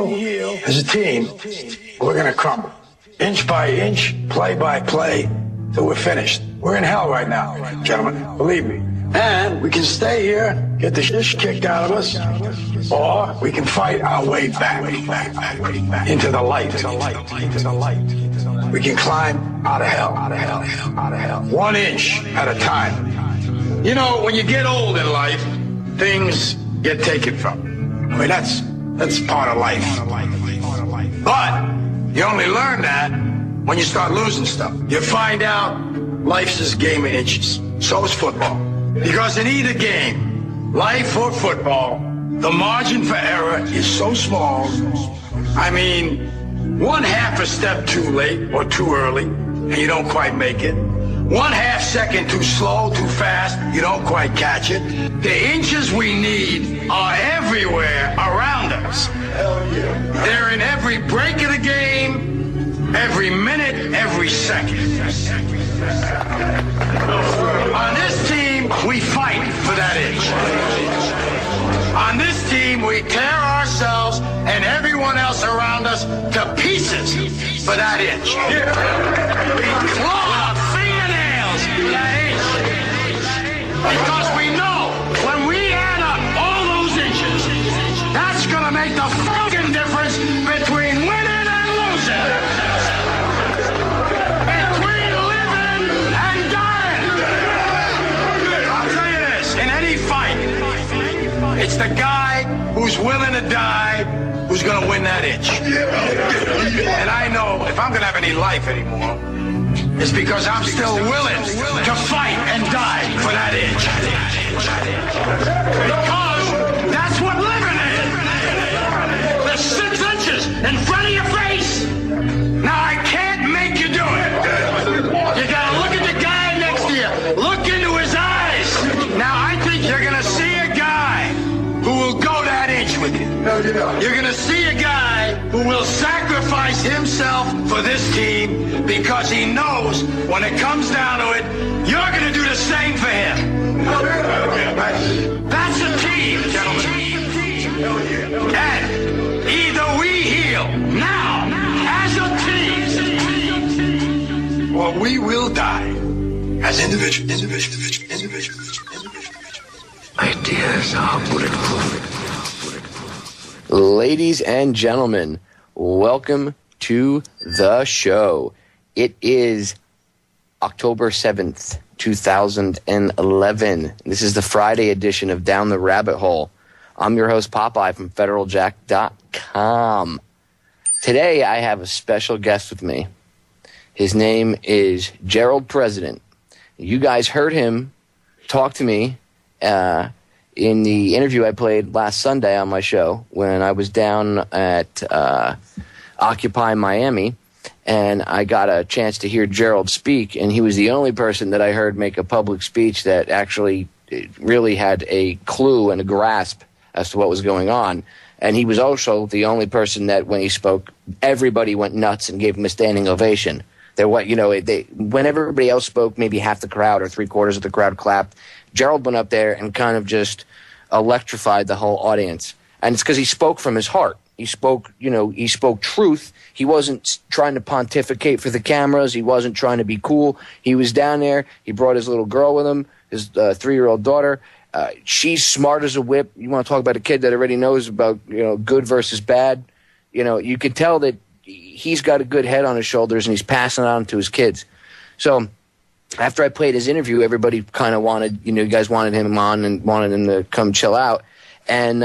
heal as a team, we're going to crumble. Inch by inch, play by play, till we're finished. We're in hell right now, gentlemen, believe me. And we can stay here, get the shit kicked out of us, or we can fight our way back into the light. We can climb out of hell. 1 inch at a time. You know, when you get old in life, things get taken from you. I mean, that's part of life. But you only learn that when you start losing stuff. You find out life's this game of inches. So is football. Because in either game, life or football, the margin for error is so small. I mean, 1/2 a step too late or too early, and you don't quite make it. 1/2 second too slow, too fast, you don't quite catch it. The inches we need are everywhere around us. They're in every break of the game, every minute, every second. On this team, we fight for that inch. On this team, we tear ourselves and everyone else around us to pieces for that inch. We claw our fingernails for that inch. Because we know when we add up all those inches, that's going to make the fucking difference between winning and losing. Between living and dying. I'll tell you this, in any fight, it's the guy who's willing to die who's going to win that inch. And I know if I'm going to have any life anymore, it's because I'm still willing to fight and die for that inch. Because that's what living is. There's 6 inches in front of your face. Now I can't make you do it. You got to look at the guy next to you. Look into his eyes. Now I think you're going to see a guy who will go that inch with you. You're going to see a guy who will sacrifice himself for this team because he knows when it comes down to it, you're going to do the same for him. That's a team, gentlemen. And either we heal now as a team, or we will die as individuals. Ideas are bulletproof. Ladies and gentlemen, welcome to the show. It is October 7th, 2011. This is the Friday edition of Down the Rabbit Hole. I'm your host, Popeye from FederalJack.com. Today, I have a special guest with me. His name is Jerrald President. You guys heard him talk to me in the interview I played last Sunday on my show when I was down at Occupy Miami, and I got a chance to hear Jerrald speak, and he was the only person that I heard make a public speech that actually really had a clue and a grasp as to what was going on. And he was also the only person that when he spoke, everybody went nuts and gave him a standing ovation. When everybody else spoke, maybe half the crowd or 3/4 of the crowd clapped. Jerrald went up there and kind of just electrified the whole audience. And it's because he spoke from his heart. He spoke truth. He wasn't trying to pontificate for the cameras. He wasn't trying to be cool. He was down there. He brought his little girl with him, his 3-year-old daughter. She's smart as a whip. You want to talk about a kid that already knows about, good versus bad. You could tell that he's got a good head on his shoulders and he's passing it on to his kids. So after I played his interview, everybody kind of wanted, you guys wanted him on and wanted him to come chill out. And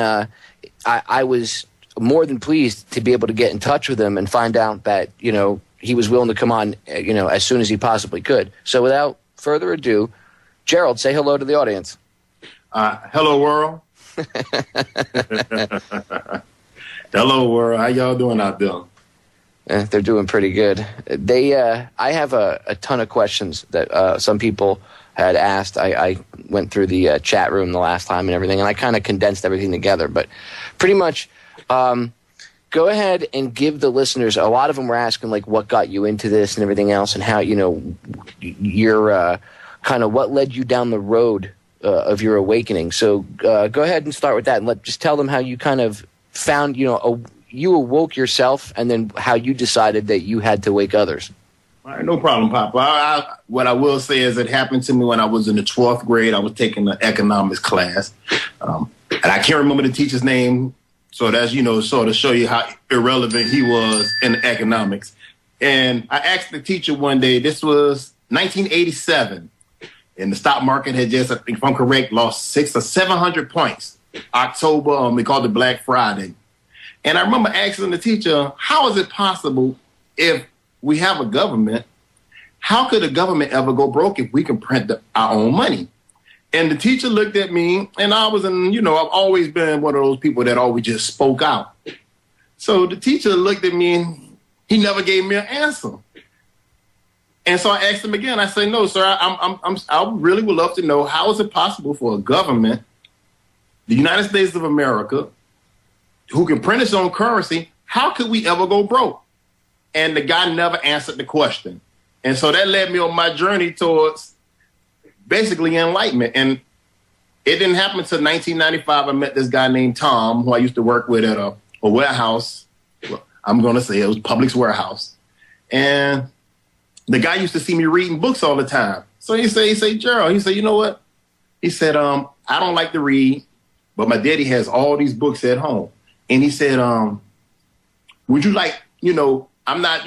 I was more than pleased to be able to get in touch with him and find out that, he was willing to come on, as soon as he possibly could. So without further ado, Jerrald, say hello to the audience. Hello, world. Hello, world. How y'all doing out there? They're doing pretty good. I have a ton of questions that some people had asked. I went through the chat room the last time and everything, and I kind of condensed everything together. But pretty much, go ahead and give the listeners. A lot of them were asking like, what got you into this and everything else, and how your kind of what led you down the road of your awakening. So go ahead and start with that, and just tell them how you kind of found you awoke yourself and then how you decided that you had to wake others. All right, no problem, Papa. What I will say is it happened to me when I was in the 12th grade. I was taking an economics class. And I can't remember the teacher's name. So that's, sort of show you how irrelevant he was in economics. And I asked the teacher one day, this was 1987. And the stock market had just, if I'm correct, lost 600 or 700 points. October, we called it Black Friday. And I remember asking the teacher, how is it possible if we have a government, how could a government ever go broke if we can print our own money? And the teacher looked at me, and I was I've always been one of those people that always just spoke out. So the teacher looked at me, and he never gave me an answer. And so I asked him again. I said, no, sir, I really would love to know, how is it possible for a government, the United States of America, who can print its own currency, how could we ever go broke? And the guy never answered the question. And so that led me on my journey towards basically enlightenment. And it didn't happen until 1995. I met this guy named Tom, who I used to work with at a warehouse. Well, I'm going to say it was Publix warehouse. And the guy used to see me reading books all the time. So he said, Jerrald, he said, you know what? He said, I don't like to read, but my daddy has all these books at home. And he said, would you like, I'm not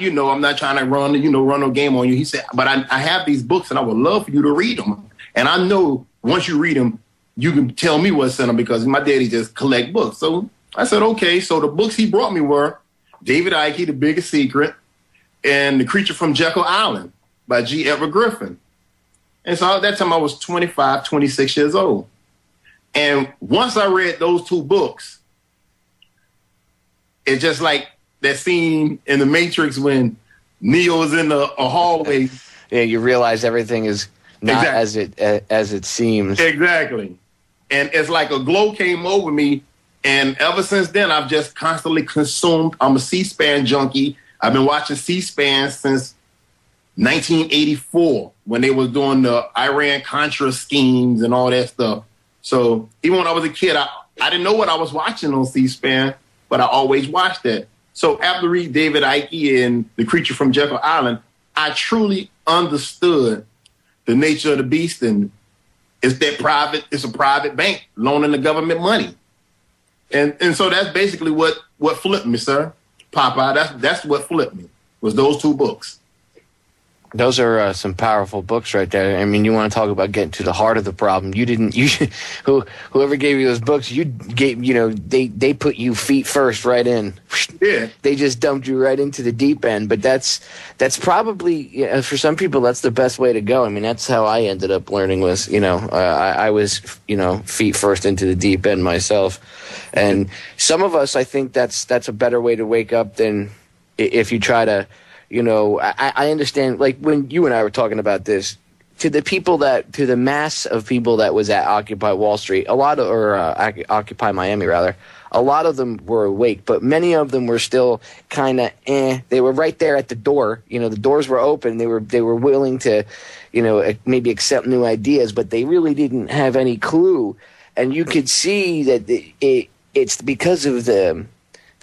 trying to run no game on you. He said, but I have these books and I would love for you to read them. And I know once you read them, you can tell me what's in them because my daddy just collect books. So I said, okay. So the books he brought me were David Icke, The Biggest Secret, and The Creature from Jekyll Island by G. Edward Griffin. And so at that time I was 25, 26 years old. And once I read those two books, it's just like that scene in The Matrix when Neo is in a hallway. Yeah, you realize everything is not exactly as it seems. Exactly. And it's like a glow came over me. And ever since then, I've just constantly consumed. I'm a C-SPAN junkie. I've been watching C-SPAN since 1984 when they was doing the Iran-Contra schemes and all that stuff. So even when I was a kid, I didn't know what I was watching on C-SPAN, but I always watched that. So after reading David Icke and The Creature from Jekyll Island, I truly understood the nature of the beast, and it's a private bank loaning the government money. And so that's basically what flipped me, sir. Popeye, that's what flipped me, was those two books. Those are some powerful books right there. I mean, you want to talk about getting to the heart of the problem. Whoever gave you those books, they put you feet first right in. Yeah. They just dumped you right into the deep end. But that's probably, for some people, that's the best way to go. I mean, that's how I ended up learning was, I was, feet first into the deep end myself. And some of us, I think that's a better way to wake up than if you try to, I understand, like when you and I were talking about this, to the mass of people that was at Occupy Wall Street, Occupy Miami rather, a lot of them were awake, but many of them were still kind of They were right there at the door. The doors were open. They were willing to, maybe accept new ideas, but they really didn't have any clue. And you could see that it's because of the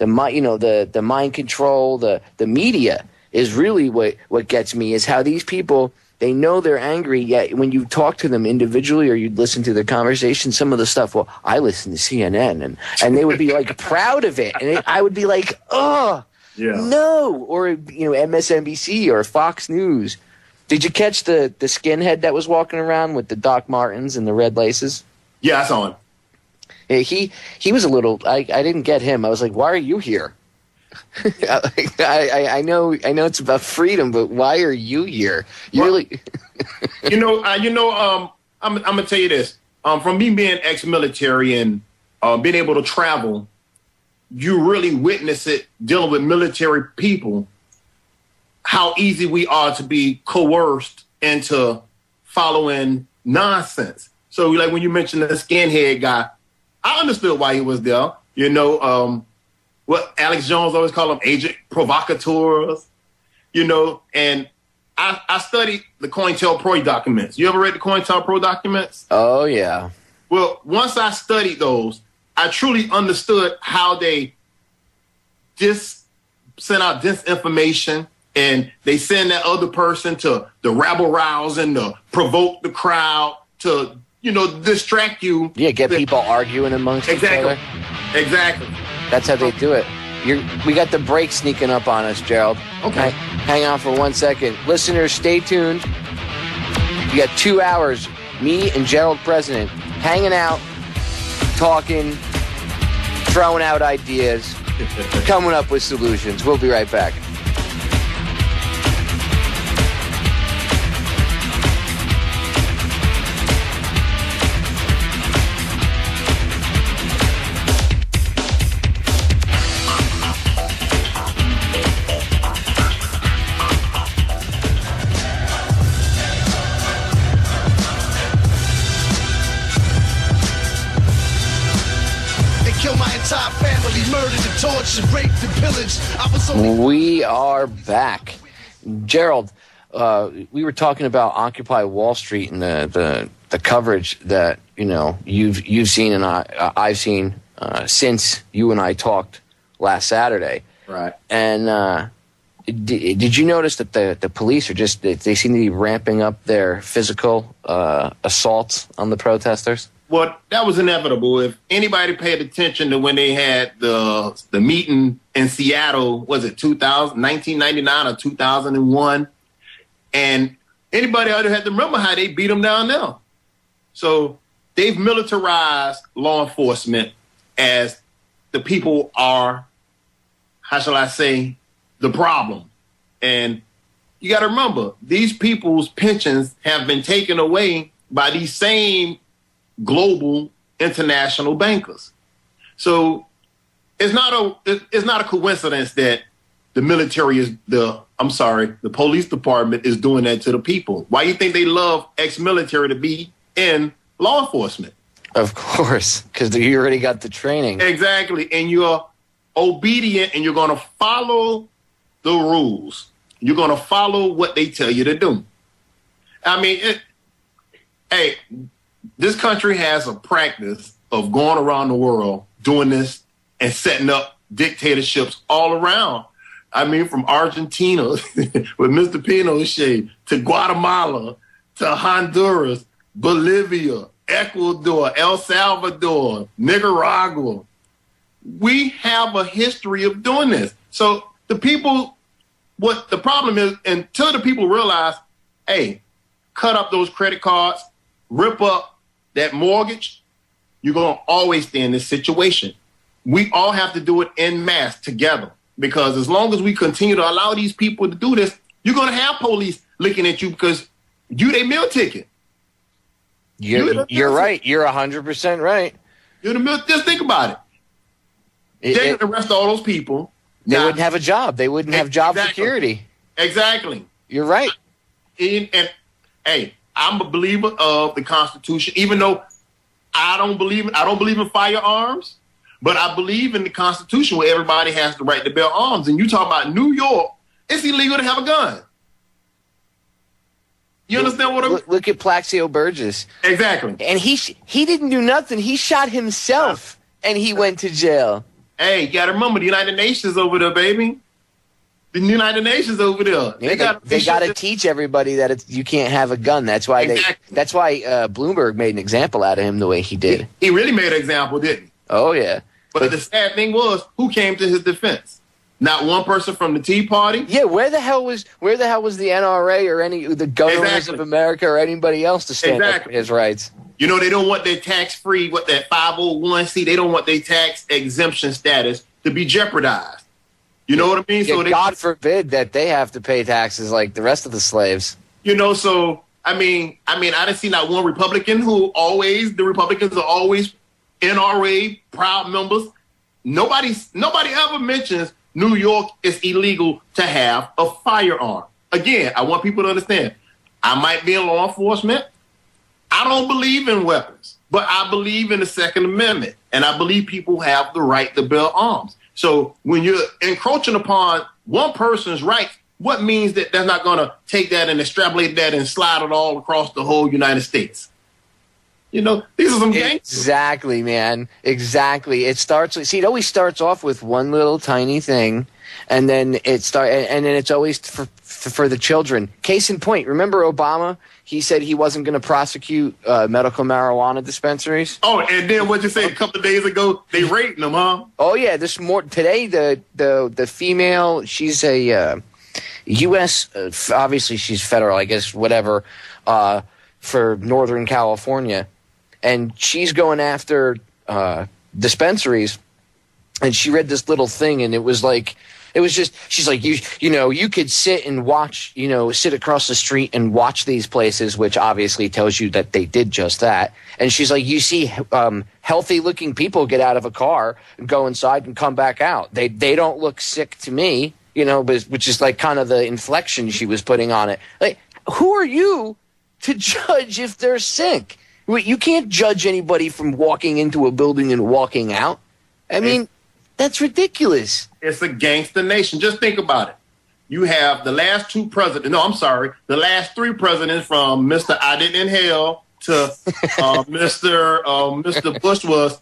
mind control, the media. Is really what gets me is how these people, they know they're angry, yet when you talk to them individually or you listen to their conversation, some of the stuff, well, I listen to CNN, and they would be like proud of it. And I would be like, oh, yeah. No. Or, MSNBC or Fox News. Did you catch the skinhead that was walking around with the Doc Martens and the red laces? Yeah, I saw him. Yeah, he was a little, I didn't get him. I was like, why are you here? I know it's about freedom, but why are you here? I'm gonna tell you this. From me being ex-military and being able to travel, you really witness it dealing with military people, how easy we are to be coerced into following nonsense. So like when you mentioned the skinhead guy, I understood why he was there. What Alex Jones always called them, agent provocateurs, and I studied the COINTELPRO documents. You ever read the COINTELPRO documents? Oh, yeah. Well, once I studied those, I truly understood how they send out disinformation, and they send that other person to the rabble rouse and to provoke the crowd to, distract you. Yeah, get people arguing amongst each other. Exactly. That's how they do it. We got the break sneaking up on us, Jerrald. Okay. Hang on for 1 second. Listeners, stay tuned. You got 2 hours, me and Jerrald President hanging out, talking, throwing out ideas, coming up with solutions. We'll be right back. We are back. Jerrald, we were talking about Occupy Wall Street and the coverage that you've seen and I've seen since you and I talked last Saturday. Right. And did you notice that the police are they seem to be ramping up their physical assaults on the protesters? Well, that was inevitable. If anybody paid attention to when they had the meeting in Seattle, was it 1999 or 2001? And anybody out there had to remember how they beat them down there. So they've militarized law enforcement as the people are, how shall I say, the problem. And you got to remember, these people's pensions have been taken away by these same global international bankers. So it's not a coincidence that the military the police department is doing that to the people. Why do you think they love ex-military to be in law enforcement? Of course, because you already got the training. Exactly. And you're obedient and you're going to follow the rules. You're going to follow what they tell you to do. I mean, this country has a practice of going around the world doing this and setting up dictatorships all around. I mean, from Argentina with Mr. Pinochet to Guatemala to Honduras, Bolivia, Ecuador, El Salvador, Nicaragua. We have a history of doing this. So what the problem is, until the people realize, hey, cut up those credit cards, rip up that mortgage, you're going to always stay in this situation. We all have to do it en masse together, because as long as we continue to allow these people to do this, you're going to have police looking at you because you their meal ticket. You're right. You're 100% right. Just think about it. They arrest all those people. They wouldn't have a job. They wouldn't have job security. Exactly. You're right. And hey, I'm a believer of the Constitution, even though I don't believe in firearms, but I believe in the Constitution where everybody has the right to bear arms. And you talk about New York, it's illegal to have a gun. You understand what I'm saying? Look at Plaxico Burgess. Exactly. And he didn't do nothing. He shot himself and he went to jail. Hey, you got to remember the United Nations over there, baby. The United Nations over there. Yeah, they got to teach everybody that you can't have a gun. That's why Bloomberg made an example out of him the way he did. He really made an example, didn't he? Oh yeah. But the sad thing was, who came to his defense? Not one person from the Tea Party. Yeah, where the hell was the NRA or the governors of America or anybody else to stand up for his rights? They don't want their tax-free, that 501c. They don't want their tax exemption status to be jeopardized. You know what I mean? Yeah, so God forbid that they have to pay taxes like the rest of the slaves. So I didn't see not one Republican the Republicans are always NRA proud members. Nobody ever mentions New York is illegal to have a firearm. Again, I want people to understand, I might be in law enforcement. I don't believe in weapons, but I believe in the Second Amendment, and I believe people have the right to bear arms. So when you're encroaching upon one person's rights, what means that they're not going to take that and extrapolate that and slide it all across the whole United States? These are some gangsters. Exactly, man. Exactly. It always starts off with one little tiny thing, and then it's always for the children. Case in point, remember Obama? He said he wasn't going to prosecute medical marijuana dispensaries. Oh, and then what'd you say a couple of days ago? They raped them, huh? Oh yeah, today the female, she's a U.S. Obviously she's federal, I guess, whatever, for Northern California, and she's going after dispensaries, and she read this little thing, and it was just, she's like, you could sit and watch, sit across the street and watch these places, which obviously tells you that they did just that. And she's like, you see healthy looking people get out of a car and go inside and come back out. They don't look sick to me, which is like kind of the inflection she was putting on it. Like, who are you to judge if they're sick? You can't judge anybody from walking into a building and walking out. I mean, that's ridiculous. It's a gangster nation. Just think about it. You have the last two presidents. No, I'm sorry. The last three presidents, from Mr. I Didn't Inhale to Mr. Bush, was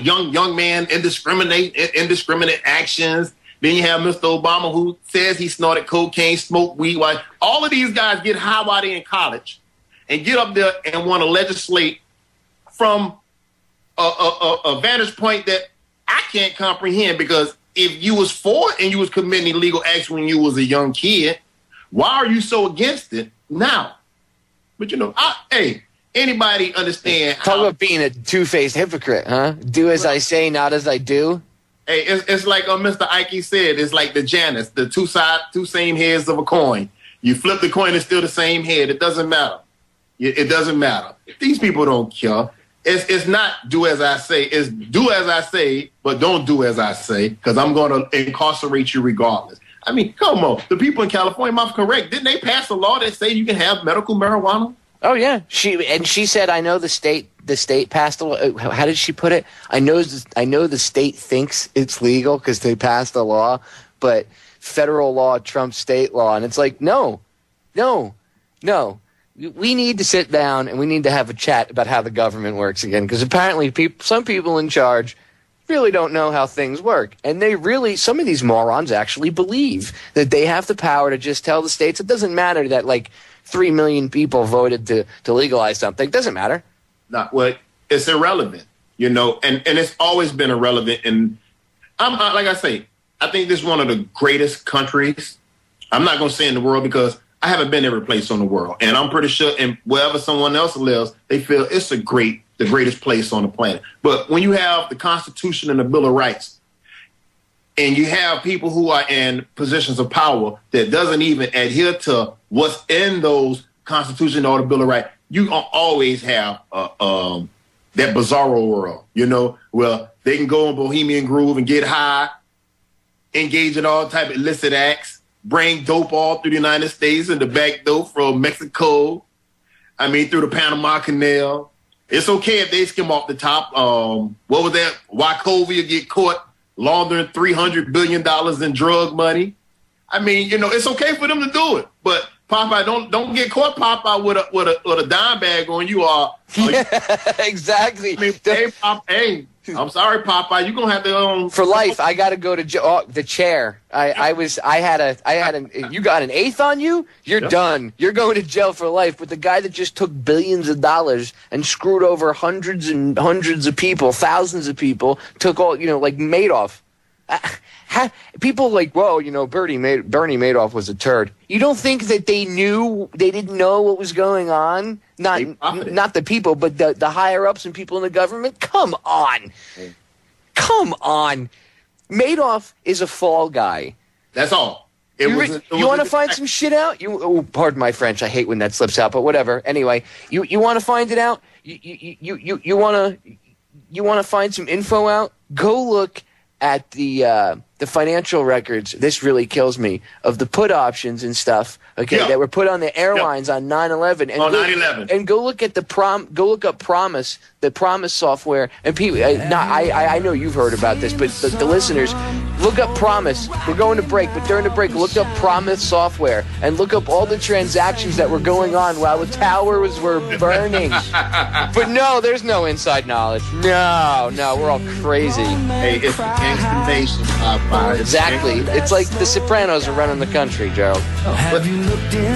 young man, indiscriminate actions. Then you have Mr. Obama, who says he snorted cocaine, smoked weed. All of these guys get high while they're in college and get up there and want to legislate from a vantage point that I can't comprehend, because if you was for it and you was committing illegal acts when you was a young kid, why are you so against it now? But anybody understand? Talk about being a two-faced hypocrite, huh? Do as I say, not as I do. Hey, it's like Mr. Ike said, it's like the Janus, the two same heads of a coin. You flip the coin, it's still the same head. It doesn't matter. It doesn't matter. These people don't care. It's not do as I say. It's do as I say, but don't do as I say, because I'm going to incarcerate you regardless. I mean, come on. The people in California, am I correct? Didn't they pass a law that say you can have medical marijuana? Oh yeah. She said, I know the state passed a law. How did she put it? I know the state thinks it's legal because they passed a law, but federal law trumps state law, and it's like no. We need to sit down and we need to have a chat about how the government works again, because apparently some people in charge really don't know how things work. And some of these morons actually believe that they have the power to just tell the states it doesn't matter that like 3 million people voted to legalize something. It doesn't matter. No, well, it's irrelevant, and it's always been irrelevant. And like I say, I think this is one of the greatest countries. I'm not going to say in the world, because I haven't been every place on the world, and I'm pretty sure, and wherever someone else lives, they feel it's the greatest place on the planet. But when you have the Constitution and the Bill of Rights, and you have people who are in positions of power that doesn't even adhere to what's in those Constitution or the Bill of Rights, you always have that bizarro world, where they can go in Bohemian Groove and get high, engage in all type of illicit acts, bring dope all through the United States and the back door from Mexico. I mean, through the Panama Canal. It's okay if they skim off the top. What was that? Wachovia get caught laundering $300 billion in drug money. I mean, it's okay for them to do it. But Popeye, don't get caught, Popeye, with a dime bag on you. Exactly. I mean, hey, I'm sorry, Popeye. You're gonna have to for life. I got to go to the chair. You got an eighth on you. You're done. You're going to jail for life. But the guy that just took billions of dollars and screwed over hundreds and hundreds of people, thousands of people, took all like Madoff. People like, whoa, Bernie Madoff was a turd. You don't think that they didn't know what was going on? Not the people, but the higher ups and people in the government. Come on. Madoff is a fall guy. That's all. You want to find some shit out? Pardon my French. I hate when that slips out, but whatever. Anyway, you want to find it out? You want to find some info out? Go look at the the financial records, this really kills me, of the put options and stuff, okay, that were put on the airlines on 9/11. And on 9/11. And go look at go look up Promise, the Promise software. And people, I know you've heard about this, but the listeners, look up Promise. We're going to break, but during the break, look up Promise software and look up all the transactions that were going on while the towers were burning. But no, there's no inside knowledge. No, we're all crazy. Hey, it's the gangsta nation. Exactly. It's like the Sopranos are running the country, Jerrald. But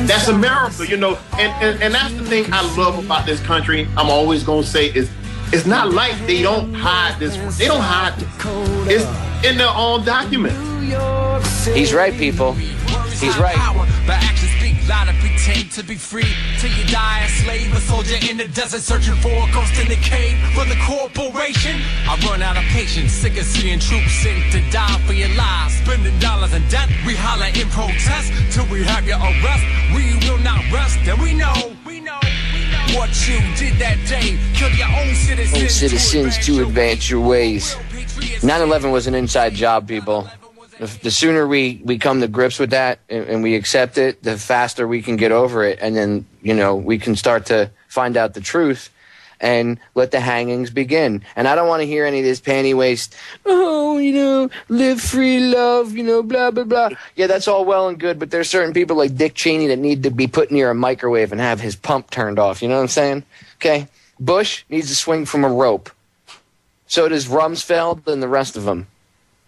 that's America, you know. And that's the thing I love about this country. I'm always going to say is it's not like they don't hide this. They don't hide this. It's in their own documents. He's right, people. He's right. But actions speak louder, pretend to be free till you die a slave, a soldier in the desert searching for a ghost in the cave for the corporation. I run out of patience, sick of seeing troops sink to die for your lives, spending dollars and death. We holler in protest till we have your arrest. We will not rest, and we know what you did that day. Kill your own citizens to advance your ways. 9/11 was an inside job, people. The sooner we come to grips with that and we accept it, the faster we can get over it. And then, we can start to find out the truth and let the hangings begin. And I don't want to hear any of this panty waste, live free, love, blah, blah, blah. Yeah, that's all well and good, but there's certain people like Dick Cheney that need to be put near a microwave and have his pump turned off. You know what I'm saying? Okay? Bush needs to swing from a rope. So does Rumsfeld and the rest of them.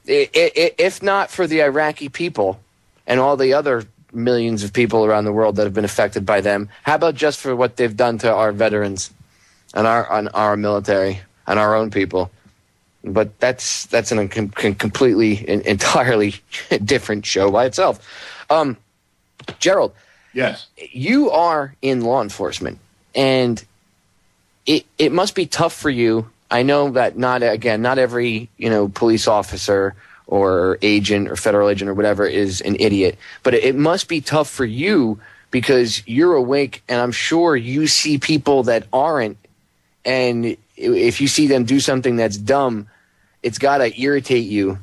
If not for the Iraqi people and all the other millions of people around the world that have been affected by them, how about just for what they've done to our veterans and our military and our own people? But that's a completely, entirely different show by itself. Jerrald. Yes. You are in law enforcement, and it must be tough for you. I know that not every, police officer or agent or federal agent or whatever is an idiot, but it must be tough for you because you're awake, and I'm sure you see people that aren't, and if you see them do something that's dumb, it's got to irritate you.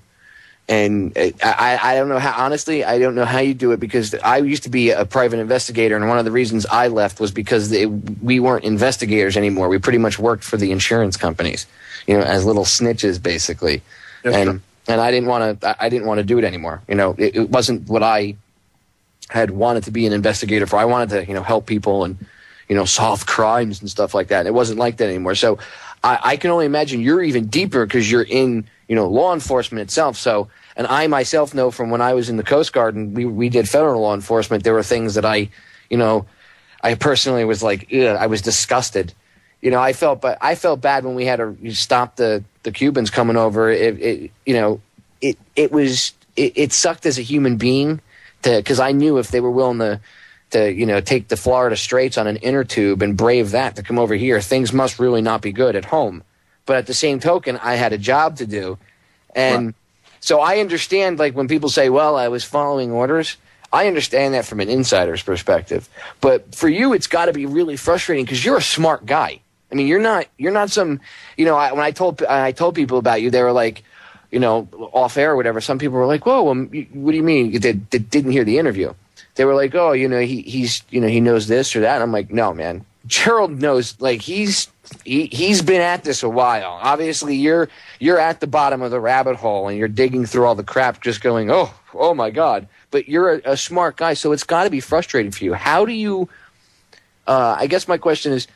And I don't know how, honestly, I don't know how you do it, because I used to be a private investigator, and one of the reasons I left was because we weren't investigators anymore. We pretty much worked for the insurance companies, as little snitches, basically. And I didn't want to do it anymore. It wasn't what I had wanted to be an investigator for. I wanted to, help people and, solve crimes and stuff like that. And it wasn't like that anymore. So I can only imagine you're even deeper because you're in, law enforcement itself. So, and I myself know from when I was in the Coast Guard and we did federal law enforcement, there were things that I personally was like, ugh, I was disgusted. I felt bad when we had to stop the Cubans coming over. It sucked as a human being because I knew if they were willing to take the Florida Straits on an inner tube and brave that to come over here, things must really not be good at home. But at the same token, I had a job to do. And so I understand, like, when people say, well, I was following orders, I understand that from an insider's perspective. But for you, it's got to be really frustrating because you're a smart guy. I mean, you're not some, when I told people about you, they were like, off air or whatever, some people were like, whoa, what do you mean? They didn't hear the interview. They were like, oh, he knows this or that. And I'm like, no, man. Jerrald knows, like, he's been at this a while. Obviously, you're at the bottom of the rabbit hole and you're digging through all the crap just going, oh my God. But you're a smart guy, so it's got to be frustrating for you. How do you I guess my question is,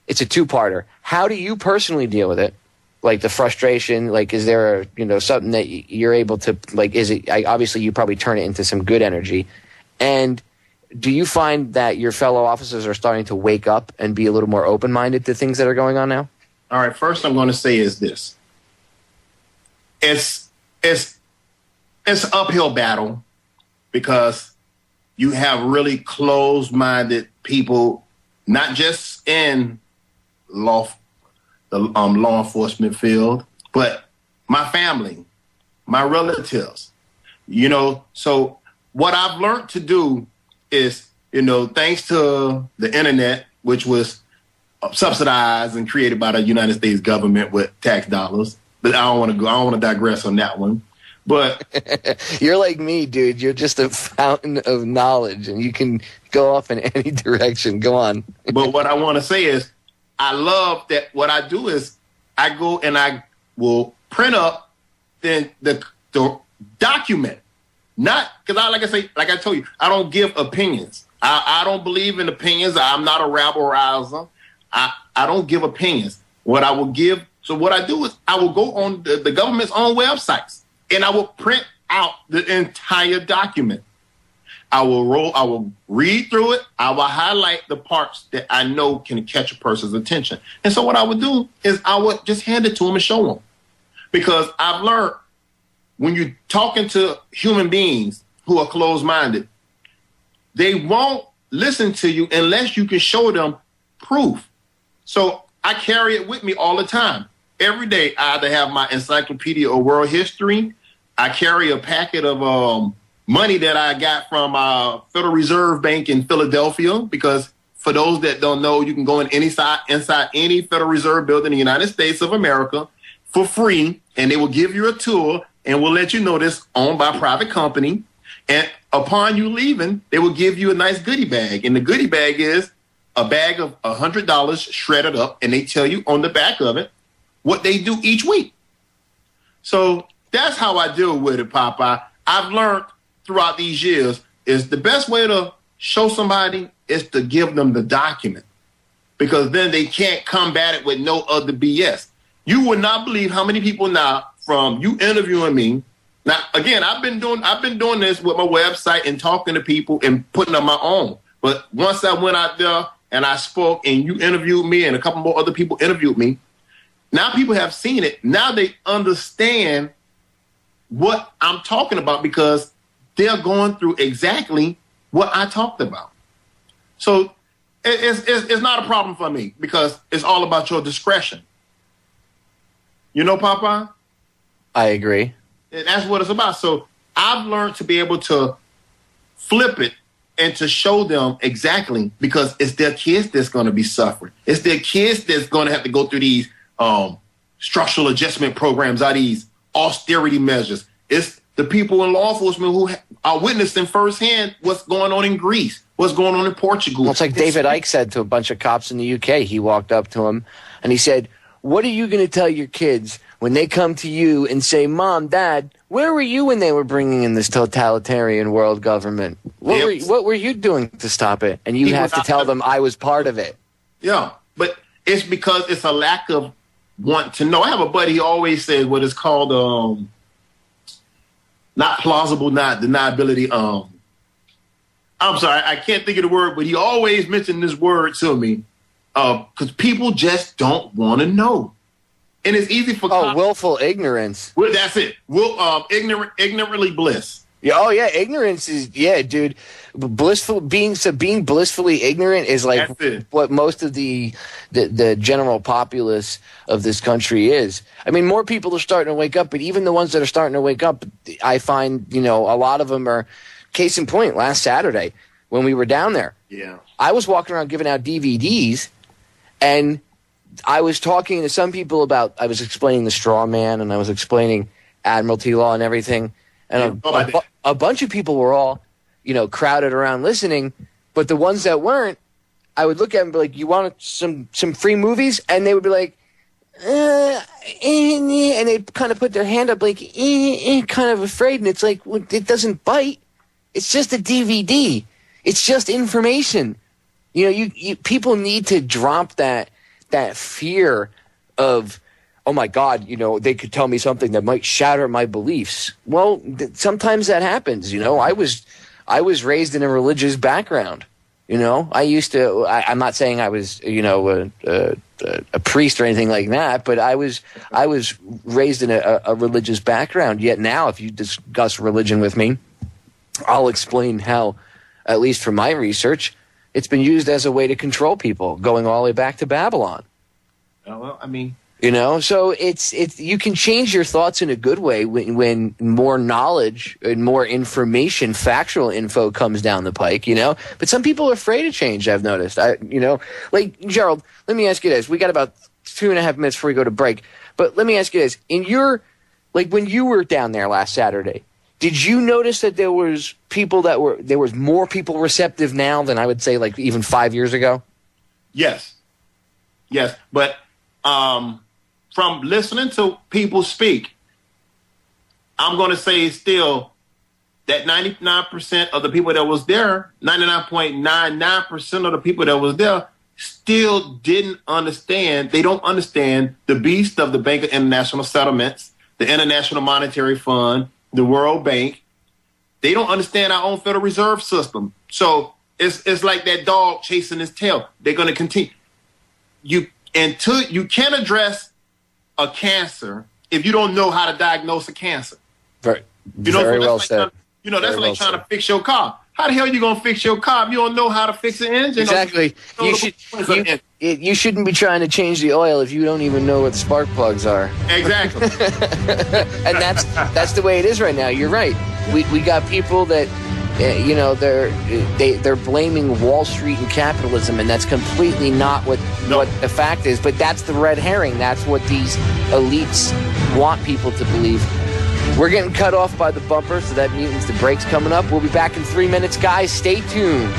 it's a two-parter. How do you personally deal with it? Like the frustration, like is there something that you're able to, like, is it, obviously you probably turn it into some good energy. And do you find that your fellow officers are starting to wake up and be a little more open-minded to things that are going on now? All right, first I'm going to say is this. It's an uphill battle because you have really closed-minded people, not just in law enforcement field, but my family, my relatives, So what I've learned to do is, thanks to the internet, which was subsidized and created by the United States government with tax dollars, but I don't want to digress on that one. But you're like me, dude. You're just a fountain of knowledge, and you can go off in any direction. Go on. But what I want to say is, I love that what I do is I go and I will print up the document. Not because like I told you, I don't give opinions. I don't believe in opinions. I'm not a rabble-rouser. I don't give opinions. What I will give, so what I do is I will go on the government's own websites and I will print out the entire document. I will read through it. I will highlight the parts that I know can catch a person's attention. And so what I would do is I would just hand it to them and show them. Because I've learned when you're talking to human beings who are closed-minded, they won't listen to you unless you can show them proof. So I carry it with me all the time. Every day, I either have my encyclopedia of world history. I carry a packet of money that I got from Federal Reserve Bank in Philadelphia, because for those that don't know, you can go inside any Federal Reserve building in the United States of America for free, and they will give you a tour and will let you know this owned by a private company. And upon you leaving, they will give you a nice goodie bag. And the goodie bag is a bag of $100 shredded up, and they tell you on the back of it what they do each week. So that's how I deal with it, Popeye. I've learned throughout these years is the best way to show somebody is to give them the document, because then they can't combat it with no other BS. You would not believe how many people now, from you interviewing me. Now, again, I've been doing this with my website and talking to people and putting up my own. But once I went out there and I spoke and you interviewed me and a couple more other people interviewed me, now people have seen it. Now they understand what I'm talking about because they're going through exactly what I talked about. So it's not a problem for me because it's all about your discretion. You know, Popeye? I agree. And that's what it's about. So I've learned to be able to flip it and to show them exactly, because it's their kids that's going to be suffering. It's their kids that's going to have to go through these structural adjustment programs, these austerity measures. It's the people in law enforcement who are witnessing firsthand what's going on in Greece, what's going on in Portugal. Well, it's like David Icke said to a bunch of cops in the UK. He walked up to him and he said, "What are you going to tell your kids when they come to you and say, 'Mom, Dad, where were you when they were bringing in this totalitarian world government? What were you doing to stop it?'" And you have to tell them, "I was part of it." Yeah, but it's because it's a lack of want to know. I have a buddy, he always says what is called not plausible, not deniability. I'm sorry, I can't think of the word, but he always mentioned this word to me because people just don't want to know. And it's easy for willful ignorance. Well, that's it. Ignorantly bliss. Yeah, oh yeah, ignorance is dude. Being blissfully ignorant is like what most of the general populace of this country is. I mean, more people are starting to wake up, but even the ones that are starting to wake up, I find a lot of them are. Case in point, last Saturday when we were down there, I was walking around giving out DVDs, and I was talking to some people about. I was explaining the straw man, and I was explaining admiralty law and everything. And a bunch of people were all, crowded around listening. But the ones that weren't, I would look at them and be like, "You want some free movies?" And they would be like, and they'd kind of put their hand up like, kind of afraid. And it's like, well, it doesn't bite. It's just a DVD. It's just information. You people need to drop that fear of, "Oh my God, they could tell me something that might shatter my beliefs." Well, sometimes that happens. I was raised in a religious background. I used to. I'm not saying I was, a priest or anything like that, but I was raised in a religious background. Yet now, if you discuss religion with me, I'll explain how, at least from my research, it's been used as a way to control people, going all the way back to Babylon. Well, I mean. So it's you can change your thoughts in a good way when more knowledge and more information, factual info comes down the pike, But some people are afraid of change, I've noticed. Like Jerrald, let me ask you this. We got about 2.5 minutes before we go to break. But let me ask you this. In your like when you were down there last Saturday, did you notice that there was more people receptive now than I would say like even 5 years ago? Yes. But from listening to people speak, I'm going to say still that 99% of the people that was there, 99.99% of the people that was there still didn't understand. They don't understand the beast of the Bank of International Settlements, the International Monetary Fund, the World Bank. They don't understand our own Federal Reserve System. So it's like that dog chasing his tail. They're going to continue. You can't address a cancer if you don't know how to diagnose a cancer. Very well said. That's like trying to fix your car. How the hell are you going to fix your car if you don't know how to fix the engine? Exactly. You shouldn't be trying to change the oil if you don't even know what spark plugs are. Exactly. And that's the way it is right now. You're right. We got people that they're blaming Wall Street and capitalism, and that's completely not what the fact is. But that's the red herring. That's what these elites want people to believe. We're getting cut off by the bumper, so that means the break's coming up. We'll be back in 3 minutes, guys. Stay tuned.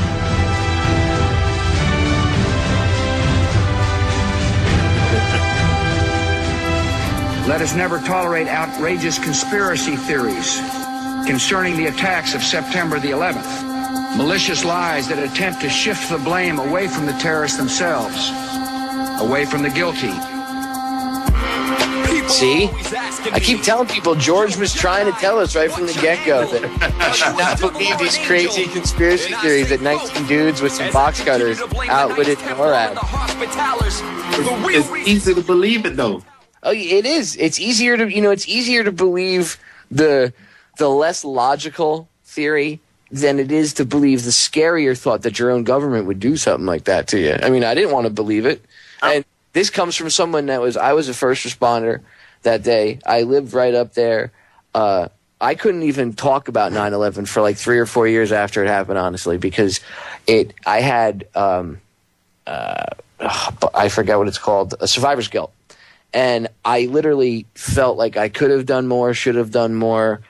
Let us never tolerate outrageous conspiracy theories concerning the attacks of September the 11th. Malicious lies that attempt to shift the blame away from the terrorists themselves, away from the guilty. See? I keep telling people George was trying to tell us right from the get-go that you should not believe these crazy conspiracy theories that 19 dudes with some box cutters outwitted NORAD. It's easy to believe it, though. Oh, it is. It's easier to believe the less logical theory than it is to believe the scarier thought that your own government would do something like that to you. I mean, I didn't want to believe it. And this comes from someone I was a first responder that day. I lived right up there. I couldn't even talk about 9/11 for like 3 or 4 years after it happened, honestly, because I had I forget what it's called, a survivor's guilt. And I literally felt like I could have done more, should have done more.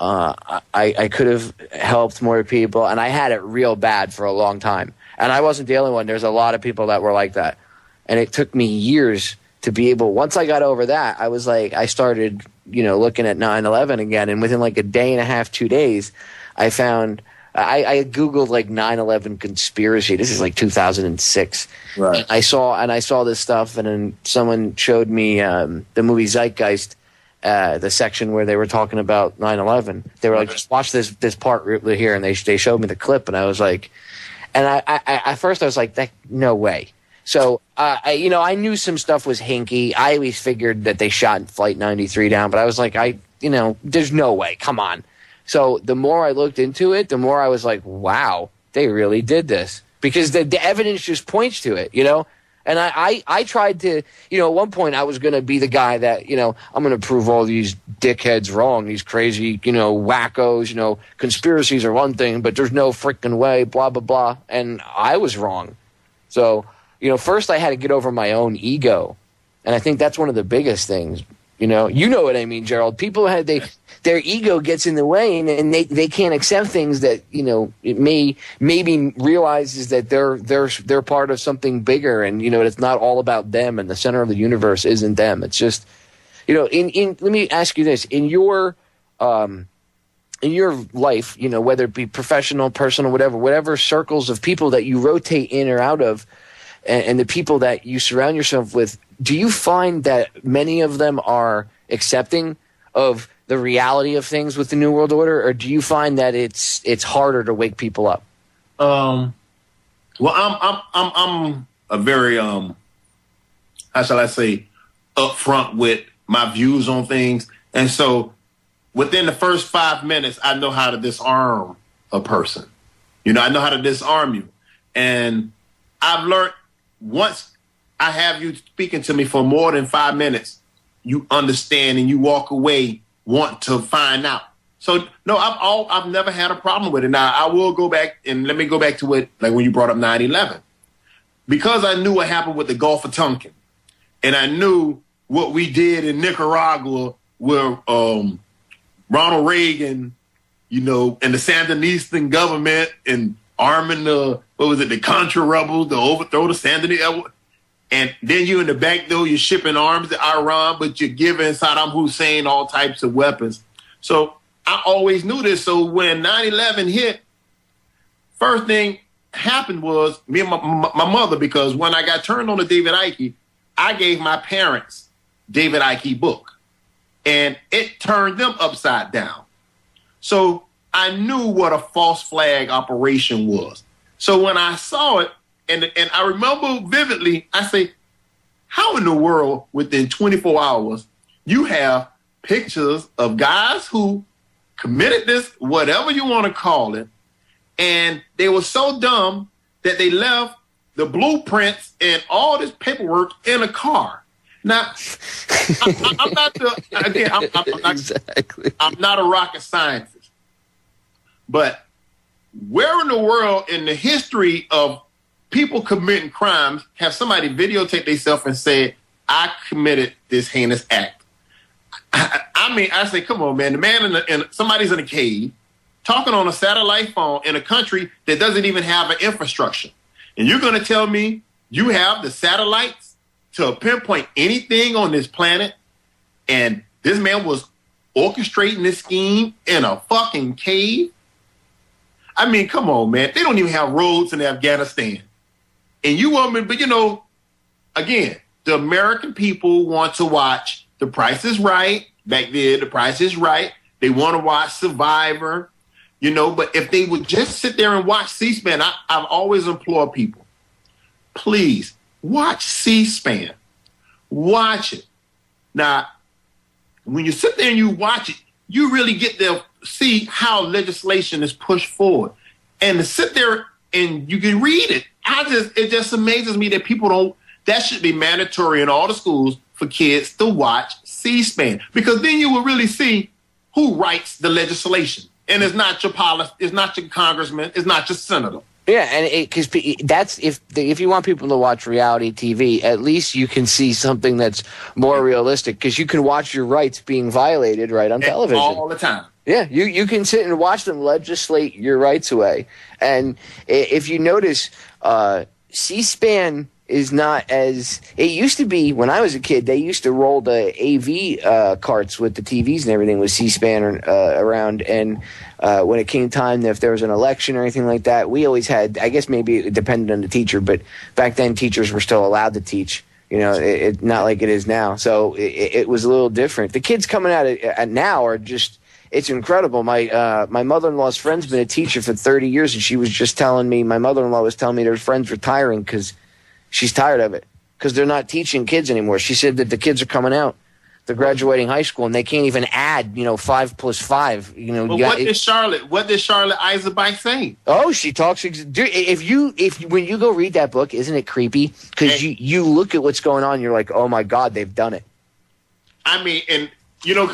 I could have helped more people, and I had it real bad for a long time. And I wasn't the only one. There's a lot of people that were like that. And it took me years to be able, once I got over that, I was like, I started, looking at 9/11 again. And within like a day and a half, 2 days, I found, I Googled like 9/11 conspiracy. This is like 2006. Right. I saw this stuff, and then someone showed me the movie Zeitgeist, the section where they were talking about 9/11. They were like, just watch this part right here. And they showed me the clip, and I was like, and I at first I was like, no way. So, I knew some stuff was hinky. I always figured that they shot Flight 93 down, but I was like, there's no way. Come on. So the more I looked into it, the more I was like, wow, they really did this. Because the evidence just points to it, And I tried to, at one point I was going to be the guy that, I'm going to prove all these dickheads wrong, these crazy, wackos, conspiracies are one thing, but there's no freaking way, blah, blah, blah. And I was wrong. So, first I had to get over my own ego. And I think that's one of the biggest things. You know what I mean, Jerrald. People their ego gets in the way, and they can't accept things that it maybe realizes that they're part of something bigger, and it's not all about them, and the center of the universe isn't them. It's just let me ask you this: in your life, whether it be professional, personal, whatever circles of people that you rotate in or out of, and the people that you surround yourself with, do you find that many of them are accepting of the reality of things with the New World Order, or do you find that it's harder to wake people up? Well, I'm a very how shall I say, upfront with my views on things, and so within the first 5 minutes, I know how to disarm a person. I know how to disarm you, and I've learned once I have you speaking to me for more than 5 minutes, you understand and you walk away want to find out. So no, I've never had a problem with it. Now I will go back, and let me go back to it, like when you brought up 9/11, because I knew what happened with the Gulf of Tonkin, and I knew what we did in Nicaragua where Ronald Reagan, you know, and the Sandinista government and arming the Contra rebels to overthrow the Sandinista. And then you in the back door, you're shipping arms to Iran, but you're giving Saddam Hussein all types of weapons. So I always knew this. So when 9/11 hit, first thing happened was me and my mother, because when I got turned on to David Icke, I gave my parents David Icke book, and it turned them upside down. So I knew what a false flag operation was. So when I saw it, and I remember vividly, I say, how in the world within 24 hours you have pictures of guys who committed this, whatever you want to call it, and they were so dumb that they left the blueprints and all this paperwork in a car. Now, I'm not a rocket scientist, but where in the world in the history of people committing crimes have somebody videotape themselves and said, I committed this heinous act? I mean, I say, come on, man. The man somebody's in a cave talking on a satellite phone in a country that doesn't even have an infrastructure. And you're going to tell me you have the satellites to pinpoint anything on this planet, and this man was orchestrating this scheme in a fucking cave? I mean, come on, man. They don't even have roads in Afghanistan. And you want me, but you know, again, the American people want to watch The Price is Right. Back then, The Price is Right. They want to watch Survivor, you know, but if they would just sit there and watch C-SPAN, I've always implored people, please watch C-SPAN. Watch it. Now, when you sit there and you watch it, you really get to see how legislation is pushed forward. And to sit there and you can read it, it just amazes me that people don't. That should be mandatory in all the schools for kids to watch C-SPAN, because then you will really see who writes the legislation. And it's not your it's not your congressman, it's not your senator. Yeah, and because that's if you want people to watch reality TV, at least you can see something that's more realistic, because you can watch your rights being violated right on television all the time. Yeah, you can sit and watch them legislate your rights away. And if you notice, C-SPAN is not as it used to be when I was a kid. They used to roll the AV carts with the TVs and everything with C-SPAN around. And when it came time, if there was an election or anything like that, we always had, I guess maybe it depended on the teacher, but back then teachers were still allowed to teach. You know, it not like it is now. So it was a little different. The kids coming out at now are just, it's incredible. My mother-in-law's friend's been a teacher for 30 years, and she was just telling me, my mother-in-law was telling me their friend's retiring because she's tired of it, because they're not teaching kids anymore. She said that the kids are coming out, they're graduating high school, and they can't even add, 5 plus 5. But what did Charlotte Eisenbach say? Oh, she talks. If when you go read that book, isn't it creepy? Because you look at what's going on, you're like, oh my God, they've done it. I mean, and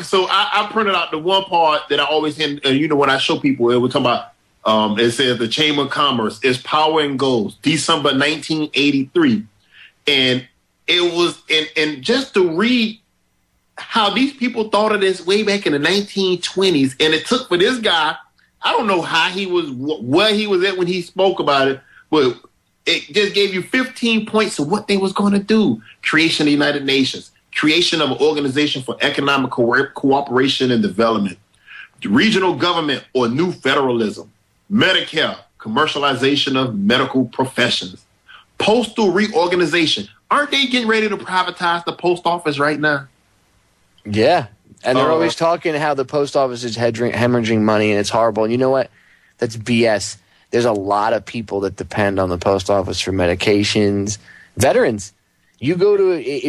so I printed out the one part that I always when I show people, we're talking about. It says the Chamber of Commerce is power and goals, December 1983. And it was, and just to read how these people thought of this way back in the 1920s. And it took for this guy, I don't know how where he was at when he spoke about it, but it just gave you 15 points of what they was going to do. Creation of the United Nations, creation of an organization for economic cooperation and development, regional government or new federalism, Medicare, commercialization of medical professions, postal reorganization. Aren't they getting ready to privatize the post office right now? Yeah. And they're always talking how the post office is hemorrhaging money and it's horrible. And you know what? That's BS. There's a lot of people that depend on the post office for medications. Veterans. If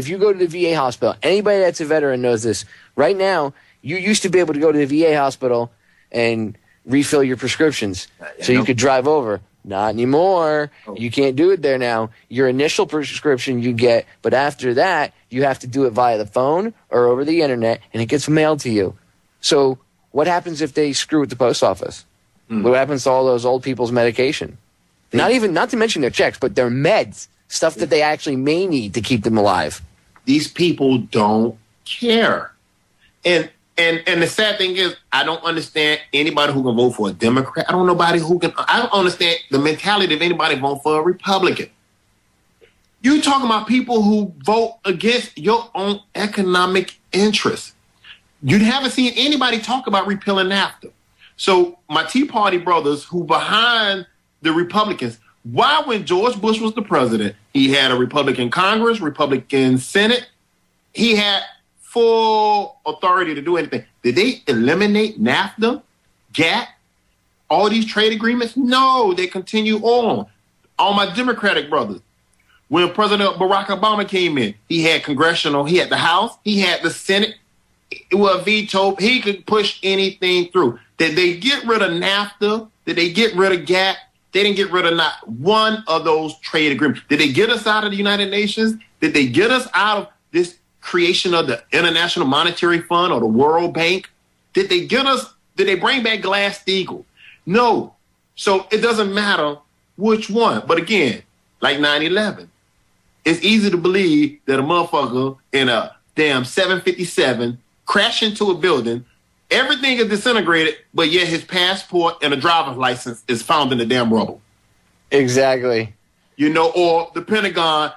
you go to the VA hospital, anybody that's a veteran knows this. Right now, you used to be able to go to the VA hospital and refill your prescriptions so you could drive over. Not anymore. You can't do it there now. Your initial prescription you get, but after that, you have to do it via the phone or over the internet, and it gets mailed to you. So what happens if they screw with the post office? What happens to all those old people's medication? Not to mention their checks, but their meds, stuff that they actually may need to keep them alive. These people don't care. And the sad thing is, I don't understand anybody who can vote for a Democrat. I don't understand the mentality of anybody vote for a Republican. You talking about people who vote against your own economic interests. You haven't seen anybody talk about repealing NAFTA. So my Tea Party brothers who behind the Republicans, why when George Bush was the president, he had a Republican Congress, Republican Senate, he had full authority to do anything. Did they eliminate NAFTA, GATT, all these trade agreements? No, they continue on. All my Democratic brothers, when President Barack Obama came in, he had he had the House, he had the Senate. It was vetoed. He could push anything through. Did they get rid of NAFTA? Did they get rid of GATT? They didn't get rid of not one of those trade agreements. Did they get us out of the United Nations? Did they get us out of this creation of the International Monetary Fund or the World Bank? Did they bring back Glass-Steagall? No. So it doesn't matter which one. But again, like 9/11, it's easy to believe that a motherfucker in a damn 757 crashed into a building, everything is disintegrated, but yet his passport and a driver's license is found in the damn rubble. Exactly. Or the Pentagon,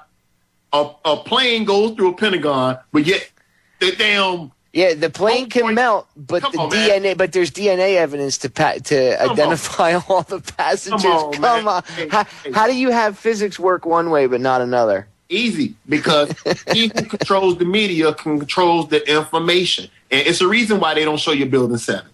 a plane goes through a Pentagon, but yet the damn... Yeah, the plane can melt, but DNA, but there's DNA evidence to identify all the passengers. Come on. How do you have physics work one way but not another? Easy, because he who controls the media controls the information. And it's a reason why they don't show you Building 7.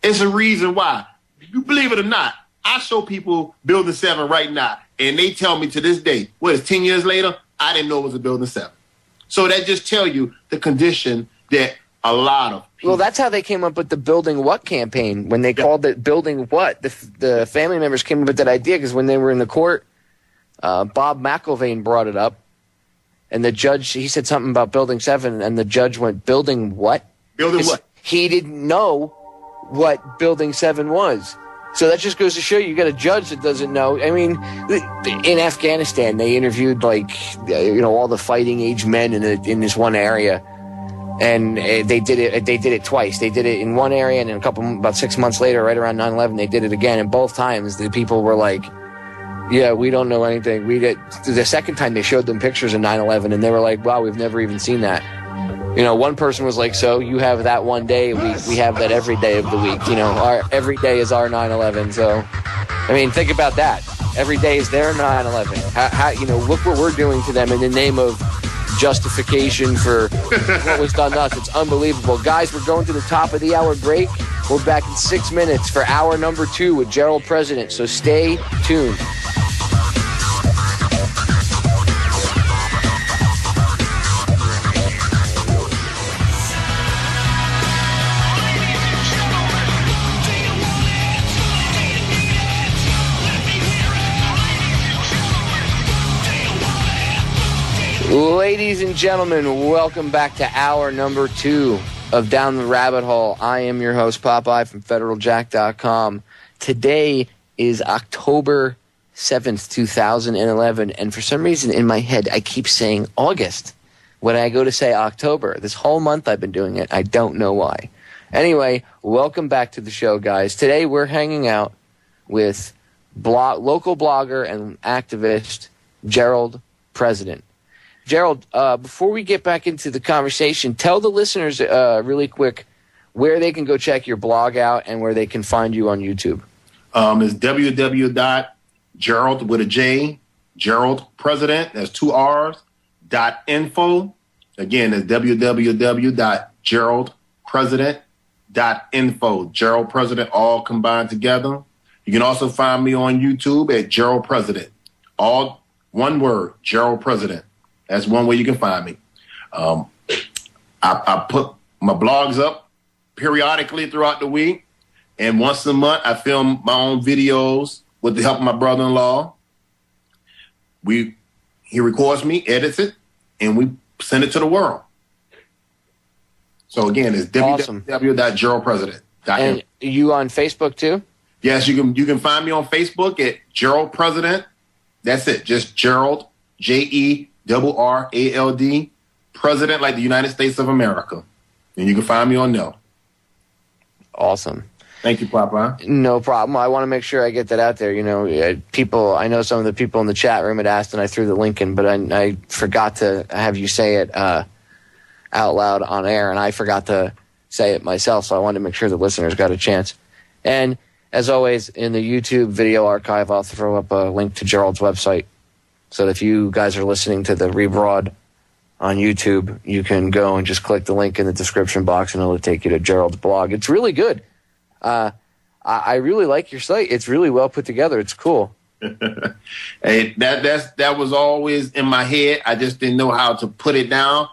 It's a reason why. You believe it or not, I show people Building 7 right now, and they tell me to this day, 10 years later, I didn't know it was a Building 7. So that just tell you the condition that a lot of people... Well, that's how they came up with the Building What campaign, when they called it Building What. The family members came up with that idea because when they were in the court, Bob McIlvaine brought it up, and the judge, he said something about Building 7, and the judge went, Building what? Building what? He didn't know what Building 7 was. So that just goes to show you got a judge that doesn't know. I mean, in Afghanistan, they interviewed all the fighting age men in this one area, and they did it twice. They did it in one area, and about 6 months later, right around 9/11, they did it again. And both times, the people were like, yeah, we don't know anything. The second time they showed them pictures of 9/11, and they were like, wow, we've never even seen that. One person was like, so you have that one day. We have that every day of the week. Every day is our 9/11. So, I mean, think about that. Every day is their 9/11. Look what we're doing to them in the name of justification for what was done to us. It's unbelievable. Guys, we're going to the top of the hour break. We're back in 6 minutes for hour number 2 with Jerrald President. So stay tuned. Ladies and gentlemen, welcome back to hour number 2 of Down the Rabbit Hole. I am your host, Popeye from FederalJack.com. Today is October 7th, 2011, and for some reason in my head I keep saying August when I go to say October. This whole month I've been doing it. I don't know why. Anyway, welcome back to the show, guys. Today we're hanging out with local blogger and activist Jerrald President. Jerrald, before we get back into the conversation, tell the listeners really quick where they can go check your blog out and where they can find you on YouTube. It's www.Jerrald with a J, Jerrald President, that's 2 R's, .info. Again, it's www.JerraldPresident.info. Jerrald President, all combined together. You can also find me on YouTube at Jerrald President. All one word, Jerrald President. That's one way you can find me. I put my blogs up periodically throughout the week. And once a month, I film my own videos with the help of my brother-in-law. He records me, edits it, and we send it to the world. So again, it's awesome. www.JerraldPresident.info. And you on Facebook too? Yes, you can find me on Facebook at Jerrald President. That's it. Just Jerrald, Jerrald, President, like the United States of America. And you can find me on there. Awesome. Thank you, Popeye. No problem. I want to make sure I get that out there. You know, people, I know some of the people in the chat room had asked and I threw the link in, but I forgot to have you say it out loud on air, and I forgot to say it myself, so I wanted to make sure the listeners got a chance. And as always, in the YouTube video archive, I'll throw up a link to Jerrald's website, so that if you guys are listening to the rebroad on YouTube, you can go and just click the link in the description box, and it'll take you to Jerrald's blog. It's really good. I really like your site. It's really well put together. It's cool. Hey, that was always in my head. I just didn't know how to put it down.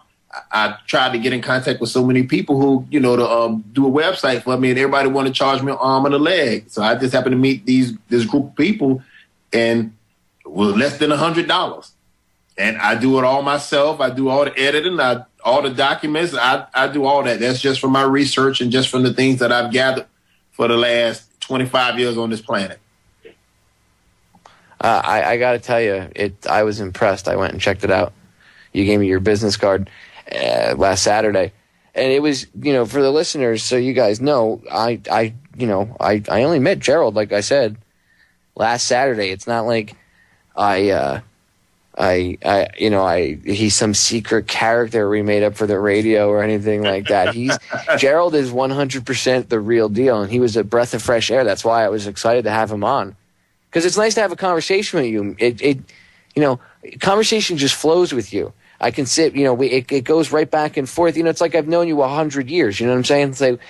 I tried to get in contact with so many people who, you know, to do a website for me, and everybody wanted to charge me an arm and a leg. So I just happened to meet this group of people, and it was less than $100. And I do it all myself. I do all the editing, all the documents. I do all that. That's just from my research and just from the things that I've gathered for the last 25 years on this planet. I got to tell you, I was impressed. I went and checked it out. You gave me your business card last Saturday, and it was, you know, for the listeners, so you guys know, I only met Jerrald, like I said, last Saturday. It's not like he's some secret character we made up for the radio or anything like that. Jerrald is 100% the real deal, and he was a breath of fresh air. That's why I was excited to have him on, because it's nice to have a conversation with you. Conversation just flows with you. I can sit, it goes right back and forth. You know, it's like I've known you 100 years. You know what I'm saying? It's like,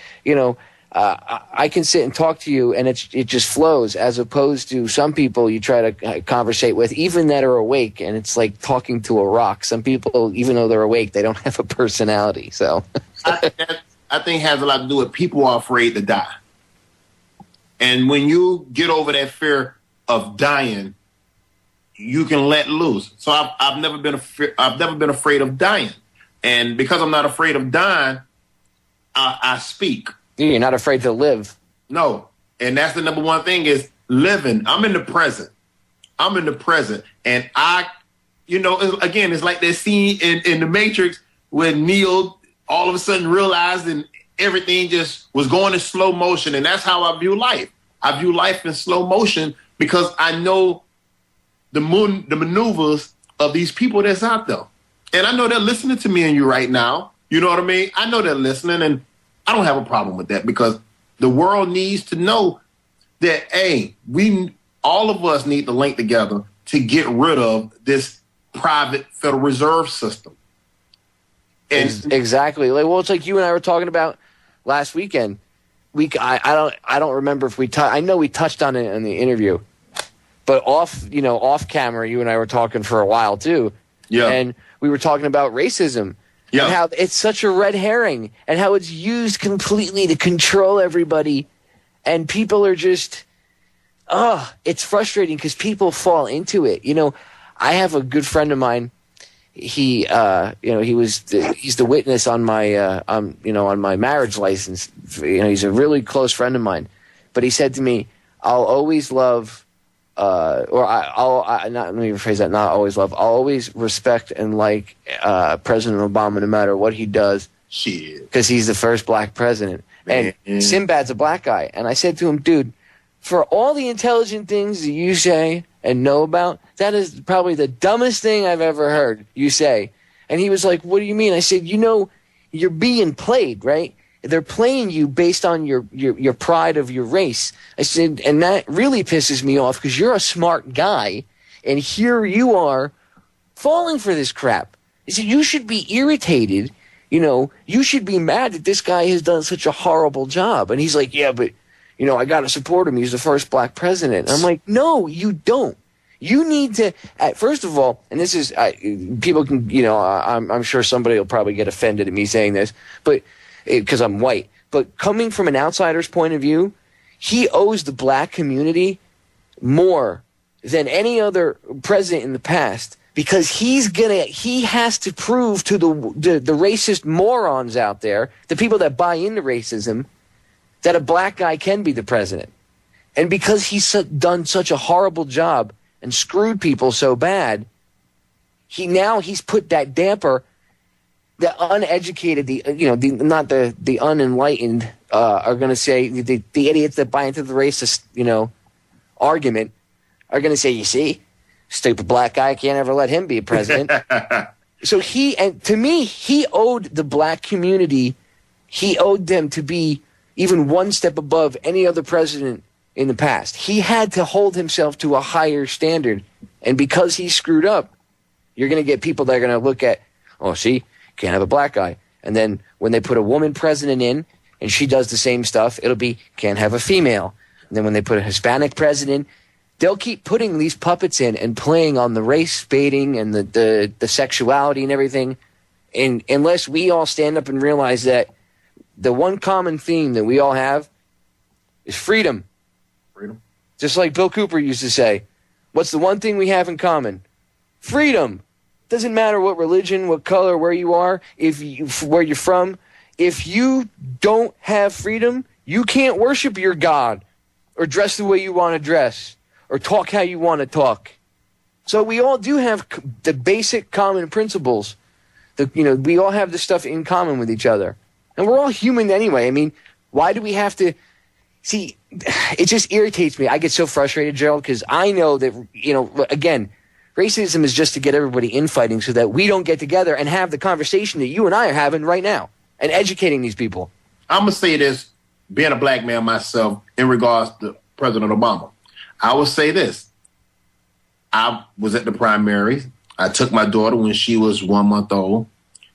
I can sit and talk to you, and it just flows, as opposed to some people you try to conversate with, even that are awake, and it's like talking to a rock. Some people, even though they're awake, they don't have a personality. So I think it has a lot to do with people are afraid to die. And when you get over that fear of dying, you can let loose. So I've never been afraid of dying, and because I'm not afraid of dying, I speak. You're not afraid to live. No, and that's the number one thing is living. I'm in the present, and it's like that scene in the Matrix where Neo all of a sudden realized and everything just was going in slow motion, and that's how I view life. I view life in slow motion because I know the maneuvers of these people that's out there. And I know they're listening to me and you right now. You know what I mean? I know they're listening, and I don't have a problem with that, because the world needs to know that, hey, all of us need to link together to get rid of this private Federal Reserve system. And exactly. It's like you and I were talking about last weekend. I don't remember if I know we touched on it in the interview. But off camera, you and I were talking for a while too. Yeah. And we were talking about racism. Yeah. And how it's such a red herring, and how it's used completely to control everybody. And people are just, it's frustrating because people fall into it. You know, I have a good friend of mine. He's the witness on my, on my marriage license. He's a really close friend of mine. But he said to me, I'll always love, let me rephrase that, not always love, I'll always respect and like President Obama no matter what he does. Shit. Because he's the first black president. Man. And Sinbad's a black guy. And I said to him, dude, for all the intelligent things that you say and know about, that is probably the dumbest thing I've ever heard you say. And he was like, what do you mean? I said, you're being played, right? They're playing you based on your pride of your race. I said, and that really pisses me off because you're a smart guy, and here you are falling for this crap. I said, you should be irritated. You should be mad that this guy has done such a horrible job. And he's like, yeah, but, I got to support him. He's the first black president. And I'm like, no, you don't. You need to, first of all, and this is, people can, I'm sure somebody will probably get offended at me saying this, but because I'm white. But coming from an outsider's point of view, he owes the black community more than any other president in the past, because he has to prove to the racist morons out there, the people that buy into racism, that a black guy can be the president. And because he's done such a horrible job and screwed people so bad, he's put that damper. the uneducated, the unenlightened are going to say, the idiots that buy into the racist, argument are going to say, you see, stupid black guy, can't ever let him be a president. So to me, he owed the black community, he owed them to be even one step above any other president in the past. He had to hold himself to a higher standard. And because he screwed up, you're going to get people that are going to look at, oh, see, can't have a black guy. And then when they put a woman president in and she does the same stuff, it'll be can't have a female. And then when they put a Hispanic president, they'll keep putting these puppets in and playing on the race baiting and the sexuality and everything. And unless we all stand up and realize that the one common theme that we all have is freedom. Freedom. Just like Bill Cooper used to say, what's the one thing we have in common? Freedom. Doesn't matter what religion, what color, where you are, where you're from. If you don't have freedom, you can't worship your God or dress the way you want to dress or talk how you want to talk. So we all do have the basic common principles. We all have this stuff in common with each other. And we're all human anyway. I mean, why do we have to... See, it just irritates me. I get so frustrated, Jerrald, because I know that, again, racism is just to get everybody infighting so that we don't get together and have the conversation that you and I are having right now and educating these people. I'm going to say this, being a black man myself, in regards to President Obama. I will say this. I was at the primaries. I took my daughter when she was 1 month old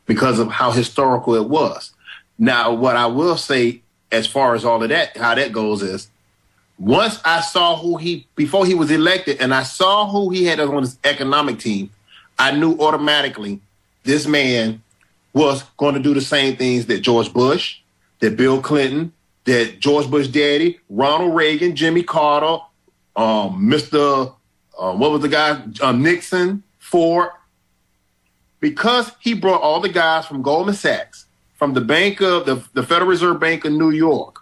because of how historical it was. Now, what I will say as far as all of that, how that goes is, once I saw before he was elected, and I saw who he had on his economic team, I knew automatically this man was going to do the same things that George Bush, that Bill Clinton, that George Bush daddy, Ronald Reagan, Jimmy Carter, Nixon, Ford, because he brought all the guys from Goldman Sachs, from the Federal Reserve Bank of New York.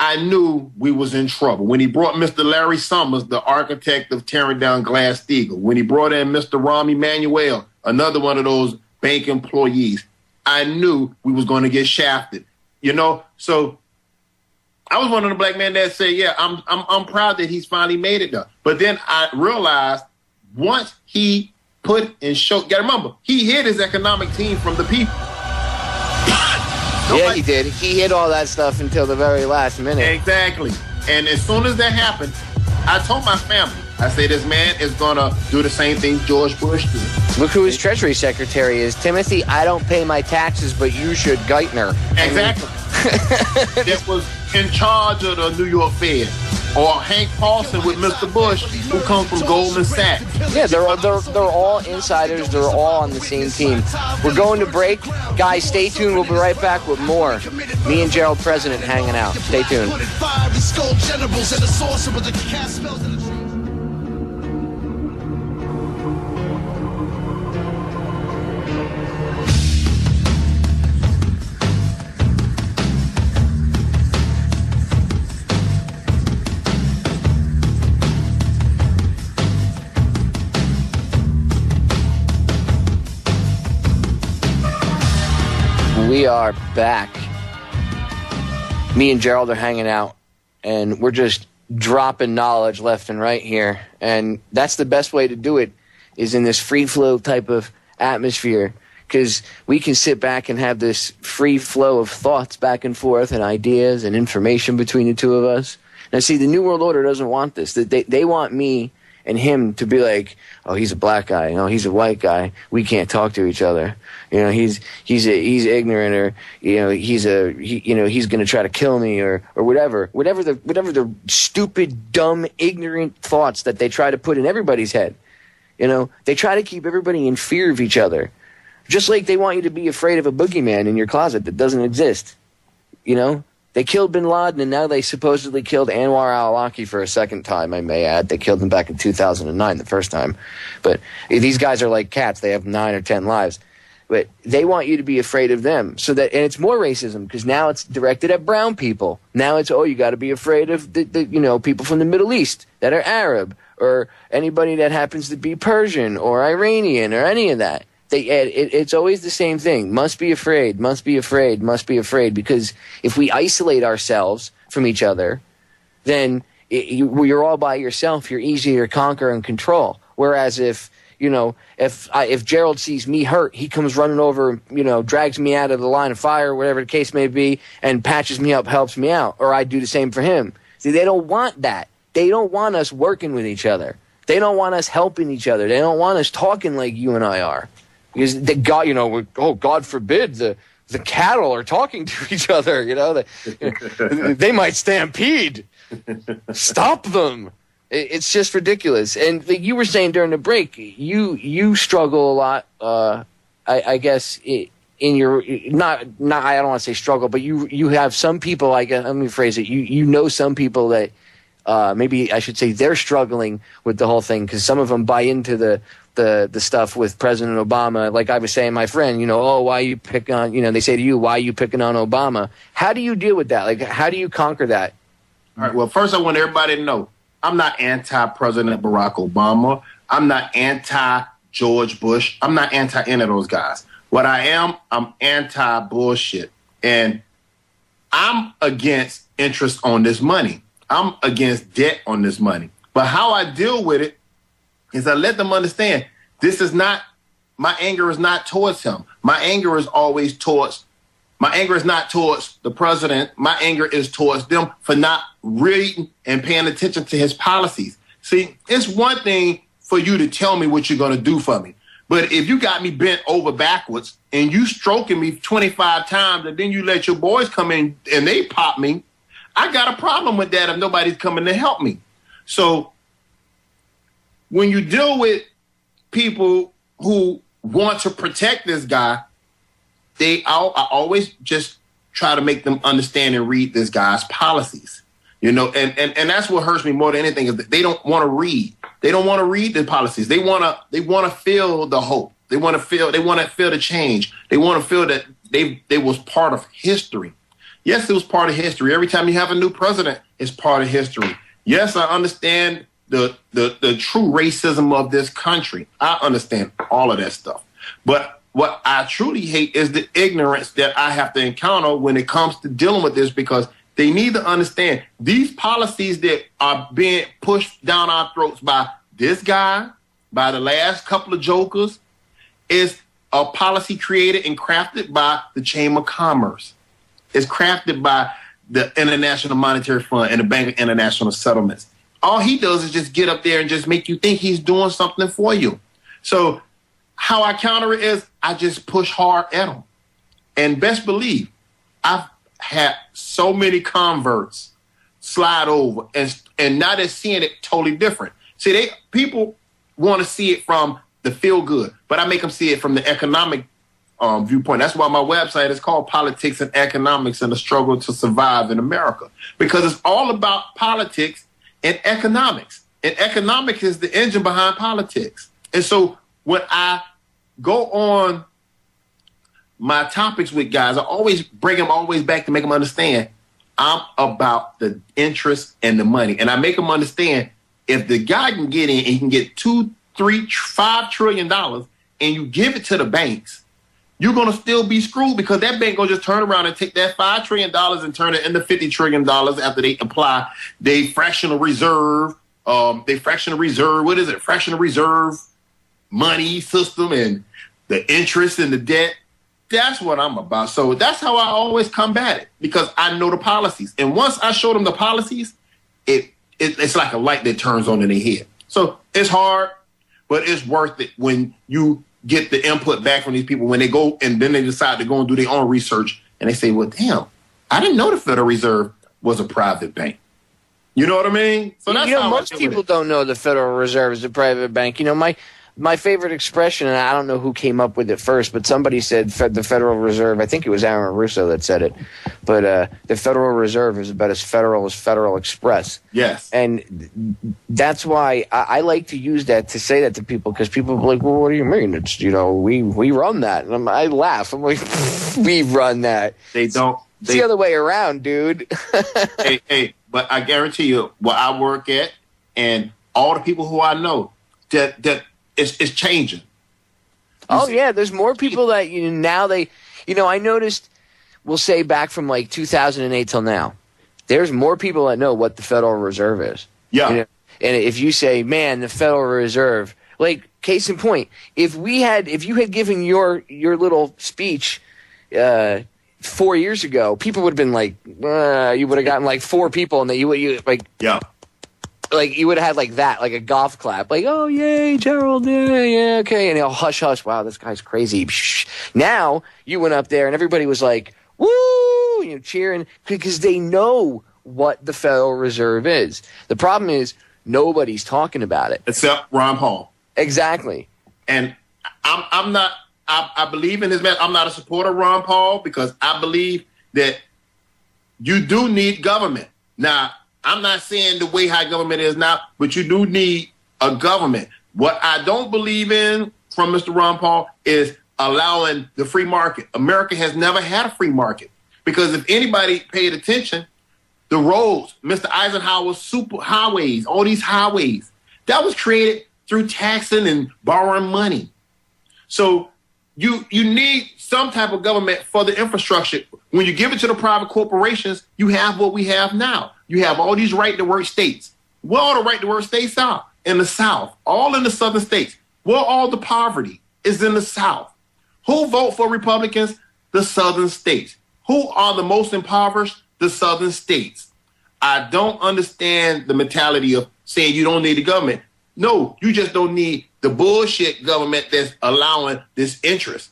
I knew we was in trouble. When he brought Mr. Larry Summers, the architect of tearing down Glass-Steagall, when he brought in Mr. Rahm Emanuel, another one of those bank employees, I knew we was going to get shafted. So I was one of the black men that said, yeah, I'm proud that he's finally made it though. But then I realized once he gotta remember, he hid his economic team from the people. Yeah, he did. He hid all that stuff until the very last minute. Exactly. And as soon as that happened, I told my family, I say, this man is going to do the same thing George Bush did. Look who his Treasury Secretary is. Timothy, I don't pay my taxes, but you should, Geithner. Exactly. That was in charge of the New York Fed. Or Hank Paulson with Mr. Bush, who comes from Goldman Sachs. Yeah, they're all insiders. They're all on the same team. We're going to break. Guys, stay tuned. We'll be right back with more. Me and Jerrald President hanging out. Stay tuned. We are back. Me and Jerrald are hanging out, and we're just dropping knowledge left and right here. And that's the best way to do it, is in this free flow type of atmosphere, because we can sit back and have this free flow of thoughts back and forth and ideas and information between the two of us. Now, see, the New World Order doesn't want this. They want me and him to be like, oh, he's a black guy, he's a white guy, we can't talk to each other, he's ignorant, or he's going to try to kill me, or whatever the stupid, dumb, ignorant thoughts that they try to put in everybody's head. They try to keep everybody in fear of each other, just like they want you to be afraid of a boogeyman in your closet that doesn't exist. They killed bin Laden, and now they supposedly killed Anwar al-Awlaki for a second time, I may add. They killed him back in 2009, the first time. But these guys are like cats. They have 9 or 10 lives. But they want you to be afraid of them. And it's more racism, because now it's directed at brown people. Now it's, you got to be afraid of the people from the Middle East that are Arab, or anybody that happens to be Persian or Iranian or any of that. It's always the same thing. Must be afraid, must be afraid, must be afraid. Because if we isolate ourselves from each other, then you're all by yourself. You're easier to conquer and control. Whereas if Jerrald sees me hurt, he comes running over, drags me out of the line of fire, whatever the case may be, and patches me up, helps me out. Or I do the same for him. See, they don't want that. They don't want us working with each other. They don't want us helping each other. They don't want us talking like you and I are. Because God forbid the cattle are talking to each other. They might stampede. Stop them. It's just ridiculous. And like you were saying during the break, you struggle a lot. I guess in your not I don't want to say struggle, but you have some people. Let me phrase it. You know some people that maybe I should say they're struggling with the whole thing because some of them buy into the stuff with President Obama. Like I was saying, my friend, why you pick on? They say to you, why are you picking on Obama? How do you deal with that? Like, how do you conquer that? All right. Well, first I want everybody to know I'm not anti-President Barack Obama. I'm not anti-George Bush. I'm not anti any of those guys. What I am, I'm anti-bullshit. And I'm against interest on this money. I'm against debt on this money. But how I deal with it is I let them understand my anger is not towards him. My anger is not towards the president. My anger is towards them for not reading and paying attention to his policies. See, it's one thing for you to tell me what you're going to do for me. But if you got me bent over backwards and you stroking me 25 times and then you let your boys come in and they pop me, I got a problem with that if nobody's coming to help me. So when you deal with people who want to protect this guy, I always just try to make them understand and read this guy's policies, and that's what hurts me more than anything is that they don't want to read. They don't want to read the policies. They want to feel the hope. They want to feel the change. They want to feel that they was part of history. Yes, it was part of history. Every time you have a new president, it's part of history. Yes, I understand the true racism of this country. I understand all of that stuff. But what I truly hate is the ignorance that I have to encounter when it comes to dealing with this, because they need to understand these policies that are being pushed down our throats by this guy, by the last couple of jokers, is a policy created and crafted by the Chamber of Commerce. It's crafted by the International Monetary Fund and the Bank of International Settlements. All he does is just get up there and just make you think he's doing something for you. So how I counter it is I just push hard at them. And best believe, I've had so many converts slide over and now they're seeing it totally different. See, people want to see it from the feel good, but I make them see it from the economic viewpoint. That's why my website is called Politics and Economics and the Struggle to Survive in America, because it's all about politics and economics. And economics is the engine behind politics. And so when I go on my topics with guys, I always bring them always back to make them understand I'm about the interest and the money. And I make them understand if the guy can get in and he can get $2, $3, $5 trillion and you give it to the banks, you're going to still be screwed, because that bank going to just turn around and take that $5 trillion and turn it into $50 trillion after they apply their fractional reserve. Fractional reserve money system and the interest and the debt. That's what I'm about. So that's how I always combat it, because I know the policies. And once I show them the policies, it's like a light that turns on in their head. So it's hard, but it's worth it when you get the input back from these people, when they go and then they decide to go and do their own research and they say, well, damn, I didn't know the Federal Reserve was a private bank. You know what I mean? So that's how most people don't know the Federal Reserve is a private bank. My favorite expression, and I don't know who came up with it first, but somebody said the Federal Reserve. I think it was Aaron Russo that said it. But the Federal Reserve is about as federal as Federal Express. Yes. And that's why I like to use that to say that to people, because people are like, well, what do you mean? It's, we run that. And I laugh. I'm like, we run that. They don't. It's the other way around, dude. hey, but I guarantee you, where I work at and all the people who I know, that it's changing. Oh, yeah, there's more people that now they, I noticed, we'll say back from like 2008 till now, there's more people that know what the Federal Reserve is. Yeah. And if you say, man, the Federal Reserve, like case in point, if you had given your little speech 4 years ago, people would have been like, you would have gotten like 4 people, and that you would have had like that, like a golf clap, like, oh, yay, Jerrald, yeah, okay, and they'll hush, wow, this guy's crazy. Now you went up there and everybody was like, woo, cheering, because they know what the Federal Reserve is. The problem is nobody's talking about it except Ron Paul. Exactly. And I'm not. I believe in this man. I'm not a supporter of Ron Paul because I believe that you do need government. Now, I'm not saying the way how government is now, but you do need a government. What I don't believe in from Mr. Ron Paul is allowing the free market. America has never had a free market because if anybody paid attention, the roads, Mr. Eisenhower's super highways, all these highways, that was created through taxing and borrowing money. So you need some type of government for the infrastructure. When you give it to the private corporations, you have what we have now. You have all these right-to-work states. Where all the right-to-work states are? In the South, all in the southern states. Where all the poverty is in the South. Who vote for Republicans? The southern states. Who are the most impoverished? The southern states. I don't understand the mentality of saying you don't need the government. No, you just don't need the bullshit government that's allowing this interest.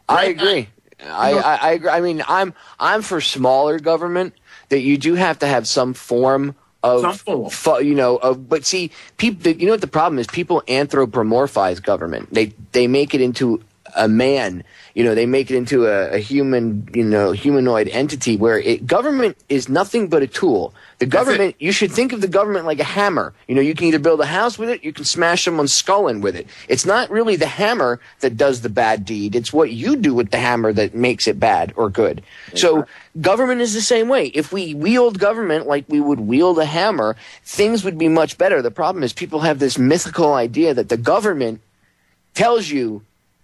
Right? I agree. I agree. I mean, I'm for smaller government, that you do have to have some form of, but see, people, what the problem is? People anthropomorphize government. They make it into a man, they make it into a human, humanoid entity where government is nothing but a tool. The government, you should think of the government like a hammer. You can either build a house with it, you can smash someone's skull in with it. It's not really the hammer that does the bad deed. It's what you do with the hammer that makes it bad or good. So government is the same way. If we wield government like we would wield a hammer, things would be much better. The problem is people have this mythical idea that the government tells you,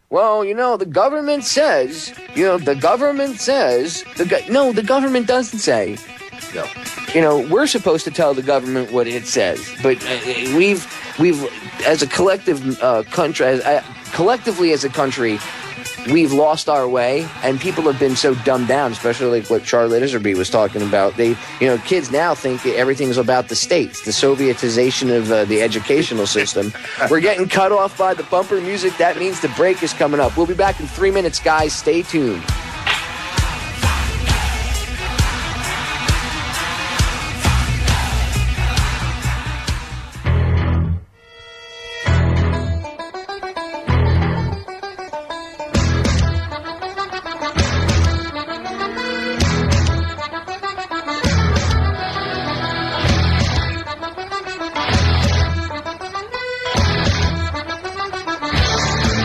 well, the government says, no, the government doesn't say. No. We're supposed to tell the government what it says, but we've as a collective country, collectively as a country, we've lost our way, and people have been so dumbed down, especially like what Charlotte Iserby was talking about. Kids now think everything's about the states, the Sovietization of the educational system. We're getting cut off by the bumper music. That means the break is coming up. We'll be back in 3 minutes, guys. Stay tuned.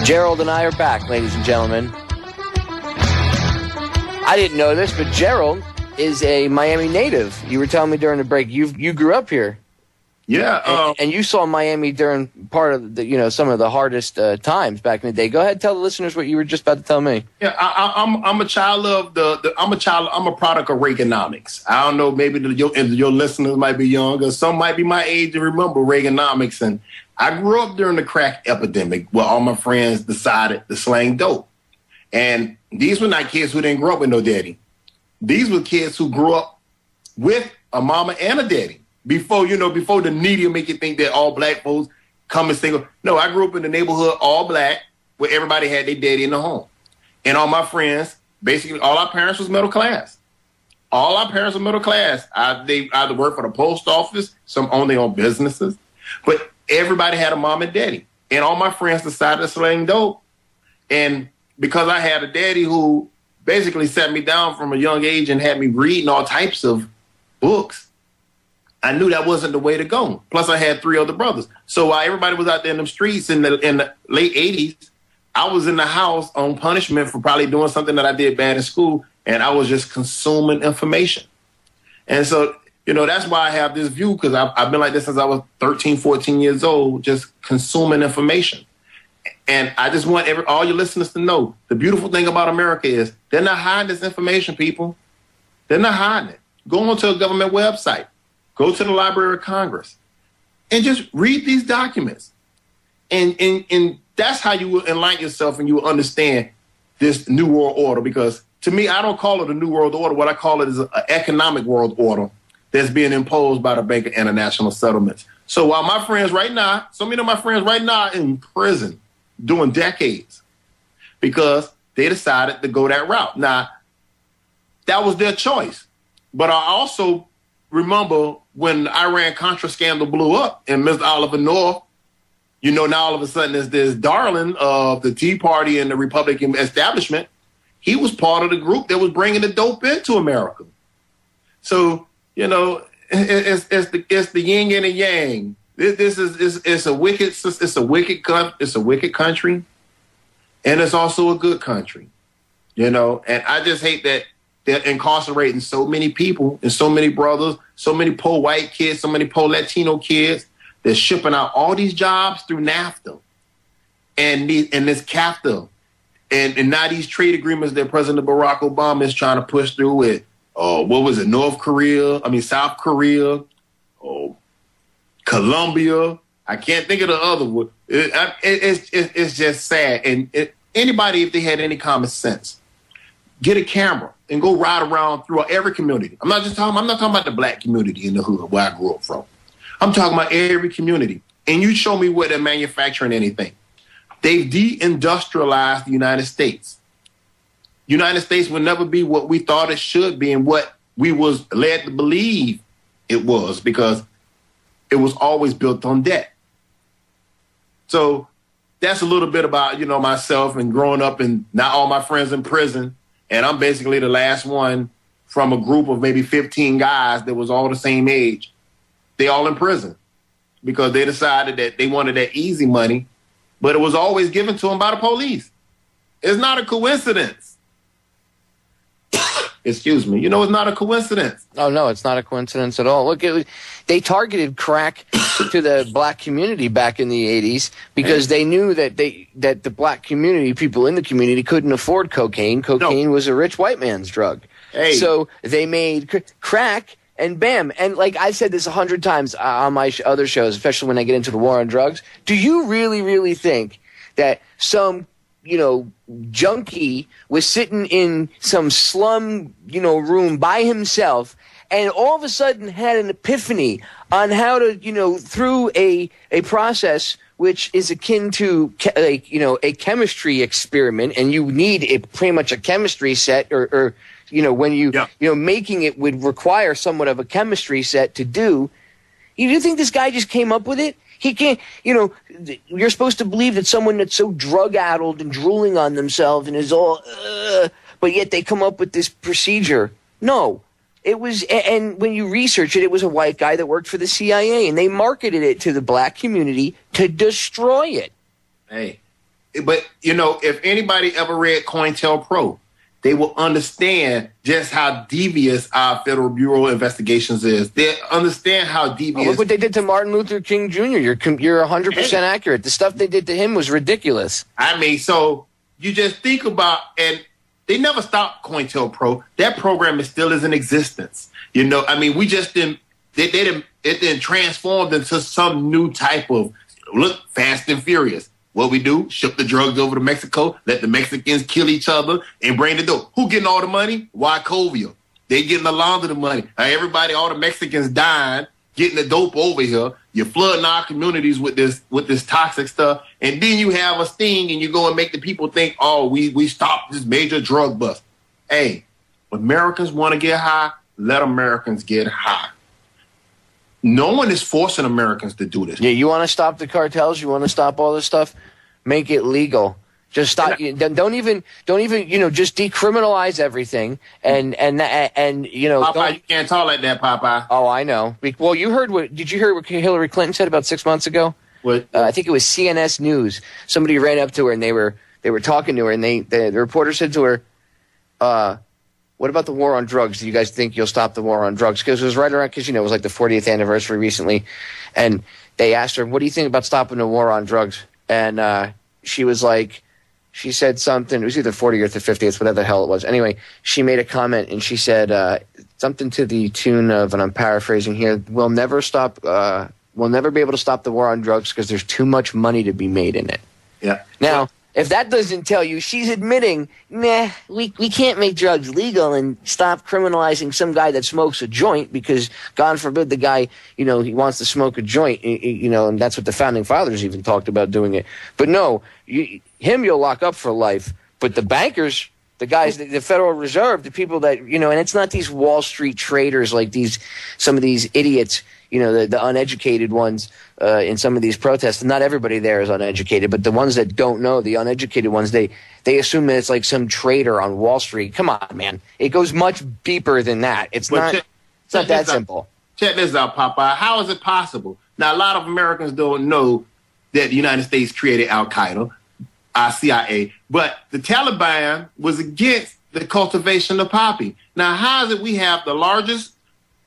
Jerrald and I are back, ladies and gentlemen. I didn't know this, but Jerrald is a Miami native. You were telling me during the break you grew up here. Yeah, and you saw Miami during part of the some of the hardest times back in the day. Go ahead, tell the listeners what you were just about to tell me. Yeah, I'm a child of I'm a product of Reaganomics. I don't know, maybe your listeners might be younger, some might be my age and remember Reaganomics. And I grew up during the crack epidemic where all my friends decided to slang dope. And these were not kids who didn't grow up with no daddy. These were kids who grew up with a mama and a daddy. Before the media make you think that all black folks come and single. No, I grew up in the neighborhood, all black, where everybody had their daddy in the home. And all my friends, basically all our parents was middle class. All our parents were middle class. They either worked for the post office, some owned their own businesses, but everybody had a mom and daddy. And all my friends decided to slang dope. And because I had a daddy who basically sat me down from a young age and had me reading all types of books, I knew that wasn't the way to go. Plus, I had 3 other brothers. So while everybody was out there in the streets in the late 80s, I was in the house on punishment for probably doing something that I did bad in school, and I was just consuming information. And so, that's why I have this view, because I've been like this since I was 13, 14 years old, just consuming information. And I just want all your listeners to know, the beautiful thing about America is they're not hiding this information, people. They're not hiding it. Go onto a government website. Go to the Library of Congress. And just read these documents. And that's how you will enlighten yourself and you will understand this New World Order. Because to me, I don't call it a New World Order. What I call it is an economic world order that's being imposed by the Bank of International Settlements. So while my friends right now, so many of my friends right now are in prison doing decades because they decided to go that route. Now, that was their choice. But I also remember when the Iran-Contra scandal blew up and Mr. Oliver North, you know, now all of a sudden is this darling of the Tea Party and the Republican establishment. He was part of the group that was bringing the dope into America. So, you know, it's the yin and the yang. It's a wicked country, and it's also a good country. You know, and I just hate that they're incarcerating so many people and so many brothers, so many poor white kids, so many poor Latino kids. They're shipping out all these jobs through NAFTA and this CAFTA. And now these trade agreements that President Barack Obama is trying to push through with, South Korea, Colombia. I can't think of the other one. It's just sad. And anybody, if they had any common sense, get a camera and go ride around through every community. I'm not talking about the black community in the hood where I grew up from. I'm talking about every community. And you show me where they're manufacturing anything. They've de-industrialized the United States. United States will never be what we thought it should be and what we was led to believe it was, because it was always built on debt. So that's a little bit about, you know, myself and growing up and not all my friends in prison. And I'm basically the last one from a group of maybe 15 guys that was all the same age. They all in prison because they decided that they wanted that easy money, but it was always given to them by the police. It's not a coincidence. Excuse me. You know, it's not a coincidence. Oh, no, it's not a coincidence at all. Look, they targeted crack to the black community back in the 80s because they knew that the black community, people in the community, couldn't afford cocaine. Cocaine was a rich white man's drug. Hey. So they made crack, and bam. And like I said this 100 times on my other shows, especially when I get into the war on drugs. Do you really, really think that some, you know, junkie was sitting in some slum, you know, room by himself and all of a sudden had an epiphany on how to, you know, through a process which is akin to, a chemistry experiment, and you need pretty much a chemistry set or you know, when you know, making it would require somewhat of a chemistry set to do. You think this guy just came up with it? He can't, you know, you're supposed to believe that someone that's so drug-addled and drooling on themselves and is all, but yet they come up with this procedure. No, it was, and when you research it, it was a white guy that worked for the CIA, and they marketed it to the black community to destroy it. Hey, but, you know, if anybody ever read COINTELPRO, they will understand just how devious our Federal Bureau of Investigations is. They understand how devious. Look what they did to Martin Luther King Jr. You're 100% accurate. The stuff they did to him was ridiculous. I mean, so you just think about, and they never stopped COINTELPRO. That program is still in existence. You know, I mean, we just didn't. It didn't transformed into some new type of Fast and Furious. What we do, ship the drugs over to Mexico, let the Mexicans kill each other, and bring the dope. Who getting all the money? Wachovia. They getting a lot of the money. Everybody, all the Mexicans dying, getting the dope over here. You're flooding our communities with this toxic stuff, and then you have a sting, and you go and make the people think, oh, we stopped this major drug bust. Hey, Americans want to get high, let Americans get high. No one is forcing Americans to do this. Yeah, you want to stop the cartels? You want to stop all this stuff? Make it legal. Just stop. Don't even. You know, just decriminalize everything. And you know, Popeye, you can't talk like that, Popeye. Oh, I know. Well, you heard what? Did you hear what Hillary Clinton said about 6 months ago? What? I think it was CNS News. Somebody ran up to her and they were talking to her, and the reporter said to her, what about the war on drugs? Do you guys think you'll stop the war on drugs? Because it was right around, because, you know, it was like the 40th anniversary recently. And they asked her, what do you think about stopping the war on drugs? And she was like, she said something. It was either 40th or 50th, whatever the hell it was. Anyway, she made a comment and she said something to the tune of, and I'm paraphrasing here, we'll never be able to stop the war on drugs because there's too much money to be made in it. Yeah. Now, if that doesn't tell you, she's admitting, we can't make drugs legal and stop criminalizing some guy that smokes a joint because, God forbid, the guy, he wants to smoke a joint, and that's what the Founding Fathers even talked about doing it. But no, you'll lock up for life. But the bankers, the guys, the Federal Reserve, the people that, and it's not these Wall Street traders like some of these idiots, the uneducated ones in some of these protests. Not everybody there is uneducated, but the ones that don't know, the uneducated ones, they assume that it's like some trader on Wall Street. Come on, man. It goes much deeper than that. It's not that simple. Check this out, Popeye. How is it possible? Now, a lot of Americans don't know that the United States created Al-Qaeda, CIA, but the Taliban was against the cultivation of poppy. Now, how is it we have the largest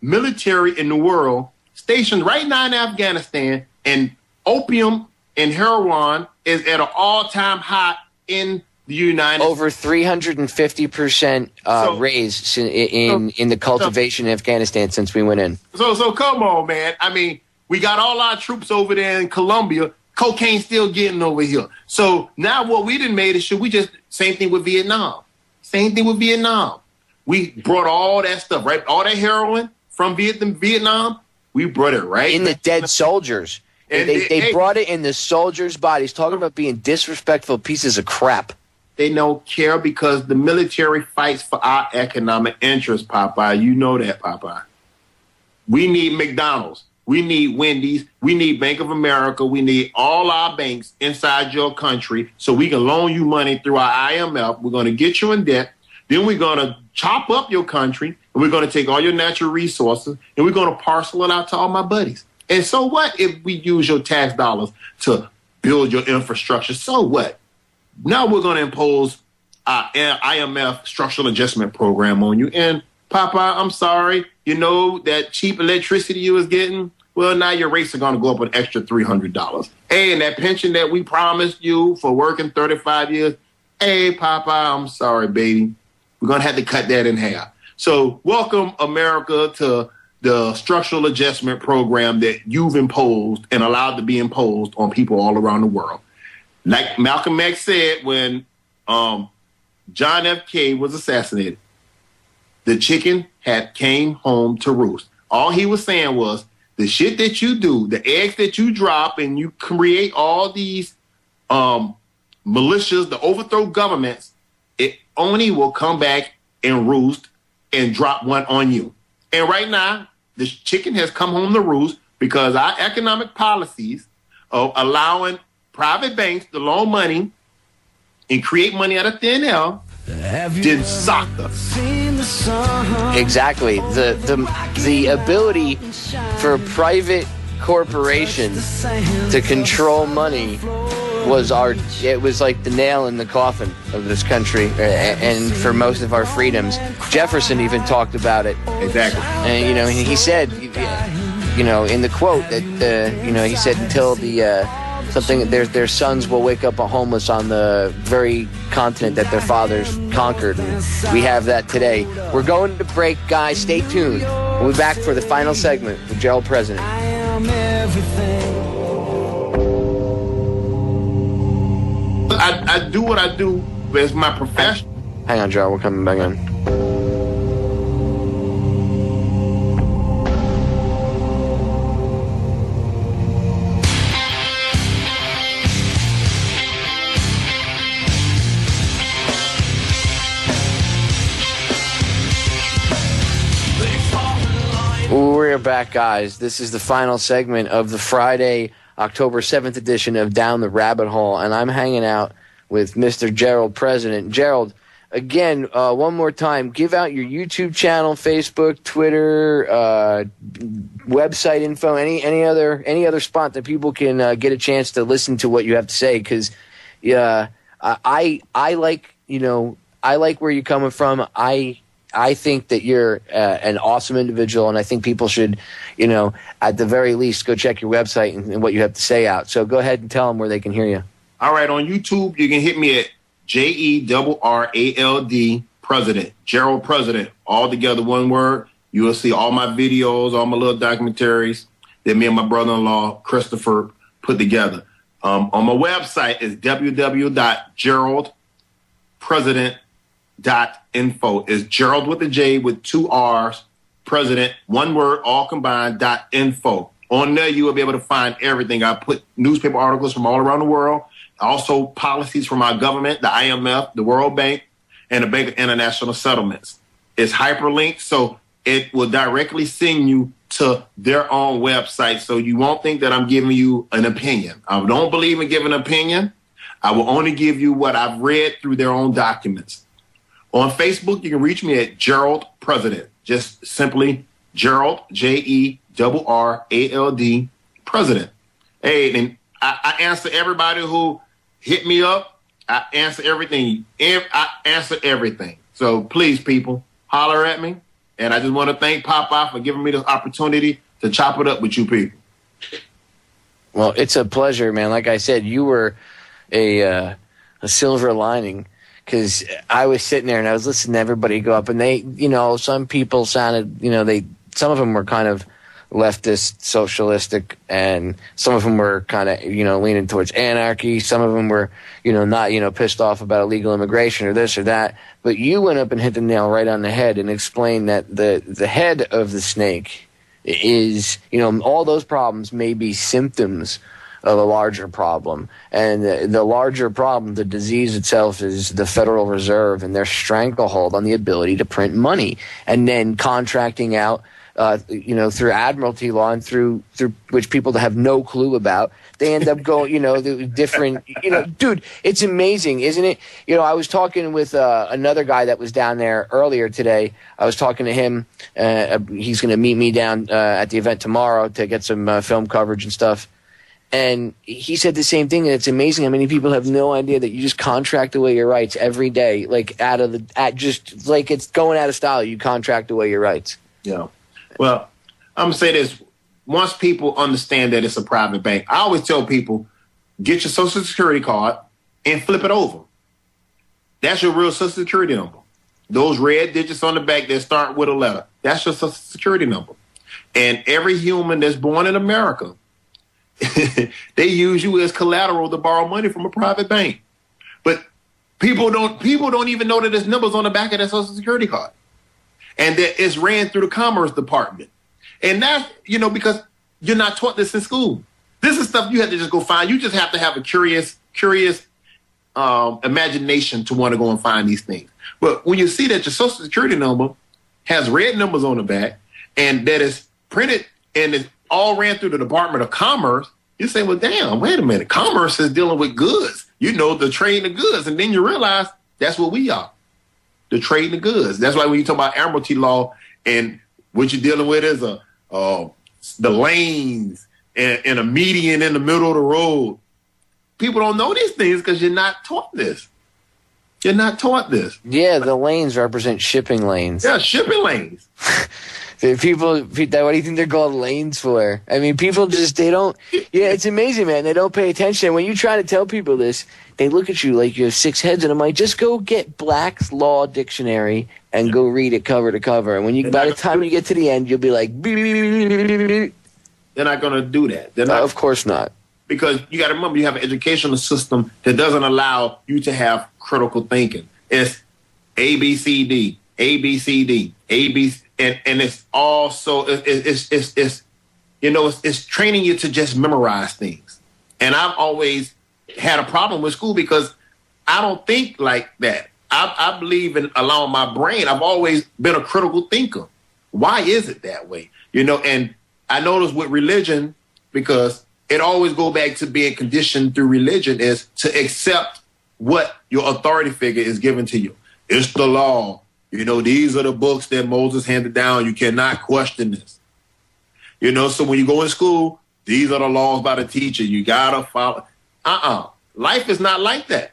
military in the world stationed right now in Afghanistan, and opium and heroin is at an all-time high in the United States? Over 350% raise in the cultivation in Afghanistan since we went in. So come on, man. I mean, we got all our troops over there in Colombia. Cocaine still getting over here. So now what we done made is same thing with Vietnam. We brought all that stuff, right? All that heroin from Vietnam. We brought it right in the dead soldiers. They brought it in the soldiers' bodies. Talking about being disrespectful pieces of crap. They don't care because the military fights for our economic interests, Popeye. You know that, Popeye. We need McDonald's. We need Wendy's. We need Bank of America. We need all our banks inside your country so we can loan you money through our IMF. We're going to get you in debt. Then we're going to chop up your country, and we're going to take all your natural resources, and we're going to parcel it out to all my buddies. And so what if we use your tax dollars to build your infrastructure? So what? Now we're going to impose our IMF structural adjustment program on you. And, Popeye, I'm sorry, that cheap electricity you was getting? Well, now your rates are going to go up an extra $300. Hey, and that pension that we promised you for working 35 years, hey, Popeye, I'm sorry, baby. We're going to have to cut that in half. So welcome, America, to the structural adjustment program that you've imposed and allowed to be imposed on people all around the world. Like Malcolm X said when John F. Kennedy was assassinated, the chicken came home to roost. All he was saying was, the shit that you do, the eggs that you drop, and you create all these militias to overthrow governments, it only will come back and roost and drop one on you. And right now, this chicken has come home to roost because our economic policies of allowing private banks to loan money and create money out of thin air did suck us. Exactly. The ability for private corporations to control money was like the nail in the coffin of this country and for most of our freedoms. Jefferson even talked about it. Exactly. And he said in the quote that he said until their sons will wake up homeless on the very continent that their fathers conquered. And we have that today. We're going to break, guys. Stay tuned. We'll be back for the final segment with Jerrald President. I am everything. I do what I do as my profession. Hang on, Jerrald. We're coming back in. We're back, guys. This is the final segment of the Friday, October 7th edition of Down the Rabbit Hole, and I'm hanging out with Mr. Jerrald President. Jerrald, again, one more time, give out your YouTube channel, Facebook, Twitter, website info, any other spot that people can get a chance to listen to what you have to say, because I like where you're coming from. I think that you're an awesome individual, and I think people should, at the very least, go check your website and what you have to say out. So go ahead and tell them where they can hear you. All right, on YouTube, you can hit me at Jerrald President, Jerrald President, all together, one word. You will see all my videos, all my little documentaries that me and my brother-in-law, Christopher, put together. On my website is www.jerraldpresident.info. It's Jerrald with a J with 2 R's, President, one word, all combined, .info. On there, you will be able to find everything. I put newspaper articles from all around the world, also policies from our government, the IMF, the World Bank, and the Bank of International Settlements. It's hyperlinked, so it will directly send you to their own website, so you won't think that I'm giving you an opinion. I don't believe in giving an opinion. I will only give you what I've read through their own documents. On Facebook, you can reach me at Jerrald President. Just simply Jerrald, Jerrald, President. Hey, and I answer everybody who hit me up. I answer everything. I answer everything. So please, people, holler at me. And I just want to thank Popeye for giving me this opportunity to chop it up with you people. Well, it's a pleasure, man. Like I said, you were a silver lining, because I was sitting there and I was listening to everybody go up, and they, some people sounded, some of them were kind of leftist, socialistic, and some of them were kind of, leaning towards anarchy. Some of them were, not, pissed off about illegal immigration or this or that. But you went up and hit the nail right on the head and explained that the head of the snake is, all those problems may be symptoms of a larger problem. And the larger problem, the disease itself, is the Federal Reserve and their stranglehold on the ability to print money, and then contracting out through admiralty law and through which people have no clue about. They end up going, the different, dude, it's amazing, isn't it? I was talking with another guy that was down there earlier today. I was talking to him. He's going to meet me down at the event tomorrow to get some film coverage and stuff. And he said the same thing. And it's amazing how many people have no idea that you just contract away your rights every day, like just like it's going out of style. You contract away your rights. Yeah. Well, I'm going to say this. Once people understand that it's a private bank, I always tell people, get your Social Security card and flip it over. That's your real Social Security number. Those red digits on the back that start with a letter, that's your Social Security number. And every human that's born in America, they use you as collateral to borrow money from a private bank. But people don't even know that there's numbers on the back of their Social Security card, and that it's ran through the Commerce Department. And that's, because you're not taught this in school. This is stuff you have to just go find. You just have to have a curious imagination to want to go and find these things. But when you see that your Social Security number has red numbers on the back, and that is printed and it's all ran through the Department of Commerce, you say, well, damn, wait a minute. Commerce is dealing with goods, the trade in goods. And then you realize that's what we are, the trade in goods. That's why when you talk about admiralty law, and what you're dealing with is the lanes and a median in the middle of the road. People don't know these things because you're not taught this. You're not taught this. Yeah, the lanes represent shipping lanes. Yeah, shipping lanes. People, what do you think they're called lanes for? I mean, people just, they don't, it's amazing, man. They don't pay attention. And when you try to tell people this, they look at you like you have 6 heads, and I'm like, just go get Black's Law Dictionary and go read it cover to cover. And by the time you get to the end, you'll be like, they're not going to do that. Of course not. Because you got to remember, you have an educational system that doesn't allow you to have critical thinking. It's A, B, C, D, A, B, C, D, A, B, and it's also it's training you to just memorize things. And I've always had a problem with school because I don't think like that. I believe in allowing my brain. I've always been a critical thinker. Why is it that way? And I notice with religion, because it always go back to being conditioned through religion, is to accept what your authority figure is given to you. It's the law. These are the books that Moses handed down. You cannot question this. So when you go in school, these are the laws by the teacher. You got to follow. Life is not like that.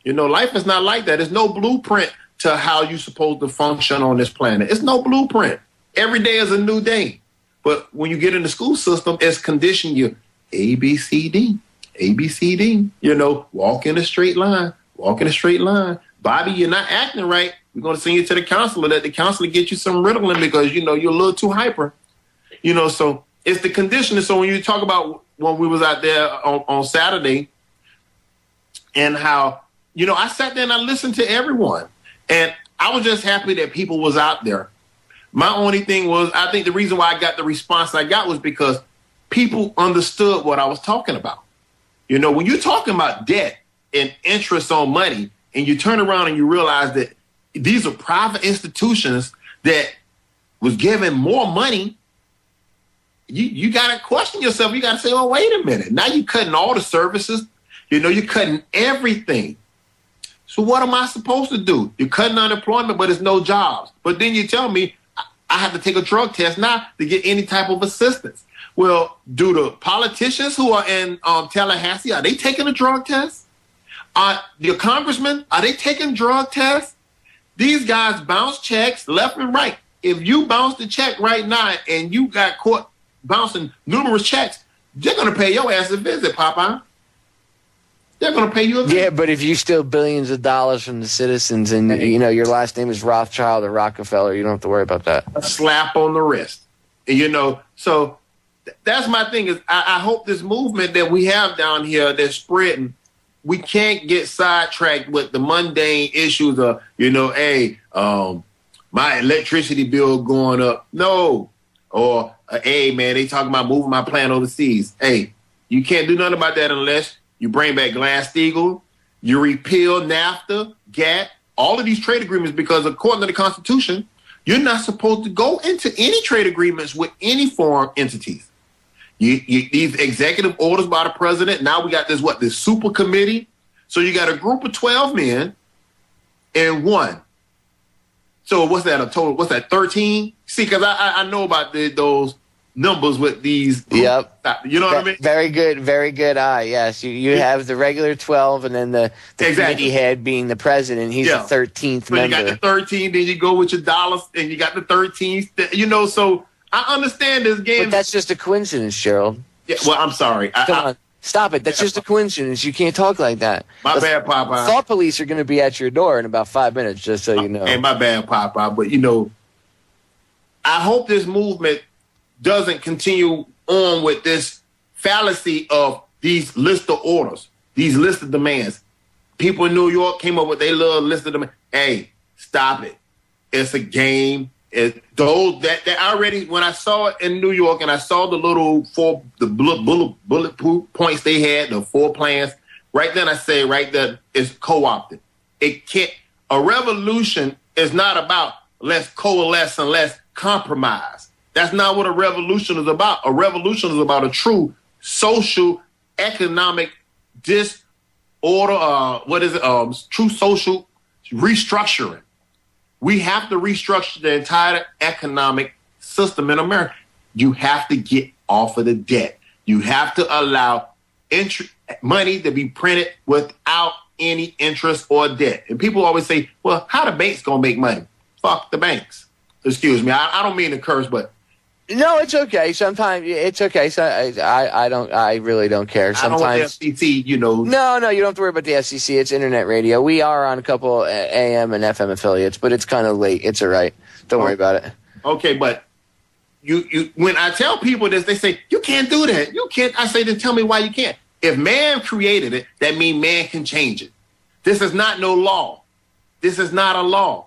Life is not like that. There's no blueprint to how you're supposed to function on this planet. It's no blueprint. Every day is a new day. But when you get in the school system, it's conditioned you A, B, C, D. A, B, C, D. Walk in a straight line. Walk in a straight line. Bobby, you're not acting right. We're going to send you to the counselor. Let the counselor get you some Ritalin because, you're a little too hyper. So it's the conditioning. So when you talk about when we was out there on Saturday and how, I sat there and I listened to everyone. And I was just happy that people was out there. My only thing was, I think the reason why I got the response I got was because people understood what I was talking about. When you're talking about debt and interest on money, and you turn around and you realize that these are private institutions that was given more money, you got to question yourself. You got to say, oh, wait a minute. Now you're cutting all the services. You're cutting everything. So what am I supposed to do? You're cutting unemployment, but it's no jobs. But then you tell me I have to take a drug test now to get any type of assistance. Well, do the politicians who are in Tallahassee, are they taking a drug test? Your congressmen, are they taking drug tests? These guys bounce checks left and right. If you bounce the check right now and you got caught bouncing numerous checks, they're going to pay your ass a visit, Popeye. They're going to pay you a visit. Yeah, but if you steal billions of dollars from the citizens and, your last name is Rothschild or Rockefeller, you don't have to worry about that. A slap on the wrist. So that's my thing is I hope this movement that we have down here that's spreading, we can't get sidetracked with the mundane issues of, my electricity bill going up. No. Or, hey, man, they talking about moving my plant overseas. Hey, you can't do nothing about that unless you bring back Glass-Steagall, you repeal NAFTA, GATT, all of these trade agreements, because according to the Constitution, you're not supposed to go into any trade agreements with any foreign entities. These executive orders by the president, now we got this super committee. So you got a group of 12 men and one. So what's that, a total? What's that, 13? See, because I know about those numbers with these. Yep. You know what I mean? Very good, very good eye. Yes, you have the regular 12 and then the committee head being the president. He's the 13th member. You got the 13, then you go with your dollars and you got the 13th. So I understand this game. But that's just a coincidence, Jerrald. Yeah, well, I'm sorry. Come on. Stop it. That's just a coincidence. You can't talk like that. My bad, Popeye. Thought police are going to be at your door in about 5 minutes, just so you know. Hey, my bad, Popeye. But, I hope this movement doesn't continue on with this fallacy of these list of orders, these list of demands. People in New York came up with their little list of demands. Hey, stop it. It's a game. Those that already, when I saw it in New York and I saw the little bulletproof points they had, the 4 plans, right then I say right there it's co-opted. A revolution is not about let's coalesce and let's compromise. That's not what a revolution is about. A revolution is about a true social, economic disorder. True social restructuring. We have to restructure the entire economic system in America. You have to get off of the debt. You have to allow money to be printed without any interest or debt. And people always say, well, how the banks going to make money? Fuck the banks. Excuse me. I don't mean to curse, but. No, it's okay. Sometimes it's okay. So I really don't care. Sometimes I don't want the FCC, No, you don't have to worry about the FCC. It's internet radio. We are on a couple AM and FM affiliates, but it's kind of late. It's all right. Don't worry about it. Okay, but you when I tell people this, they say you can't do that. You can't. I say, then tell me why you can't. If man created it, that means man can change it. This is not no law. This is not a law.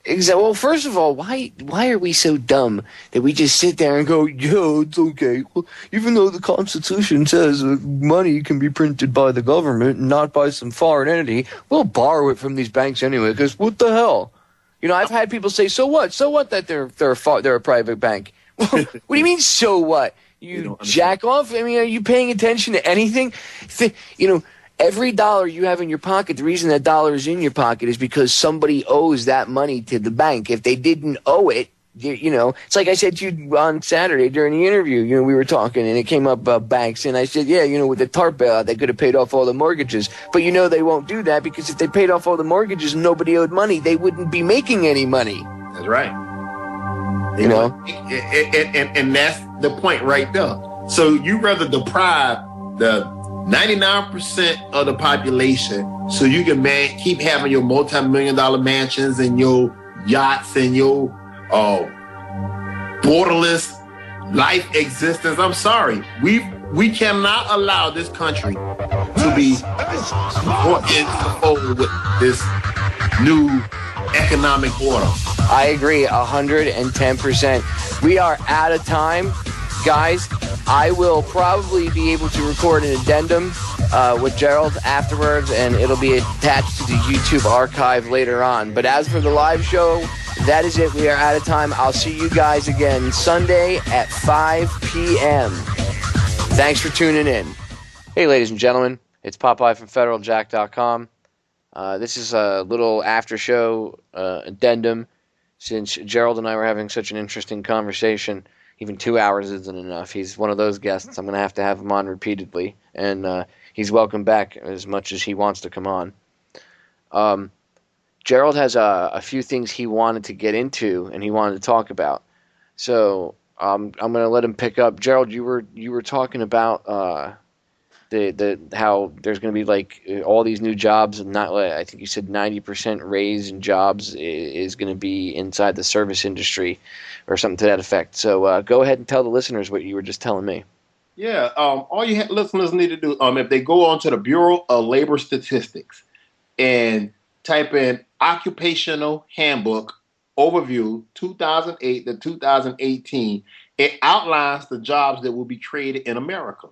Exactly. Well, first of all, why are we so dumb that we just sit there and go, yeah, it's okay. Well, even though the Constitution says money can be printed by the government and not by some foreign entity, we'll borrow it from these banks anyway, because what the hell? I've had people say, so what? So what that they're a private bank? What do you mean, so what? You jack off? I mean, are you paying attention to anything? Every dollar you have in your pocket, the reason that dollar is in your pocket is because somebody owes that money to the bank. If they didn't owe it, it's like I said to you on Saturday during the interview, we were talking and it came up about banks. And I said, with the TARP bailout, they could have paid off all the mortgages. But they won't do that because if they paid off all the mortgages and nobody owed money, they wouldn't be making any money. That's right. And that's the point right there. So you rather deprive the 99% of the population, so you can keep having your multi-million-dollar mansions and your yachts and your borderless life existence. I'm sorry. We cannot allow this country to be brought into the fold with this new economic order. I agree 110%. We are out of time. Guys, I will probably be able to record an addendum with Jerrald afterwards, and it'll be attached to the YouTube archive later on. But as for the live show, that is it. We are out of time. I'll see you guys again Sunday at 5 p.m. Thanks for tuning in. Hey, ladies and gentlemen. It's Popeye from FederalJack.com. This is a little after-show addendum. Since Jerrald and I were having such an interesting conversation, even 2 hours isn't enough. He's one of those guests. I'm going to have him on repeatedly. And he's welcome back as much as he wants to come on. Jerrald has a few things he wanted to get into and he wanted to talk about. So I'm going to let him pick up. Jerrald, you were talking about the how there's going to be like all these new jobs, and not I think you said 90% raise in jobs is going to be inside the service industry or something to that effect. So go ahead and tell the listeners what you were just telling me. Yeah, all you listeners need to do, if they go onto the Bureau of Labor Statistics and type in Occupational Handbook Overview 2008 to 2018, it outlines the jobs that will be created in America.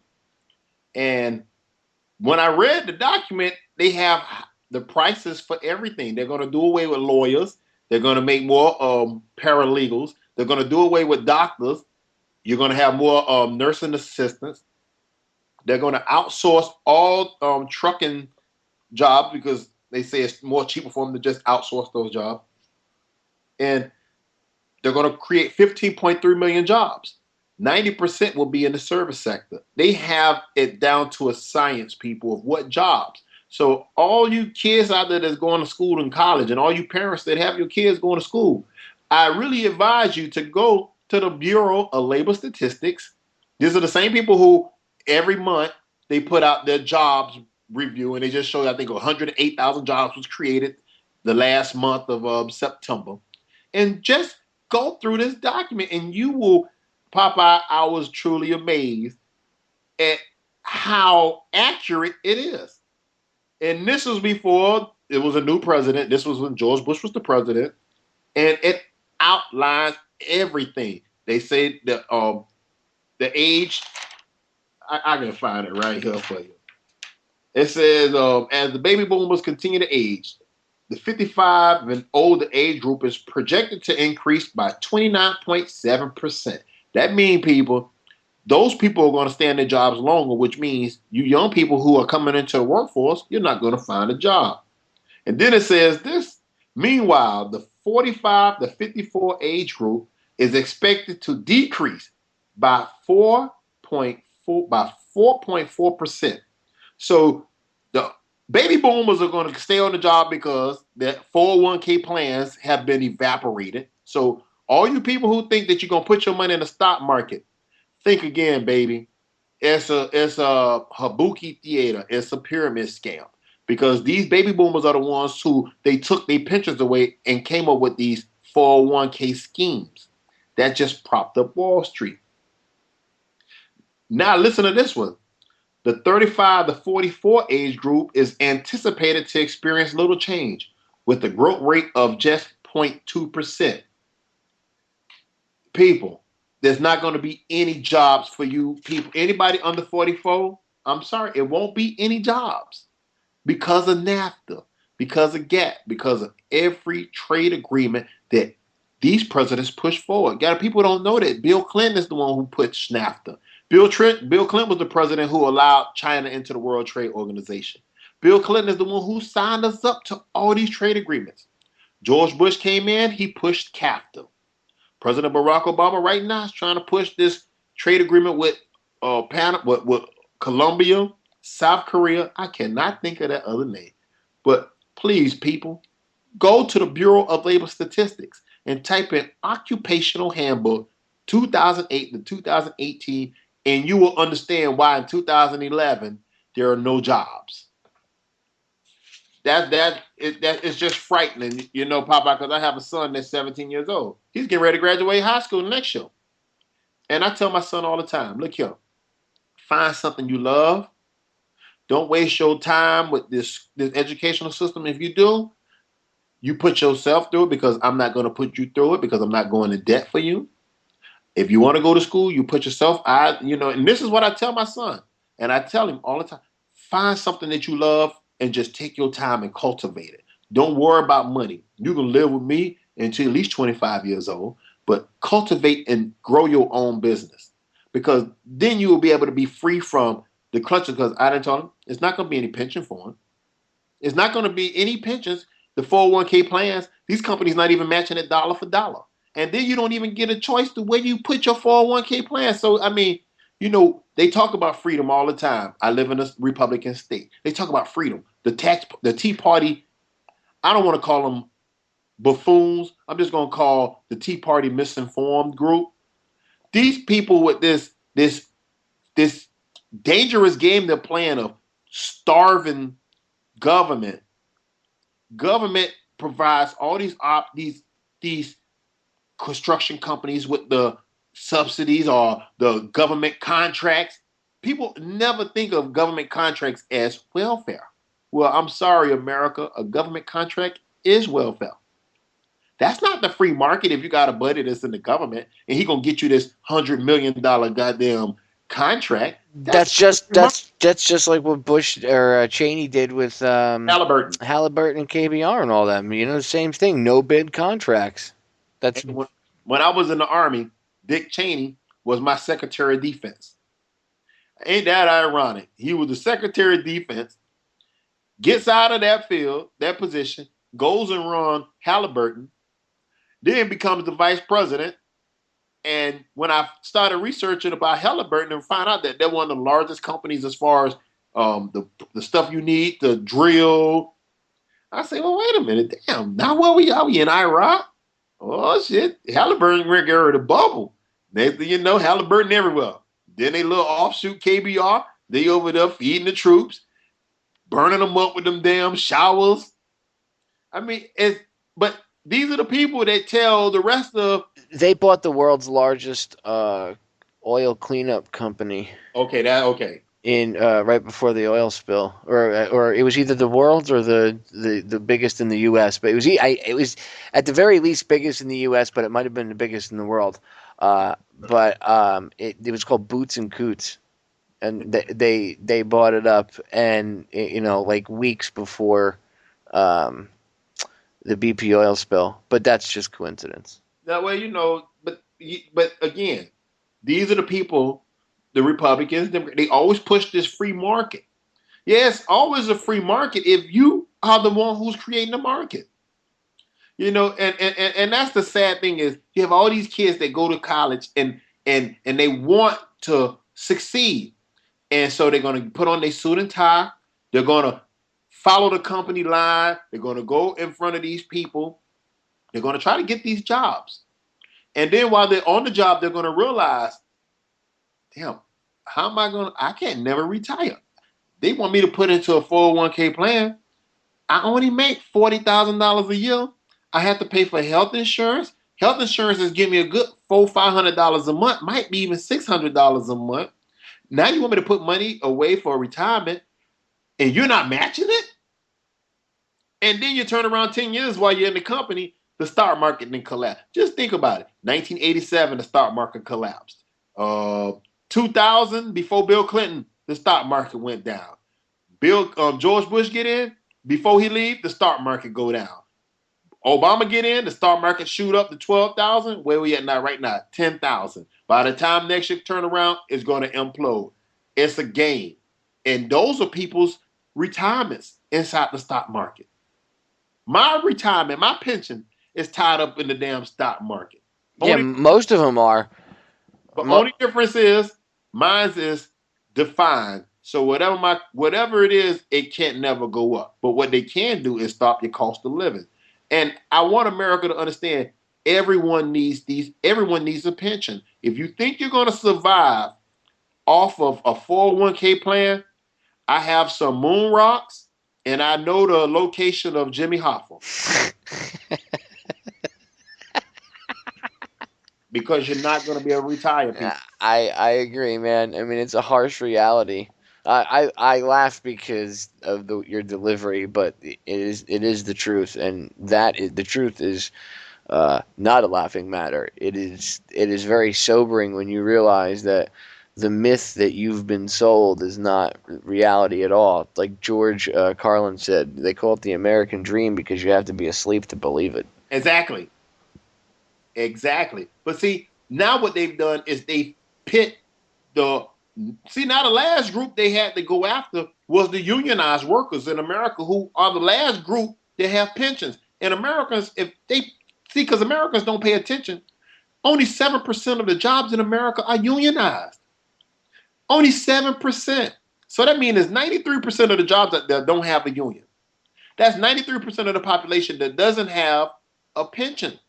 And when I read the document, they have the prices for everything. They're going to do away with lawyers. They're going to make more paralegals. They're going to do away with doctors. You're going to have more nursing assistants. They're going to outsource all trucking jobs because they say it's more cheaper for them to just outsource those jobs. And they're going to create 15.3 million jobs. 90% will be in the service sector. They have it down to a science, people, of what jobs. So all you kids out there that's going to school and college, and all you parents that have your kids going to school, I really advise you to go to the Bureau of Labor Statistics. These are the same people who every month they put out their jobs review, and they just showed, I think, 108,000 jobs was created the last month of September. And just go through this document, and you will, Popeye, I was truly amazed at how accurate it is. And this was before it was a new president. This was when George Bush was the president. And it outlines everything. They say the age, I can find it right here for you. It says, as the baby boomers continue to age, the 55 and older age group is projected to increase by 29.7%. That means, people, those people are going to stay in their jobs longer, which means you young people who are coming into the workforce, you're not going to find a job. And then it says this, meanwhile, the 45 to 54 age group is expected to decrease by 4.4%. So the baby boomers are going to stay on the job because their 401k plans have been evaporated. So all you people who think that you're going to put your money in the stock market, think again, baby. It's a Habuki theater. It's a pyramid scam, because these baby boomers are the ones who they took their pensions away and came up with these 401k schemes that just propped up Wall Street. Now listen to this one. The 35 to 44 age group is anticipated to experience little change, with a growth rate of just 0.2%. People, there's not going to be any jobs for you people. Anybody under 44, I'm sorry, it won't be any jobs because of NAFTA, because of GATT, because of every trade agreement that these presidents push forward. People don't know that Bill Clinton is the one who pushed NAFTA. Bill Clinton was the president who allowed China into the World Trade Organization. Bill Clinton is the one who signed us up to all these trade agreements. George Bush came in, he pushed CAFTA. President Barack Obama right now is trying to push this trade agreement with Colombia, South Korea. I cannot think of that other name. But please, people, go to the Bureau of Labor Statistics and type in Occupational Handbook 2008 to 2018, and you will understand why in 2011 there are no jobs. That is just frightening, you know, Popeye, because I have a son that's 17 years old. He's getting ready to graduate high school next year. And I tell my son all the time, look here, find something you love. Don't waste your time with this educational system. If you do, you put yourself through it, because I'm not going to put you through it, because I'm not going to debt for you. If you want to go to school, you put yourself, and this is what I tell my son. And I tell him all the time, find something that you love and just take your time and cultivate it. Don't worry about money. You can live with me until at least 25 years old, but cultivate and grow your own business, because then you will be able to be free from the clutches. Because I didn't tell him, it's not going to be any pension for him. It's not going to be any pensions. The 401k plans, these companies not even matching it dollar for dollar. And then you don't even get a choice to where you put your 401k plan. So, I mean, you know, they talk about freedom all the time. I live in a Republican state. They talk about freedom. The Tea Party, I don't want to call them buffoons. I'm just going to call the Tea Party misinformed group. These people with this dangerous game they're playing of starving government. Government provides all these construction companies with the subsidies or the government contracts. People never think of government contracts as welfare. Well, I'm sorry, America, a government contract is welfare. That's not the free market. If you got a buddy that's in the government and he gonna get you this $100 million goddamn contract, that's just like what Bush or Cheney did with Halliburton and KBR and all that. You know, the same thing. No bid contracts. That's when I was in the Army. Dick Cheney was my Secretary of Defense. Ain't that ironic? He was the Secretary of Defense, gets out of that field, that position, goes and runs Halliburton, then becomes the Vice President. And when I started researching about Halliburton and found out that they're one of the largest companies as far as the stuff you need to drill, I say, well, wait a minute, damn, now where we are we in Iraq? Oh shit, Halliburton got rid of the bubble. Next thing you know, Halliburton everywhere. Then they little offshoot KBR, they over there feeding the troops, burning them up with them damn showers. I mean, but these are the people that tell the rest of. They bought the world's largest oil cleanup company. Okay. In right before the oil spill, or it was either the world's or the biggest in the U.S. But it was at the very least biggest in the U.S. But it might have been the biggest in the world. But it was called Boots and Coots, and they bought it up, and you know, like weeks before the BP oil spill. But that's just coincidence. That way, you know. But again, these are the people. The Republicans, they always push this free market. Yes, always a free market if you are the one who's creating the market. You know, and that's the sad thing is you have all these kids that go to college and they want to succeed. And so they're going to put on their suit and tie. They're going to follow the company line. They're going to go in front of these people. They're going to try to get these jobs. And then while they're on the job, they're going to realize, damn, how am I can't never retire. They want me to put into a 401k plan. I only make $40,000 a year. I have to pay for health insurance. Health insurance is giving me a good $500 a month, might be even $600 a month. Now you want me to put money away for retirement and you're not matching it? And then you turn around 10 years while you're in the company, the stock market then collapsed. Just think about it. 1987, the stock market collapsed. 2000, before Bill Clinton, the stock market went down. George Bush get in, before he leave, the stock market go down. Obama get in, the stock market shoot up to 12,000. Where we at now? Right now, 10,000. By the time next year turn around, it's going to implode. It's a game. And those are people's retirements inside the stock market. My retirement, my pension is tied up in the damn stock market. Most of them are. But only difference is mine is defined. So whatever it is, it can't never go up. But what they can do is stop your cost of living. And I want America to understand everyone needs a pension. If you think you're going to survive off of a 401k plan, I have some moon rocks, and I know the location of Jimmy Hoffa. Because you're not going to be able to retire people. I agree, man. I mean, it's a harsh reality. I laugh because of your delivery, but it is the truth, and the truth is not a laughing matter. It is very sobering when you realize that the myth that you've been sold is not reality at all. Like George Carlin said, they call it the American dream because you have to be asleep to believe it. Exactly. But see, now what they've done is they pit now the last group they had to go after was the unionized workers in America, who are the last group that have pensions. And Americans, because Americans don't pay attention, only 7% of the jobs in America are unionized. Only 7%. So that means there's 93% of the jobs that don't have a union. That's 93% of the population that doesn't have a pension.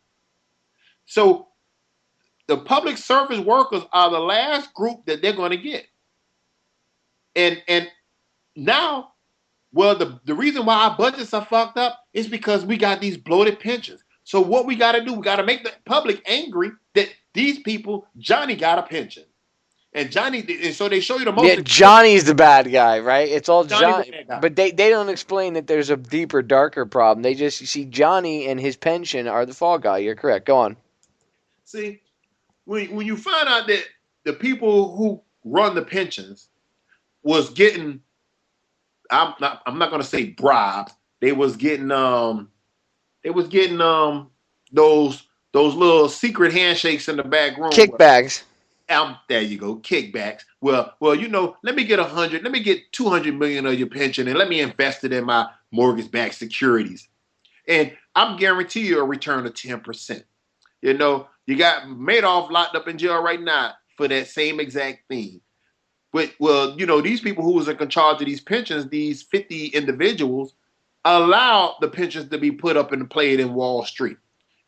So the public service workers are the last group that they're going to get. And now, well, the reason why our budgets are fucked up is because we got these bloated pensions. So what we got to do, we got to make the public angry that these people, Johnny got a pension. And so they show you the most. Yeah, Johnny's the bad guy, right? It's all Johnny. The bad guy. But they don't explain that there's a deeper, darker problem. They just see Johnny and his pension are the fall guy. You're correct. Go on. See, when you find out that the people who run the pensions was getting, I'm not going to say bribes. They was getting those little secret handshakes in the back room. Kickbacks. There you go, kickbacks. Well, let me get 100, let me get 200 million of your pension, and let me invest it in my mortgage-backed securities, and I'm guarantee you a return of 10%. You got Madoff locked up in jail right now for that same exact thing. But these people who was in charge of these pensions, these 50 individuals, allowed the pensions to be put up and played in Wall Street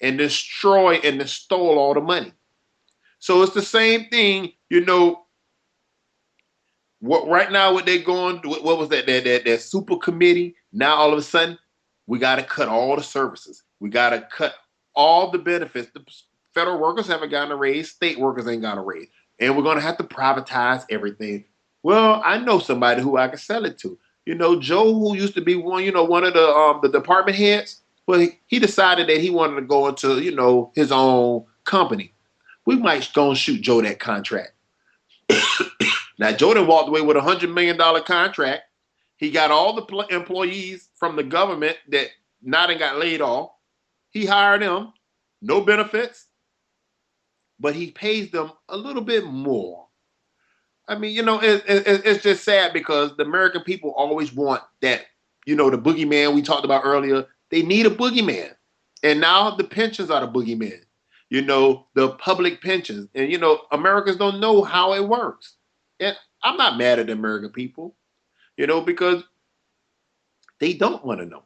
and destroyed and stole all the money. So it's the same thing, what right now what they're going, what was that super committee? Now all of a sudden, we got to cut all the services. We got to cut all the benefits. The federal workers haven't gotten a raise. State workers ain't gotten a raise. And we're going to have to privatize everything. Well, I know somebody who I can sell it to. Joe, who used to be one of the department heads, well, he decided that he wanted to go into, his own company. We might go and shoot Joe that contract. Now, Joe done walked away with $100 million contract. He got all the employees from the government that not got laid off. He hired them, no benefits, but he pays them a little bit more. I mean, it's just sad because the American people always want that, the boogeyman we talked about earlier. They need a boogeyman. And now the pensions are the boogeyman. The public pensions. And, Americans don't know how it works. And I'm not mad at the American people, because they don't want to know.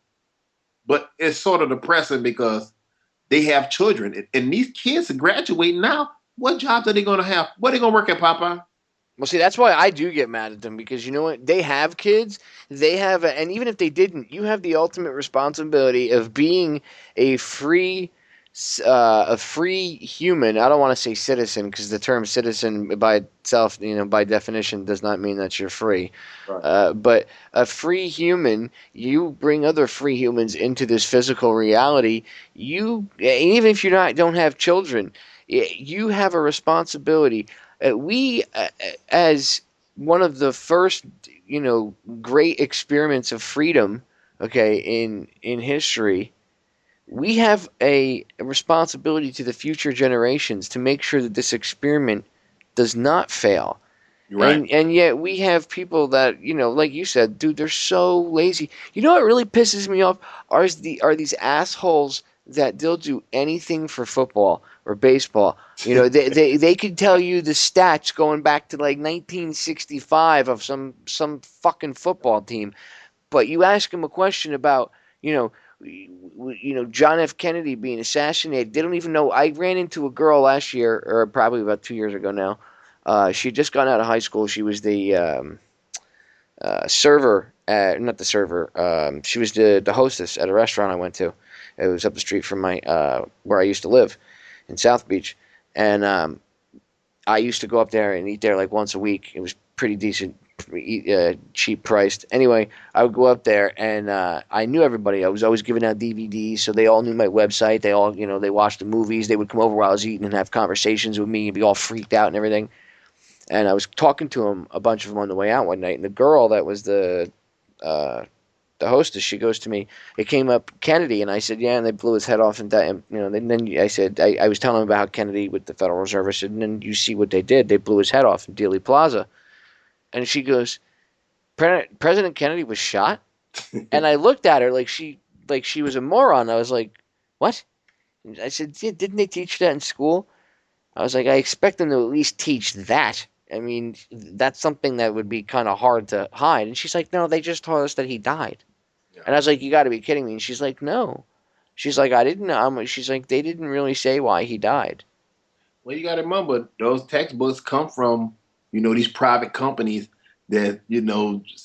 But it's sort of depressing because they have children. And these kids are graduating now. What jobs are they going to have? What are they going to work at, Popeye? Well, see, that's why I do get mad at them because you know what? They have kids. And even if they didn't, you have the ultimate responsibility of being a free human. I don't want to say citizen because the term citizen by itself, by definition, does not mean that you're free. Right. But a free human, you bring other free humans into this physical reality. Even if you don't have children, you have a responsibility. We, as one of the first, great experiments of freedom, in history, we have a responsibility to the future generations to make sure that this experiment does not fail. Right. And yet we have people that, like you said, dude, they're so lazy. You know what really pisses me off are these assholes that they'll do anything for football or baseball. They could tell you the stats going back to like 1965 of some fucking football team, but you ask them a question about John F. Kennedy being assassinated. They don't even know. I ran into a girl last year, or probably about 2 years ago now. She had just gone out of high school. She was the server at, not the server. She was the hostess at a restaurant I went to. It was up the street from my where I used to live in South Beach, and I used to go up there and eat there like once a week. It was pretty decent, cheap priced. Anyway, I would go up there and I knew everybody. I was always giving out DVDs, so they all knew my website. They all, they watched the movies. They would come over while I was eating and have conversations with me and be all freaked out and everything. And I was talking to them, a bunch of them on the way out one night, and the girl that was the hostess, she goes to me, it came up Kennedy, and I said, yeah, and they blew his head off, and that, and, then I said, I was telling him about how Kennedy with the Federal Reserve, I said, and then you see what they did, they blew his head off in Dealey Plaza, and she goes, President Kennedy was shot, and I looked at her like she was a moron. I was like, what? And I said, yeah, didn't they teach that in school? I was like, I expect them to at least teach that. I mean, that's something that would be kind of hard to hide. And she's like, no, they just told us that he died. Yeah. And I was like, you got to be kidding me. And she's like, no. She's like, I didn't know. She's like, they didn't really say why he died. Well, you got to remember, those textbooks come from, these private companies that,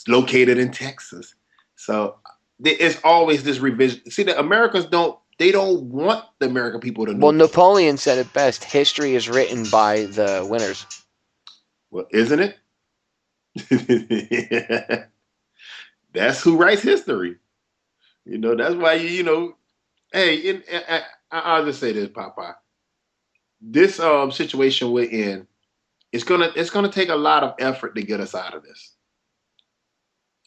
located in Texas. So it's always this revision. See, the Americans don't want the American people to know. Well, Napoleon said it best. History is written by the winners. Well, isn't it? That's who writes history. That's why hey, I'll just say this, Popeye. This situation we're in, it's gonna take a lot of effort to get us out of this.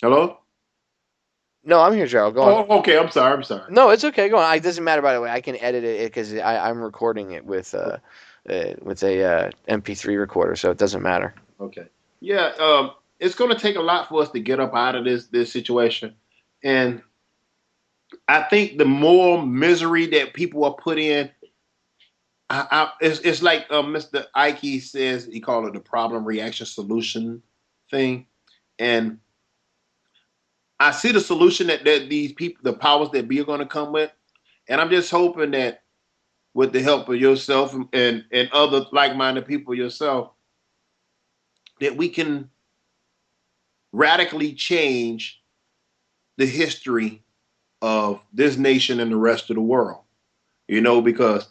Hello? No, I'm here, Jerrald. Go on. Oh, okay. I'm sorry. No, it's okay. Go on. It doesn't matter, by the way. I can edit it because I'm recording it with a MP3 recorder, so it doesn't matter. Okay. Yeah. It's going to take a lot for us to get up out of this situation, and I think the more misery that people are put in, it's like Mr. Ike says. He called it the problem, reaction, solution thing, and I see the solution that these people, the powers that be, are going to come with, and I'm just hoping that with the help of yourself and other like-minded people yourself, that we can radically change the history of this nation and the rest of the world. Because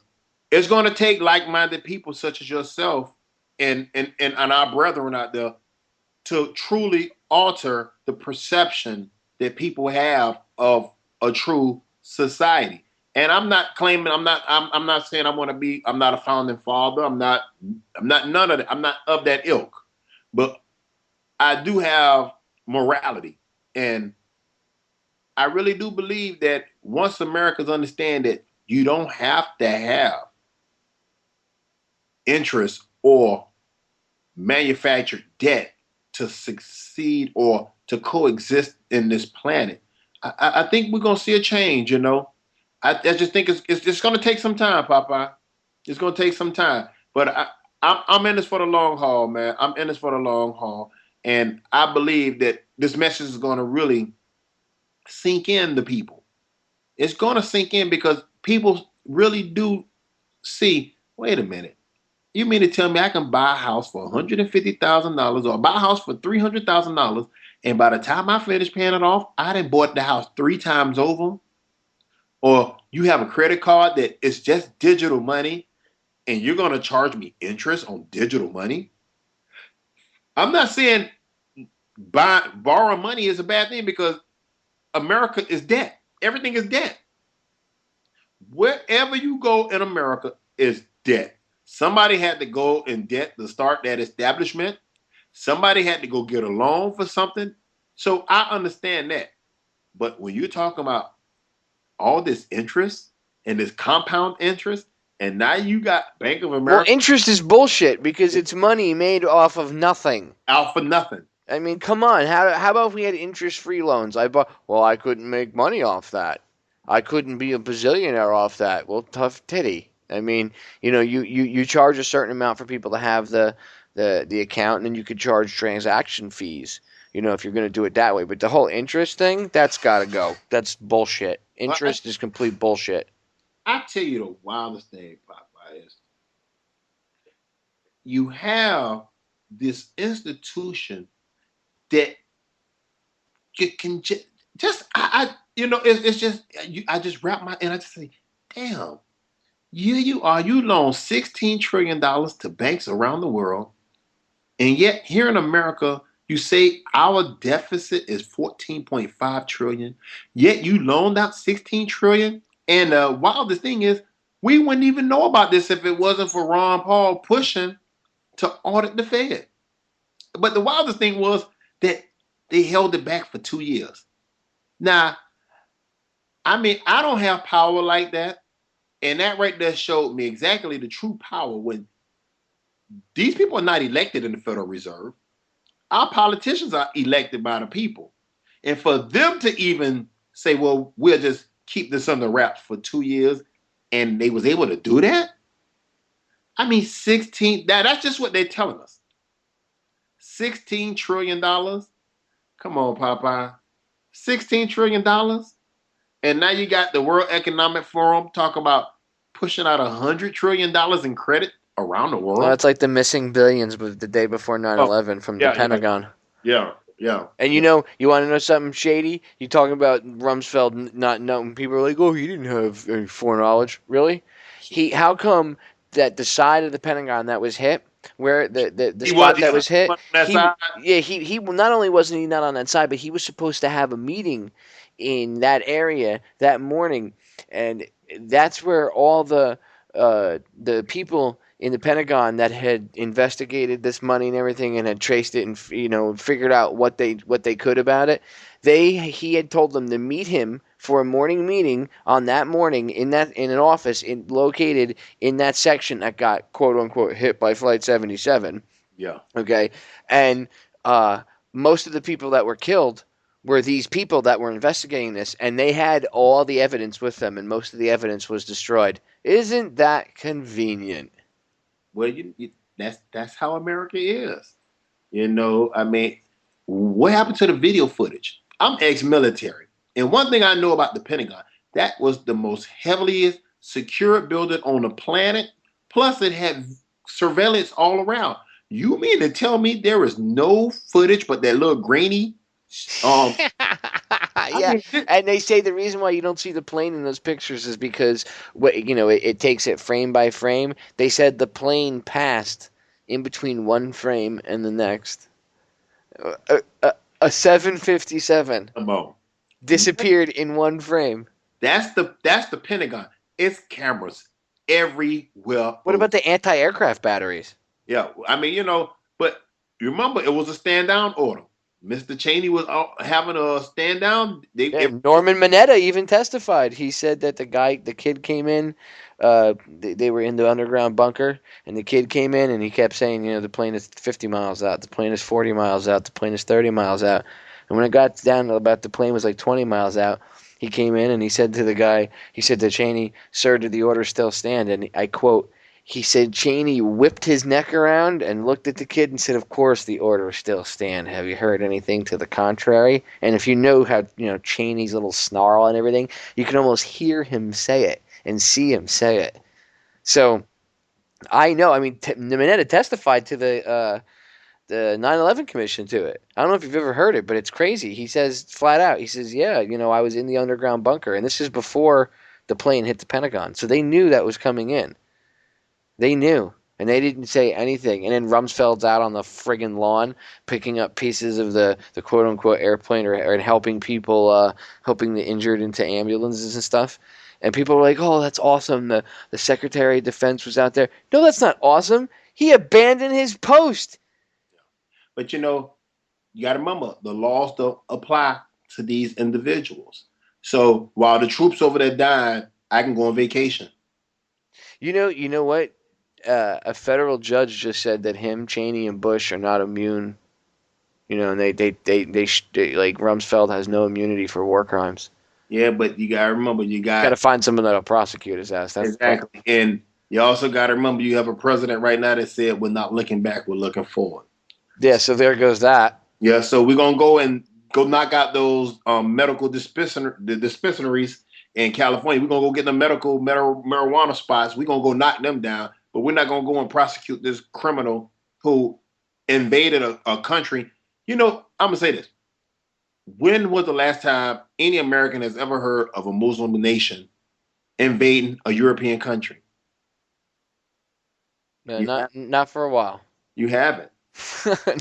it's going to take like-minded people such as yourself and our brethren out there to truly alter the perception that people have of a true society. And I'm not claiming, I'm not saying I'm not a founding father. I'm not none of that. I'm not of that ilk. But I do have morality. And I really do believe that once Americans understand that you don't have to have interest or manufactured debt to succeed or to coexist in this planet, I think we're going to see a change, I just think it's just going to take some time, Popeye. It's going to take some time. But I'm in this for the long haul, man. I'm in this for the long haul. And I believe that this message is going to really sink in to people. It's going to sink in because people really do see, wait a minute. You mean to tell me I can buy a house for $150,000 or buy a house for $300,000, and by the time I finish paying it off, I done bought the house 3 times over? Or you have a credit card that is just digital money, and you're going to charge me interest on digital money? I'm not saying borrowing money is a bad thing, because America is debt. Everything is debt. Wherever you go in America is debt. Somebody had to go in debt to start that establishment. Somebody had to go get a loan for something. So I understand that. But when you're talking about all this interest and this compound interest, and now you got Bank of America. Well, interest is bullshit because it's money made off of nothing. Out for nothing. I mean, come on. How about if we had interest-free loans? I couldn't make money off that. I couldn't be a bazillionaire off that. Well, tough titty. I mean, you charge a certain amount for people to have the account, and then you could charge transaction fees, if you're going to do it that way. But the whole interest thing, that's got to go. That's bullshit. Interest is complete bullshit. I tell you the wildest thing, Popeye, is you have this institution that just I it's just I just wrap my and I just say, damn, you loan $16 trillion to banks around the world, and yet here in America you say our deficit is 14.5 trillion, yet you loaned out 16 trillion. And the wildest thing is, we wouldn't even know about this if it wasn't for Ron Paul pushing to audit the Fed. But the wildest thing was that they held it back for 2 years. Now, I mean, I don't have power like that. And that right there showed me exactly the true power when these people are not elected in the Federal Reserve. Our politicians are elected by the people. And for them to even say, well, we'll just keep this under wraps for 2 years, and they was able to do that? I mean, that's just what they're telling us. $16 trillion? Come on, Popeye. $16 trillion? And now you got the World Economic Forum talking about pushing out $100 trillion in credit around the world. Well, it's like the missing billions with the day before 9/11 from the Pentagon. Yeah. And you want to know something shady? You talking about Rumsfeld not knowing? People are like, oh, he didn't have any foreknowledge. Really? How come that the side of the Pentagon that was hit, where the spot that was hit, he not only wasn't he not on that side, but he was supposed to have a meeting in that area that morning, and that's where all the people in the Pentagon that had investigated this money and everything and had traced it and figured out what they could about it, he had told them to meet him for a morning meeting on that morning in an office located in that section that got quote unquote hit by Flight 77. Yeah. Okay, and most of the people that were killed were these people that were investigating this, and they had all the evidence with them, and most of the evidence was destroyed. Isn't that convenient? Well, that's how America is. I mean, what happened to the video footage? I'm ex-military, and one thing I know about the Pentagon, that was the most heavily secured building on the planet. Plus, it had surveillance all around. You mean to tell me there is no footage but that little grainy? Yeah, and they say the reason why you don't see the plane in those pictures is because it takes it frame by frame. They said the plane passed in between one frame and the next. A 757 disappeared in one frame. That's the Pentagon. It's cameras everywhere. What about the anti-aircraft batteries? Yeah, I mean, but you remember it was a stand down order. Mr. Cheney was having a stand down. Norman Mineta even testified. He said that the kid came in. They were in the underground bunker, and the kid came in, and he kept saying, the plane is 50 miles out, the plane is 40 miles out, the plane is 30 miles out. And when it got down to about the plane was like 20 miles out, he came in and he said to Cheney, "Sir, did the order still stand?" And I quote, he said Cheney whipped his neck around and looked at the kid and said, "Of course the order still stand. Have you heard anything to the contrary?" And if you know how, Cheney's little snarl and everything, you can almost hear him say it and see him say it. So I know, I mean, Mineta testified to the 9/11 Commission to it. I don't know if you've ever heard it, but it's crazy. He says flat out, he says, yeah, I was in the underground bunker, and this is before the plane hit the Pentagon. So they knew that was coming in. They knew, and they didn't say anything. And then Rumsfeld's out on the friggin' lawn picking up pieces of the quote-unquote airplane or helping people, helping the injured into ambulances and stuff. And people were like, oh, that's awesome. The Secretary of Defense was out there. No, that's not awesome. He abandoned his post. But, you got to remember, the laws don't apply to these individuals. So while the troops over there died, I can go on vacation. You know what? A federal judge just said that Cheney, and Bush are not immune. And they like Rumsfeld has no immunity for war crimes. Yeah, but you gotta remember, you gotta find someone that'll prosecute his ass. That's exactly. And you also gotta remember, you have a president right now that said, "We're not looking back, we're looking forward." Yeah, so there goes that. Yeah, so we're gonna go knock out those medical dispensaries in California. We're gonna go get the medical marijuana spots. We're gonna go knock them down. But we're not going to go and prosecute this criminal who invaded a country. I'm going to say this. when was the last time any American has ever heard of a Muslim nation invading a European country? No, You not for a while. you haven't.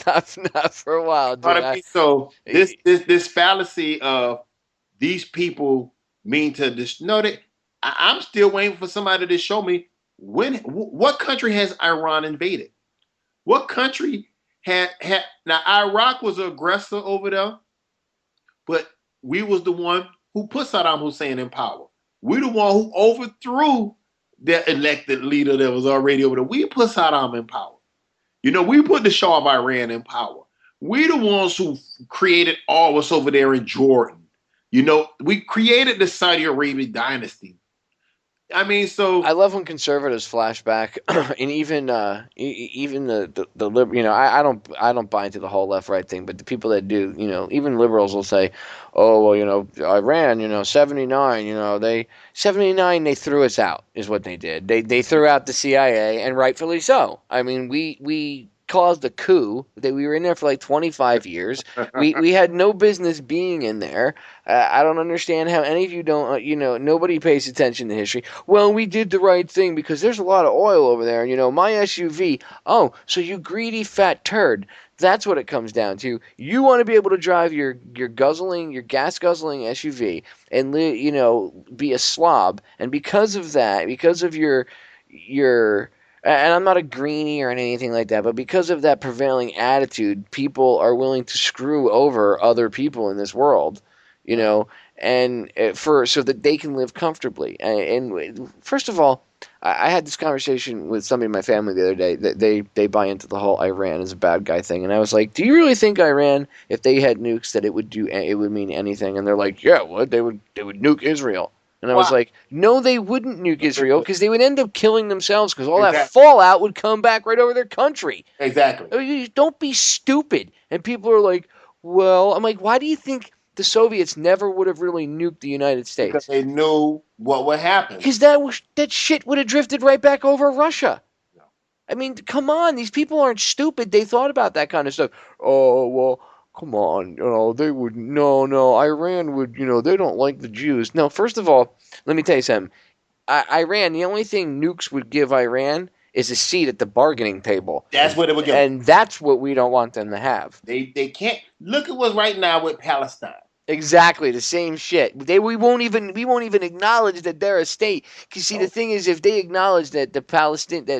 not for a while, You know dude. what I mean? So this fallacy of these people mean to this. No, I'm still waiting for somebody to show me what country has Iran invaded? What country had now Iraq was an aggressor over there, but we was the one who put Saddam Hussein in power. We the one who overthrew the elected leader that was already over there. We put Saddam in power. You know, we put the Shah of Iran in power. We the ones who created all what's over there in Jordan. You know, we created the Saudi Arabian dynasty. I mean, so I love when conservatives flash back, and even the you know, I don't buy into the whole left right thing, but the people that do, you know, even liberals will say, oh well, you know, Iran, you know, 79, you know, they 79 they threw us out is what they did. They threw out the CIA, and rightfully so. I mean, we caused a coup that we were in there for like 25 years. We had no business being in there. I don't understand how any of you don't, you know, nobody pays attention to history. Well, we did the right thing because there's a lot of oil over there. And, you know, my SUV, oh, so you greedy fat turd. That's what it comes down to. You want to be able to drive your gas guzzling SUV and, you know, be a slob. And because of that, because of your and I'm not a greenie or anything like that, but because of that prevailing attitude, people are willing to screw over other people in this world, you know, and so that they can live comfortably. And first of all, I had this conversation with somebody in my family the other day that they buy into the whole Iran is a bad guy thing, and I was like, do you really think Iran, if they had nukes, that it would mean anything? And they're like, yeah, what they would nuke Israel. And I was like, no, they wouldn't nuke Israel because they would end up killing themselves because all that fallout would come back right over their country. Exactly. Don't be stupid. And people are like, well, I'm like, why do you think the Soviets never would have really nuked the United States? Because they knew what would happen. Because that shit would have drifted right back over Russia. Yeah. I mean, come on. These people aren't stupid. They thought about that kind of stuff. Oh, well, come on, you know, they would, no, Iran would, you know, they don't like the Jews. No, first of all, let me tell you something. Iran, the only thing nukes would give Iran is a seat at the bargaining table. That's what it would give. And that's what we don't want them to have. They can't. Look at what's right now with Palestine. Exactly the same shit. We won't even acknowledge that they're a state. Because see, the thing is, if they acknowledge that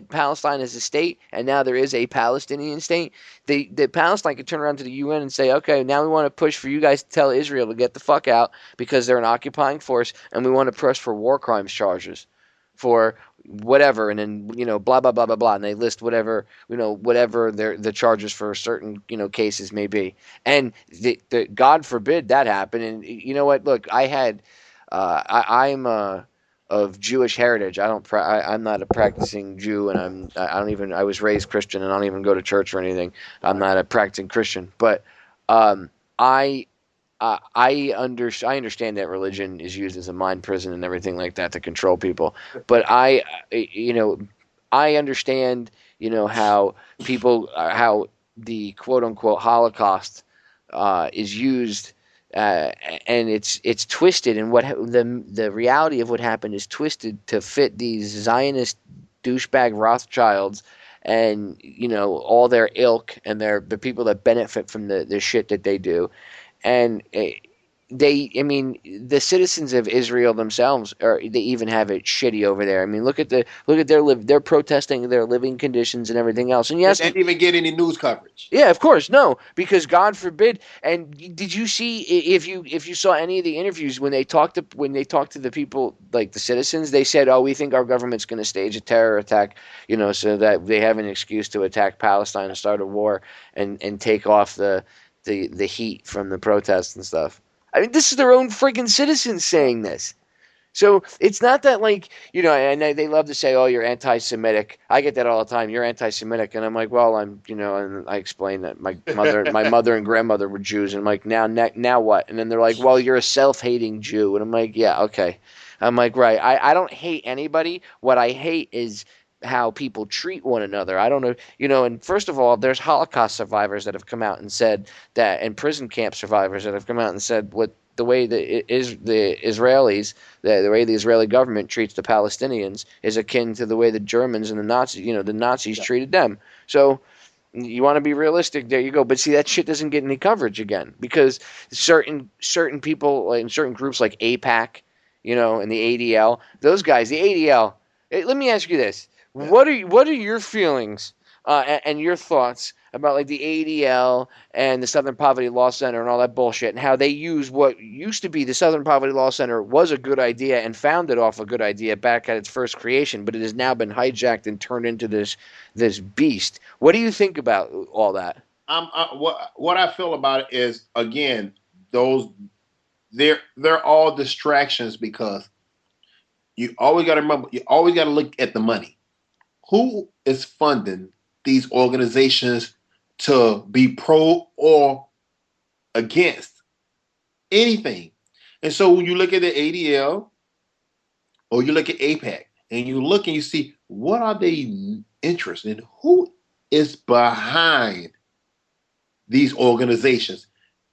Palestine is a state, and now there is a Palestinian state, that Palestine could turn around to the UN and say, okay, now we want to push for you guys to tell Israel to get the fuck out because they're an occupying force, and we want to push for war crimes charges for whatever, and then, you know, blah blah blah blah blah, and they list whatever, you know, whatever the charges for certain, you know, cases may be, and the God forbid that happen. And you know what? Look, I'm of Jewish heritage. I'm not a practicing Jew, and I was raised Christian, and I don't even go to church or anything. I'm not a practicing Christian, but I understand that religion is used as a mind prison and everything like that to control people. But I understand, you know, how the quote unquote Holocaust is used, and it's twisted, and what the reality of what happened is twisted to fit these Zionist douchebag Rothschilds and, you know, all their ilk and the people that benefit from the shit that they do. And the citizens of Israel themselves they even have it shitty over there. I mean, look at they're protesting their living conditions and everything else. And yes, they didn't even get any news coverage. Yeah, of course, no, because God forbid. And did you see, if you saw any of the interviews when they talked to the people, like the citizens, they said, oh, we think our government's going to stage a terror attack, you know, so that they have an excuse to attack Palestine and start a war and take off the heat from the protests and stuff. I mean, this is their own freaking citizens saying this. So it's not that, like, you know, and they love to say, oh, you're anti-Semitic. I get that all the time. You're anti-Semitic. And I'm like, well, I'm, you know, and I explain that my mother and grandmother were Jews. And I'm like, now what? And then they're like, well, you're a self-hating Jew. And I'm like, yeah, okay. I'm like, right. I don't hate anybody. What I hate is how people treat one another. I don't know, and first of all, there's Holocaust survivors that have come out and said that, and prison camp survivors that have come out and said what the way the Israelis, the way the Israeli government treats the Palestinians is akin to the way the Germans and the Nazis treated them. So you want to be realistic, there you go. But see, that shit doesn't get any coverage again because certain people, like in certain groups like AIPAC, and the ADL, those guys, the ADL. Let me ask you this: what are your feelings and your thoughts about like the ADL and the Southern Poverty Law Center and all that bullshit, and how they use what used to be the Southern Poverty Law Center was a good idea and founded off a good idea back at its first creation, but it has now been hijacked and turned into this beast. What do you think about all that? What I feel about it is, again, they're all distractions because you always got to remember, you always got to look at the money. Who is funding these organizations to be pro or against anything? And so when you look at the ADL or you look at AIPAC and you look and you see what are they interested in, who is behind these organizations.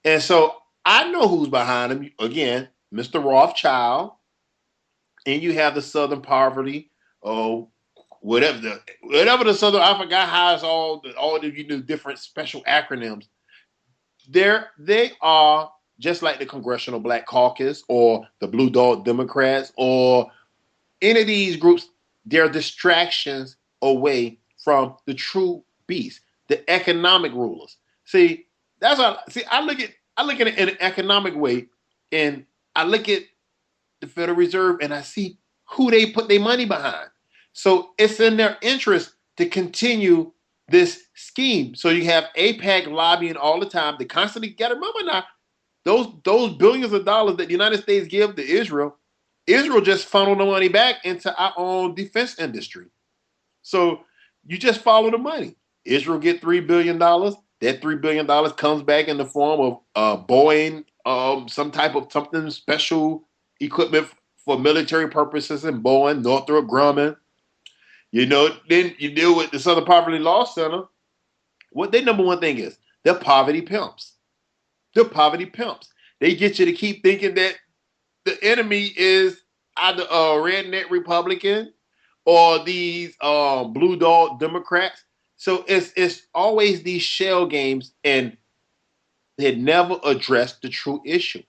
And so I know who's behind them. Again, Mr. Rothschild, and you have the Southern Poverty, whatever the Southern, I forgot how it's all the different special acronyms. They are just like the Congressional Black Caucus or the Blue Dog Democrats or any of these groups. They're distractions away from the true beast, the economic rulers. See, I look at it in an economic way, and I look at the Federal Reserve and I see who they put their money behind. So it's in their interest to continue this scheme. So you have AIPAC lobbying all the time. They constantly got to remember now, those billions of dollars that the United States give to Israel just funneled the money back into our own defense industry. So you just follow the money. Israel get $3 billion. That $3 billion comes back in the form of Boeing, something special equipment for military purposes in Boeing, Northrop Grumman. Then you deal with the Southern Poverty Law Center. What their number one thing is, they're poverty pimps. They're poverty pimps. They get you to keep thinking that the enemy is either a redneck Republican or these blue dog Democrats. So it's always these shell games, and they never address the true issue.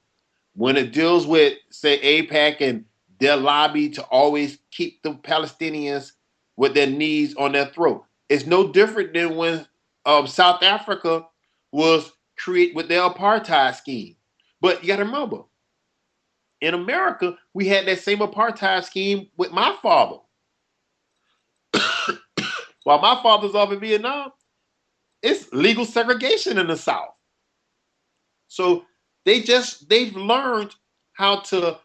When it deals with, say, AIPAC and their lobby to always keep the Palestinians with their knees on their throat, it's no different than when South Africa was created with their apartheid scheme. But you got to remember, in America, we had that same apartheid scheme with my father. While my father's off in Vietnam, it's legal segregation in the South. So they've learned how to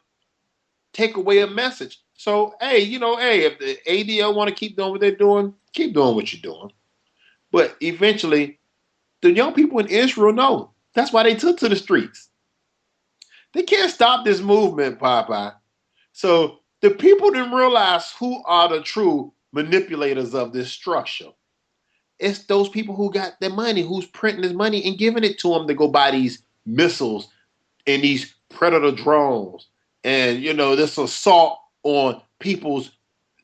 take away a message. So, if the ADL want to keep doing what they're doing, keep doing what you're doing. But eventually, the young people in Israel know. That's why they took to the streets. They can't stop this movement, Popeye. So the people didn't realize who are the true manipulators of this structure. It's those people who got their money, who's printing this money and giving it to them to go buy these missiles and these predator drones and this assault on people's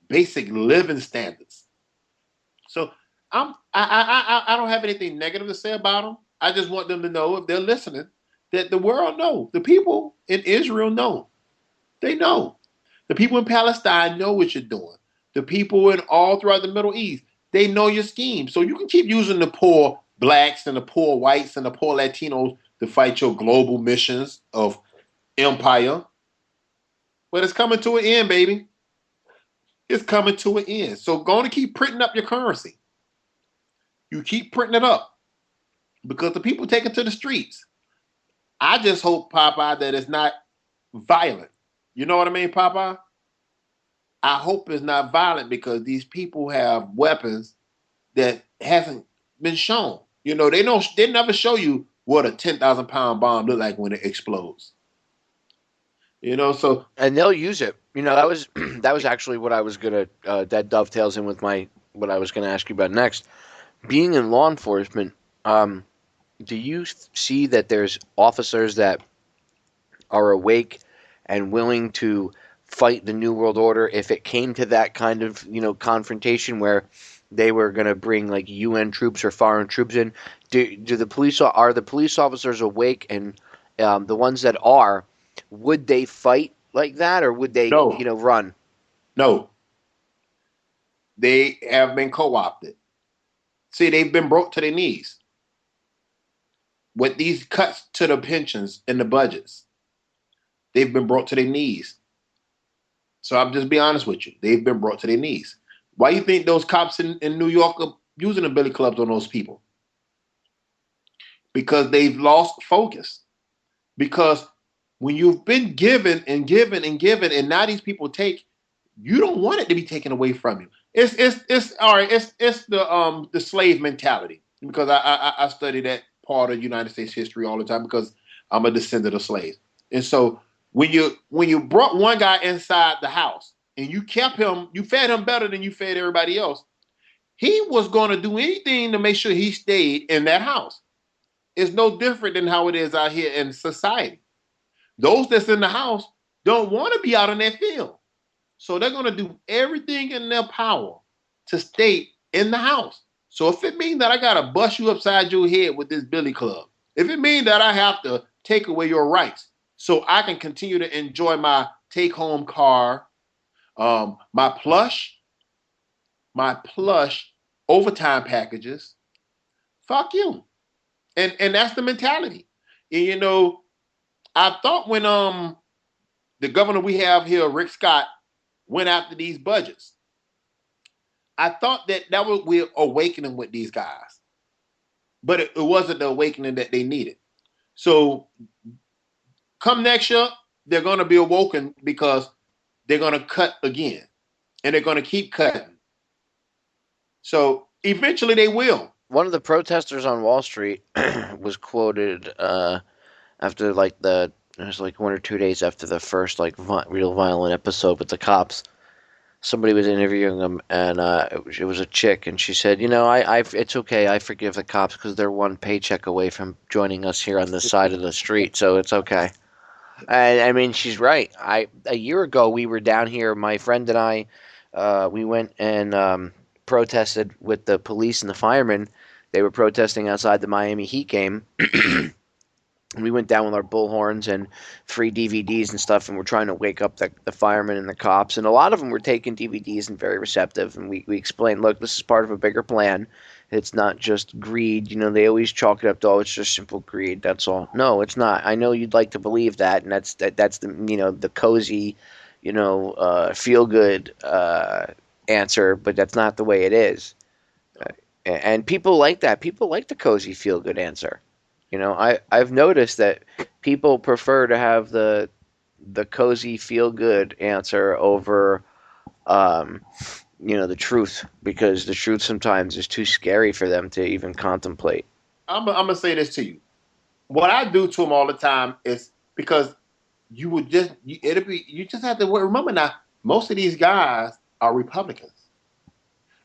basic living standards. So I don't have anything negative to say about them. I just want them to know, if they're listening, that the world know. The people in Israel know. They know. The people in Palestine know what you're doing. The people in all throughout the Middle East, they know your scheme. So you can keep using the poor blacks and the poor whites and the poor Latinos to fight your global missions of empire. But it's coming to an end, baby. It's coming to an end. So go on and keep printing up your currency. You keep printing it up because the people take it to the streets. I just hope, Popeye, that it's not violent. You know what I mean, Popeye? I hope it's not violent because these people have weapons that hasn't been shown. They never show you what a 10,000-pound bomb look like when it explodes. So And they'll use it. That was that was actually what I was gonna. That dovetails in with what I was gonna ask you about next. Being in law enforcement, do you see that there's officers that are awake and willing to fight the New World Order if it came to that kind of confrontation where they were going to bring like UN troops or foreign troops in? Do the police are the police officers awake, and the ones that are, would they fight like that, or would they no, run? no, they have been co-opted. See, they've been brought to their knees with these cuts to the pensions and the budgets. They've been brought to their knees. So I'm just be honest with you. They've been brought to their knees. Why do you think those cops in New York are using the billy clubs on those people? Because they've lost focus. Because when you've been given and given and given, and now these people take, you don't want it to be taken away from you. It's all right. It's the slave mentality, because I study that part of United States history all the time because I'm a descendant of slaves. And so when you brought one guy inside the house and you kept him, you fed him better than you fed everybody else, he was going to do anything to make sure he stayed in that house. It's no different than how it is out here in society. Those that's in the house don't want to be out in that field. So they're going to do everything in their power to stay in the house. So if it means that I got to bust you upside your head with this billy club, if it means that I have to take away your rights so I can continue to enjoy my take-home car, my plush overtime packages, fuck you. And that's the mentality. And, I thought when the governor we have here, Rick Scott, went after these budgets, I thought that was we're awakening with these guys, but it wasn't the awakening that they needed. So come next year, they're going to be awoken because they're going to cut again, and they're going to keep cutting. So eventually they will. One of the protesters on Wall Street was quoted after it was like 1 or 2 days after the first real violent episode with the cops. Somebody was interviewing him, and it was a chick, and she said, it's okay, I forgive the cops because they're one paycheck away from joining us here on this side of the street, so it's okay. And I mean, she's right. A year ago, we were down here, my friend and I, we went and protested with the police and the firemen. They were protesting outside the Miami Heat game. We went down with our bullhorns and free DVDs and stuff, and we're trying to wake up the firemen and the cops. And a lot of them were taking DVDs and very receptive. And we explained, look, this is part of a bigger plan. It's not just greed. They always chalk it up to, it's just simple greed. That's all. No, it's not. I know you'd like to believe that, and that's the the cozy, feel good answer, but that's not the way it is. And people like that. People like the cozy feel good answer. I've noticed that people prefer to have the cozy feel good answer over the truth, because the truth sometimes is too scary for them to even contemplate. I'm gonna say this to you. What I do to them all the time is because you just have to remember now, most of these guys are Republicans.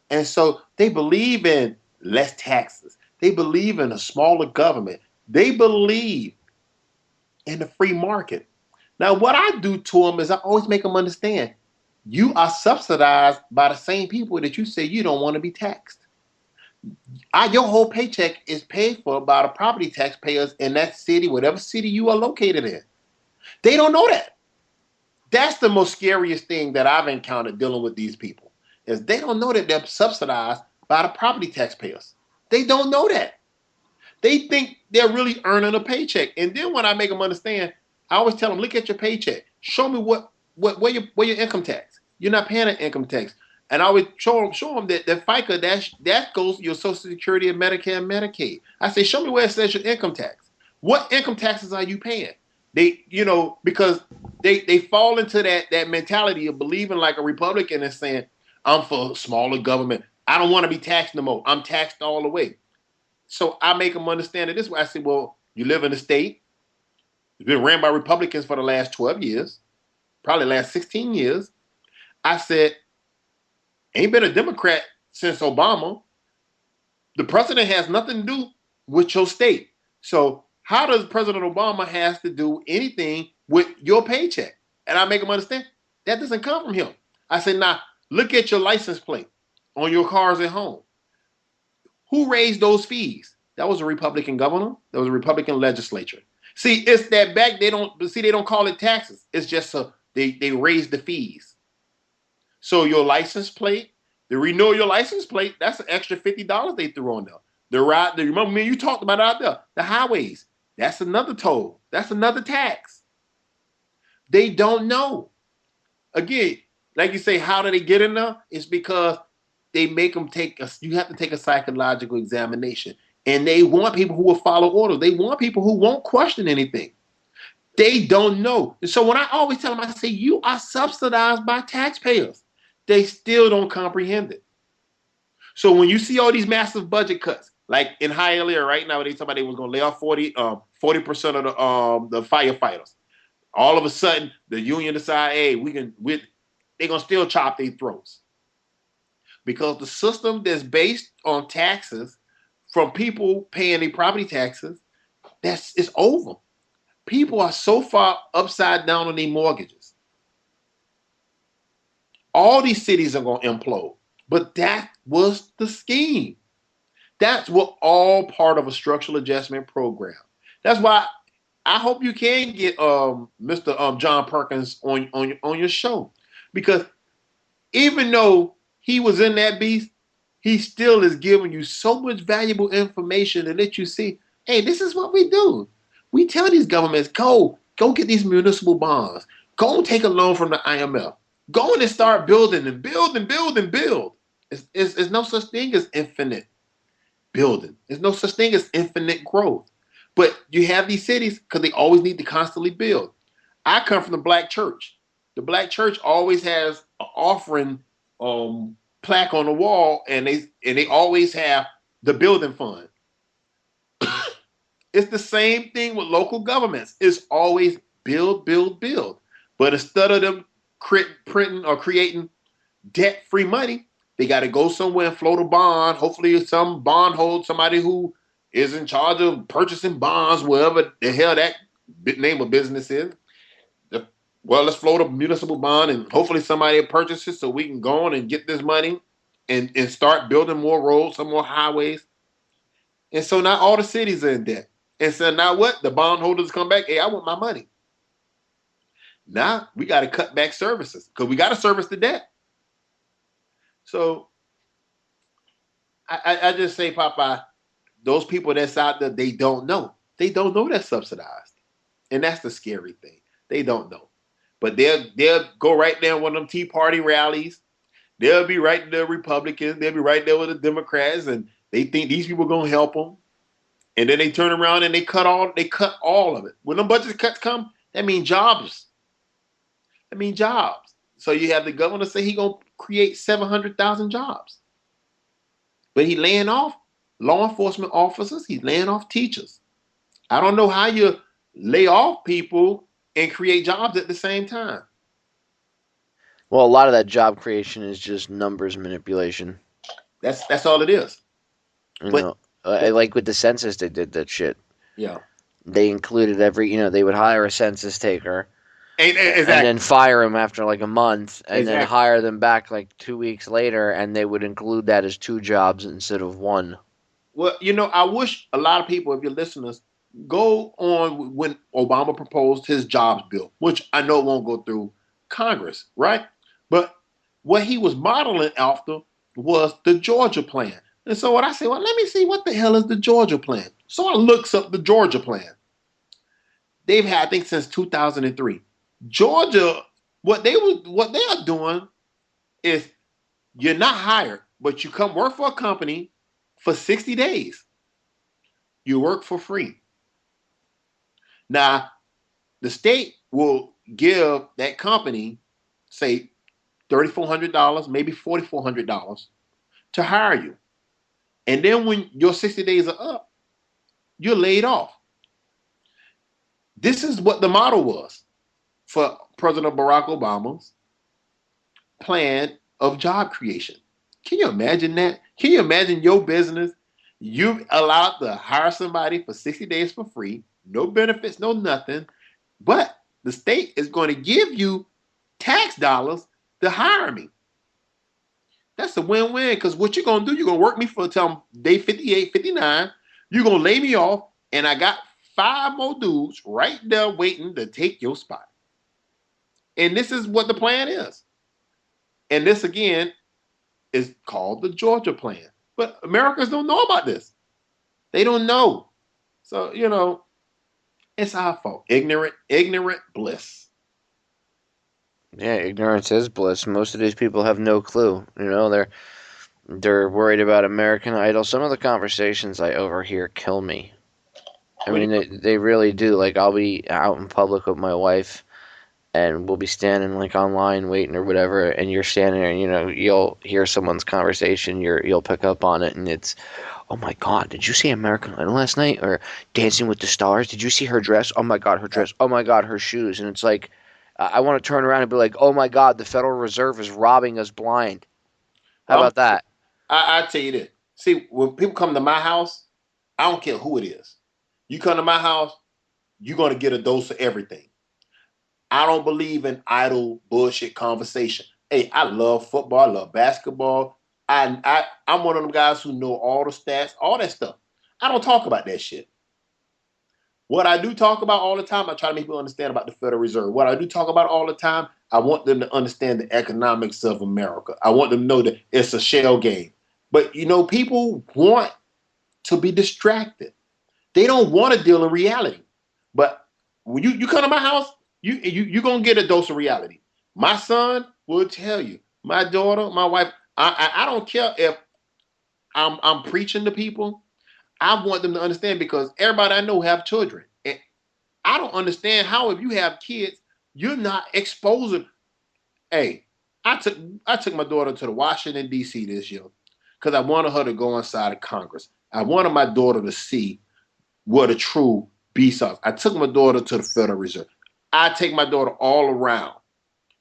And so they believe in less taxes. They believe in a smaller government. They believe in the free market. Now, what I do to them is I always make them understand you are subsidized by the same people that you say you don't want to be taxed. Your whole paycheck is paid for by the property taxpayers in that city, whatever city you are located in. They don't know that. That's the most scariest thing that I've encountered dealing with these people, is they don't know that they're subsidized by the property taxpayers. They don't know that. They think they're really earning a paycheck. And then when I make them understand, I always tell them, look at your paycheck. Show me where your income tax. You're not paying an income tax. And I always show them that the FICA, that goes to your Social Security and Medicare and Medicaid. I say, show me where it says your income tax. What income taxes are you paying? Because they fall into that mentality of believing like a Republican and saying, I'm for smaller government. I don't want to be taxed no more. I'm taxed all the way. So I make them understand it this way. I say, well, you live in a state. It's been ran by Republicans for the last 12 years, probably the last 16 years. I said, ain't been a Democrat since Obama. The president has nothing to do with your state. So how does President Obama has to do anything with your paycheck? And I make him understand that doesn't come from him. I said, now look at your license plate on your cars at home. Who raised those fees? That was a Republican governor. That was a Republican legislature. See, it's that back. They don't call it taxes. It's just they raise the fees. So your license plate, to renew your license plate, that's an extra $50 they threw on there. Remember me, you talked about it out there. The highways, that's another toll. That's another tax. They don't know. Again, like you say, how do they get in there? It's because they make them you have to take a psychological examination. And they want people who will follow orders. They want people who won't question anything. They don't know. And so when I always tell them, I say, you are subsidized by taxpayers. They still don't comprehend it. So when you see all these massive budget cuts, like in Hialeah right now, they talk about they was going to lay off 40% of the firefighters. All of a sudden, the union decide, hey, they're going to still chop their throats. Because the system that's based on taxes from people paying their property taxes, it's over. People are so far upside down on their mortgages. All these cities are going to implode. But that was the scheme. That's what all part of a structural adjustment program. That's why I hope you can get Mr. John Perkins on your show. Because even though he was in that beast, he still is giving you so much valuable information to let you see, hey, this is what we do. We tell these governments, go get these municipal bonds. Go and take a loan from the IMF. Go and start building and build and build and build. There's no such thing as infinite building. There's no such thing as infinite growth. But you have these cities because they always need to constantly build. I come from the Black church. The Black church always has an offering plaque on the wall, and they always have the building fund. It's the same thing with local governments. It's always build, build, build. But instead of them printing or creating debt-free money, they got to go somewhere and float a bond. Hopefully some bond holder, somebody who is in charge of purchasing bonds, wherever the hell that name of business is. Well, let's float a municipal bond and hopefully somebody will purchase it so we can go on and get this money and start building more roads, some more highways. And so now all the cities are in debt. And so now what? The bondholders come back, hey, I want my money. Now we got to cut back services because we got to service the debt. So I just say, Popeye, those people that's out there, they don't know. They don't know that's subsidized. And that's the scary thing. They don't know. But they'll go right there on one of them Tea Party rallies. They'll be right there with Republicans. They'll be right there with the Democrats. And they think these people are going to help them. And then they turn around and they cut all of it. When the budget cuts come, that means jobs. That means jobs. So you have the governor say he's going to create 700,000 jobs. But he's laying off law enforcement officers. He's laying off teachers. I don't know how you lay off people and create jobs at the same time. Well, a lot of that job creation is just numbers manipulation. That's all it is. Like with the census, they did that shit. Yeah. They included they would hire a census taker Exactly. and then fire him after like a month and then Exactly. hire them back like 2 weeks later, and they would include that as 2 jobs instead of 1. Well, I wish a lot of people, if you're listeners, go on when Obama proposed his jobs bill, which I know won't go through Congress, right? But what he was modeling after was the Georgia plan. And so what I say, well, let me see what the hell is the Georgia plan. So I looks up the Georgia plan. They've had, I think, since 2003. Georgia, what they are doing is you're not hired, but you come work for a company for 60 days. You work for free. Now, the state will give that company, say, $3,400, maybe $4,400 to hire you. And then when your 60 days are up, you're laid off. This is what the model was for President Barack Obama's plan of job creation. Can you imagine that? Can you imagine your business? You allowed to hire somebody for 60 days for free, no benefits, no nothing, but the state is going to give you tax dollars to hire me. That's a win-win, because what you're going to do, you're going to work me for until day 58, 59. You're going to lay me off, and I got 5 more dudes right there waiting to take your spot. And this is what the plan is. And this, again, is called the Georgia plan. But Americans don't know about this. They don't know. So, it's our fault. Ignorant bliss. Yeah, ignorance is bliss. Most of these people have no clue. They're worried about American Idol. Some of the conversations I overhear kill me. I mean, they really do. Like, I'll be out in public with my wife, and we'll be standing like online waiting or whatever, and you're standing there, and you'll hear someone's conversation, you'll pick up on it, and it's, oh my God, did you see American Idol last night? Or Dancing with the Stars? Did you see her dress? Oh my God, her dress. Oh my God, her shoes. And it's like, I want to turn around and be like, oh my God, the Federal Reserve is robbing us blind. How about that? I tell you this. See, when people come to my house, I don't care who it is. You come to my house, you're going to get a dose of everything. I don't believe in idle bullshit conversation. Hey, I love football. I love basketball. I'm one of them guys who know all the stats, all that stuff. I don't talk about that shit. What I do talk about all the time, I try to make people understand about the Federal Reserve. What I do talk about all the time, I want them to understand the economics of America. I want them to know that it's a shell game. But, people want to be distracted. They don't want to deal in reality. But when you come to my house, you're going to get a dose of reality. My son will tell you. My daughter, my wife, I don't care if I'm preaching to people. I want them to understand, because everybody I know have children. And I don't understand how, if you have kids, you're not exposing. Hey, I took my daughter to the Washington, D.C. this year because I wanted her to go inside of Congress. I wanted my daughter to see what a true beast is. I took my daughter to the Federal Reserve. I take my daughter all around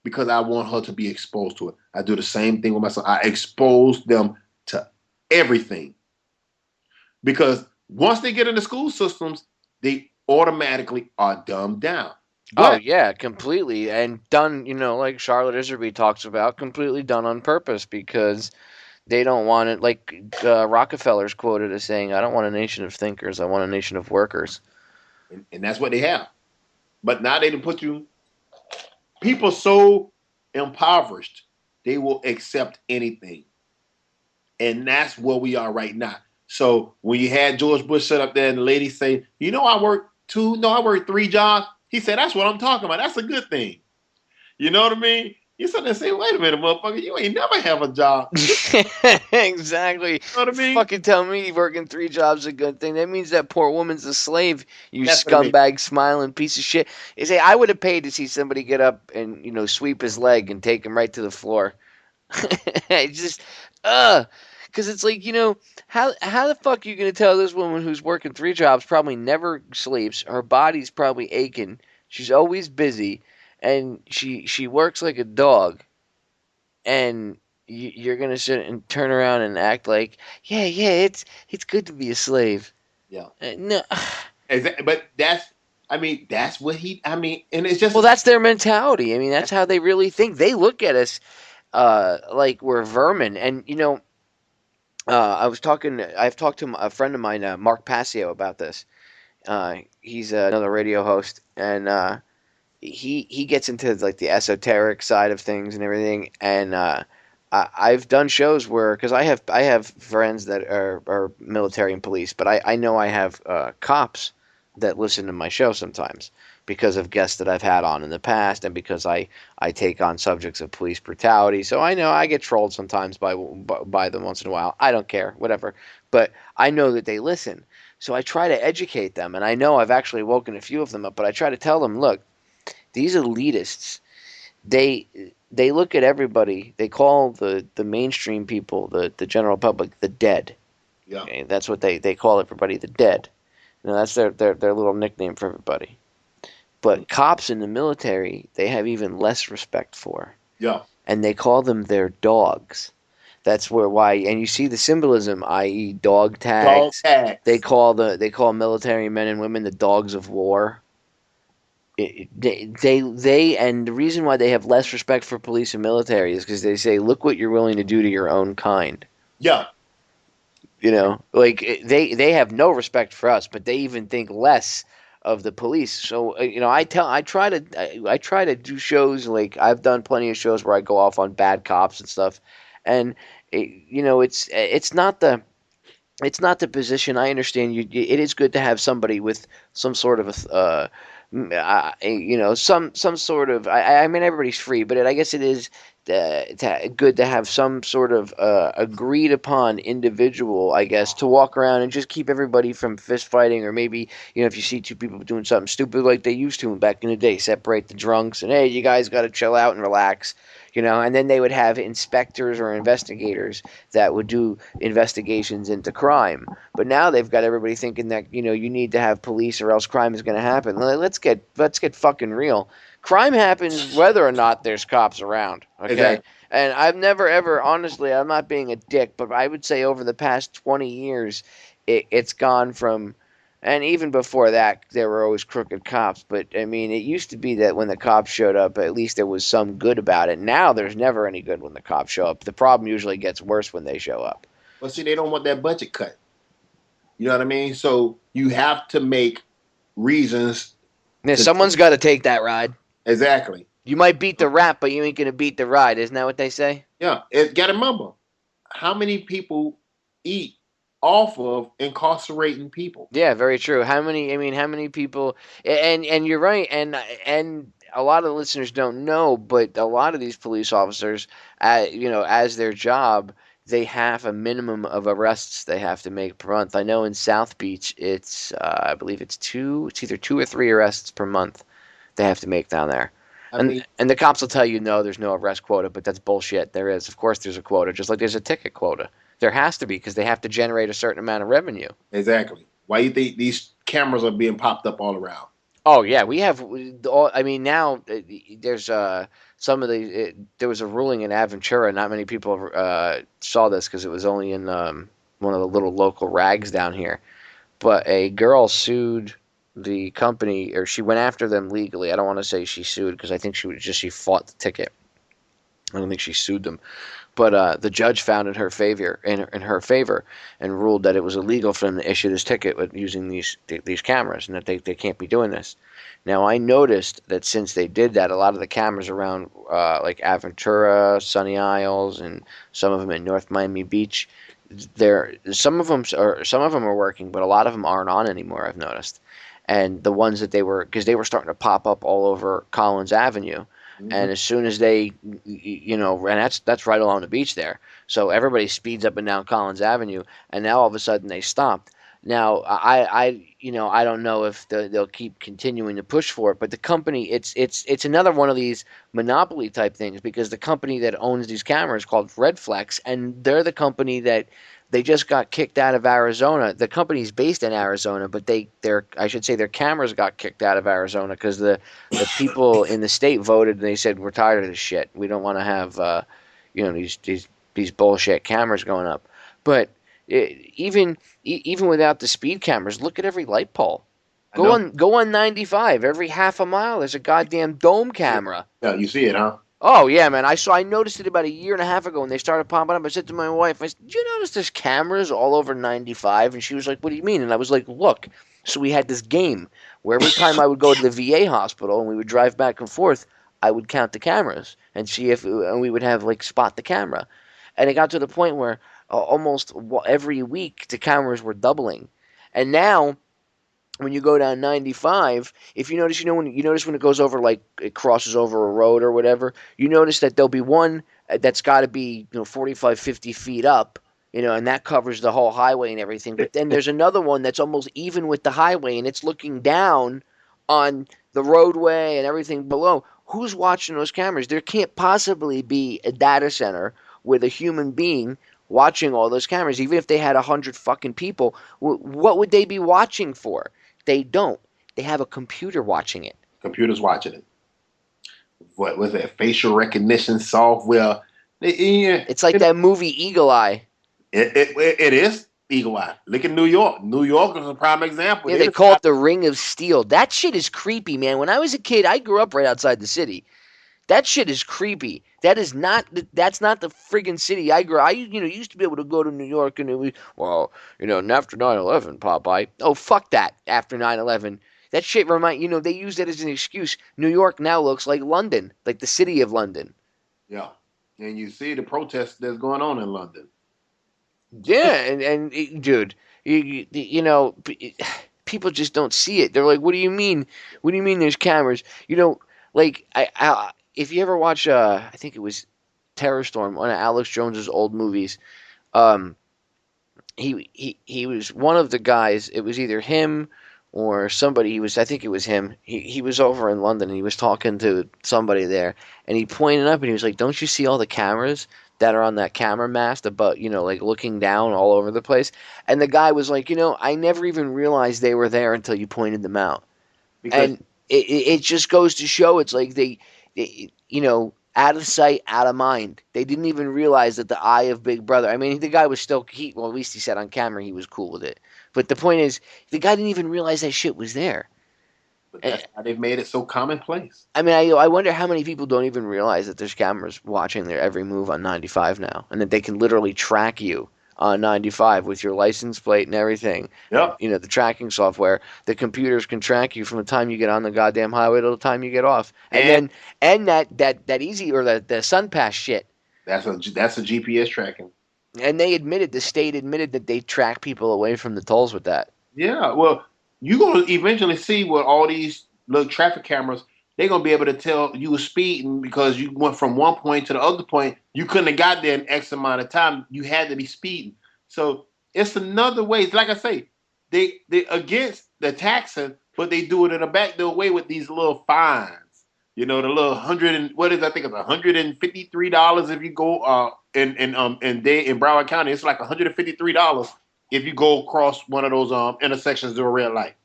because I want her to be exposed to it. I do the same thing with my son. I expose them to everything. Because once they get in the school systems, they automatically are dumbed down. But, oh, yeah, completely. And done, like Charlotte Iserby talks about, completely done on purpose, because they don't want it. Like Rockefeller's quoted as saying, I don't want a nation of thinkers. I want a nation of workers. And that's what they have. But now they done put you, people so impoverished, they will accept anything. And that's where we are right now. So when you had George Bush sit up there and the lady say, I work 3 jobs. He said, that's what I'm talking about. That's a good thing. You know what I mean? You sit there and say, wait a minute, motherfucker, you ain't never have a job. Exactly. You know what I mean? Fucking tell me working 3 jobs is a good thing. That means that poor woman's a slave, you That's scumbag, smiling piece of shit. You say, I would have paid to see somebody get up and, sweep his leg and take him right to the floor. It's just, because it's like, how the fuck are you going to tell this woman who's working 3 jobs, probably never sleeps, her body's probably aching, she's always busy, and she works like a dog, and you're going to sit and turn around and act like, yeah, it's good to be a slave. Yeah. No. But that's what and it's just... Well, that's their mentality. I mean, that's how they really think. They look at us like we're vermin, and, I've talked to a friend of mine, Mark Passio, about this. He's another radio host, and he gets into like the esoteric side of things and everything. And I've done shows where, because I have friends that are military and police, but I know I have cops that listen to my show sometimes because of guests that I've had on in the past, and because I take on subjects of police brutality. So I know I get trolled sometimes by them once in a while. I don't care, whatever. But I know that they listen. So I try to educate them, and I know I've actually woken a few of them up, but I try to tell them, look, these elitists, they look at everybody, they call the mainstream people, the general public, the dead. Yeah. Okay? That's what they call everybody, the dead. That's their little nickname for everybody. But cops in the military, they have even less respect for. Yeah. And they call them their dogs. That's why, and you see the symbolism, i.e., dog Dog tags. tags. They call military men and women the dogs of war. And the reason why they have less respect for police and military is because they say, look what you're willing to do to your own kind. Yeah. You know, like they have no respect for us, but they even think less of the police. So I try to do shows, like I've done plenty of shows where I go off on bad cops and stuff, and it's not the position. I understand you. It is good to have somebody with some sort of some sort of. I mean, everybody's free, but I guess it is good to have some sort of agreed upon individual, I guess, to walk around and just keep everybody from fist fighting, or maybe if you see two people doing something stupid like they used to back in the day, separate the drunks and hey, you guys got to chill out and relax. And then they would have inspectors or investigators that would do investigations into crime. But now they've got everybody thinking that you need to have police or else crime is going to happen. Let's get fucking real. Crime happens whether or not there's cops around. Okay. Exactly. And I've never ever, honestly, I'm not being a dick, but I would say over the past 20 years, it's gone from. And even before that, there were always crooked cops. But, I mean, it used to be that when the cops showed up, at least there was some good about it. Now there's never any good when the cops show up. The problem usually gets worse when they show up. Well, see, they don't want that budget cut. You know what I mean? So you have to make reasons. Yeah, someone's got to take that ride. Exactly. You might beat the rap, but you ain't going to beat the ride. Isn't that what they say? Yeah. Got to remember, how many people eat off of incarcerating people? Yeah, very true. How many people, and you're right, and a lot of the listeners don't know, but a lot of these police officers, as their job, they have a minimum of arrests they have to make per month. I know in South Beach, it's I believe it's either 2 or 3 arrests per month they have to make down there. And the cops will tell you, no, there's no arrest quota, but that's bullshit. There is. Of course there's a quota, just like there's a ticket quota. There has to be, because they have to generate a certain amount of revenue. Exactly. Why do you think these cameras are being popped up all around? Oh, yeah. We have now there's some of the there was a ruling in Aventura. Not many people saw this because it was only in one of the little local rags down here. But a girl sued the company, or she went after them legally. I don't want to say she sued, because I think she fought the ticket. I don't think she sued them. But the judge found in her favor and ruled that it was illegal for them to issue this ticket with using these cameras, and that they can't be doing this. Now, I noticed that since they did that, a lot of the cameras around like Aventura, Sunny Isles, and some of them in North Miami Beach, some of them are working, but a lot of them aren't on anymore, I've noticed. And the ones that they were starting to pop up all over Collins Avenue. And as soon as they, and that's right along the beach there. So everybody speeds up and down Collins Avenue, and now all of a sudden they stopped. Now I don't know if they'll keep continuing to push for it, but the company, it's another one of these monopoly type things, because the company that owns these cameras is called Redflex, and they're the company that they just got kicked out of Arizona. The company's based in Arizona, but their cameras got kicked out of Arizona because the people in the state voted and they said, we're tired of this shit. We don't want to have these bullshit cameras going up. But even without the speed cameras, look at every light pole. Go on 95. Every half a mile, there's a goddamn dome camera. Yeah, you see it, huh? Oh, yeah, man. I noticed it about a year and a half ago when they started popping up. I said to my wife, I said, did you notice there's cameras all over 95? And she was like, what do you mean? And I was like, look. So we had this game where every time I would go to the VA hospital and we would drive back and forth, I would count the cameras and see and we would have, like, spot the camera. And it got to the point where almost every week the cameras were doubling. And now, when you go down 95, if you notice, when it goes over, like it crosses over a road or whatever, you notice that there'll be one that's got to be 45, 50 feet up, and that covers the whole highway and everything. But then there's another one that's almost even with the highway, and it's looking down on the roadway and everything below. Who's watching those cameras? There can't possibly be a data center with a human being watching all those cameras. Even if they had 100 fucking people, what would they be watching for? They don't. They have a computer watching it. Computers watching it. What was that? Facial recognition software. It's like that movie Eagle Eye. It is Eagle Eye. Look at New York. New York is a prime example. Yeah, they call it the Ring of Steel. That shit is creepy, man. When I was a kid, I grew up right outside the city. That shit is creepy. That's not the friggin' city I grew up. I used to be able to go to New York and it was, and after 9/11, Popeye. Oh, fuck that. After 9/11. That shit they use that as an excuse. New York now looks like London, like the city of London. Yeah. And you see the protests that's going on in London. Yeah, and dude, people just don't see it. They're like, "What do you mean? What do you mean there's cameras?" Like if you ever watch, I think it was Terror Storm, one of Alex Jones's old movies. He was one of the guys. It was either him or somebody. I think it was him. He was over in London and he was talking to somebody there, and he pointed up and he was like, "Don't you see all the cameras that are on that camera mast about, like looking down all over the place?" And the guy was like, "I never even realized they were there until you pointed them out." Because and it just goes to show it's like they out of sight, out of mind. They didn't even realize that the eye of Big Brother. I mean, the guy was still, well, at least he said on camera he was cool with it. But the point is, the guy didn't even realize that shit was there. But that's how they've made it so commonplace. I mean, I wonder how many people don't even realize that there's cameras watching their every move on 95 now, and that they can literally track you on 95 with your license plate and everything. Yep. The tracking software. The computers can track you from the time you get on the goddamn highway to the time you get off. And that easy or the SunPass shit. That's a GPS tracking. And the state admitted that they track people away from the tolls with that. Yeah, well, you're going to eventually see with all these little traffic cameras, they're going to be able to tell you were speeding because you went from one point to the other point. You couldn't have got there in X amount of time. You had to be speeding. So it's another way. Like I say, they against the taxing, but they do it in a backdoor way with these little fines. The little I think it's $153 if you go in Broward County. It's like $153 if you go across one of those intersections to a red light.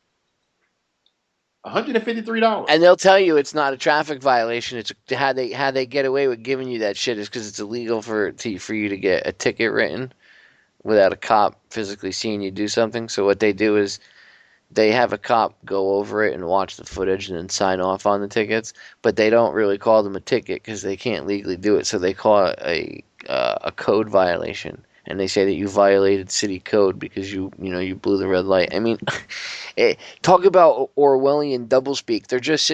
$153. And they'll tell you it's not a traffic violation. It's how they get away with giving you that shit is because it's illegal for you to get a ticket written without a cop physically seeing you do something. So what they do is they have a cop go over it and watch the footage and then sign off on the tickets, but they don't really call them a ticket because they can't legally do it. So they call it a code violation. And they say that you violated city code because you blew the red light. I mean, talk about Orwellian doublespeak. They're just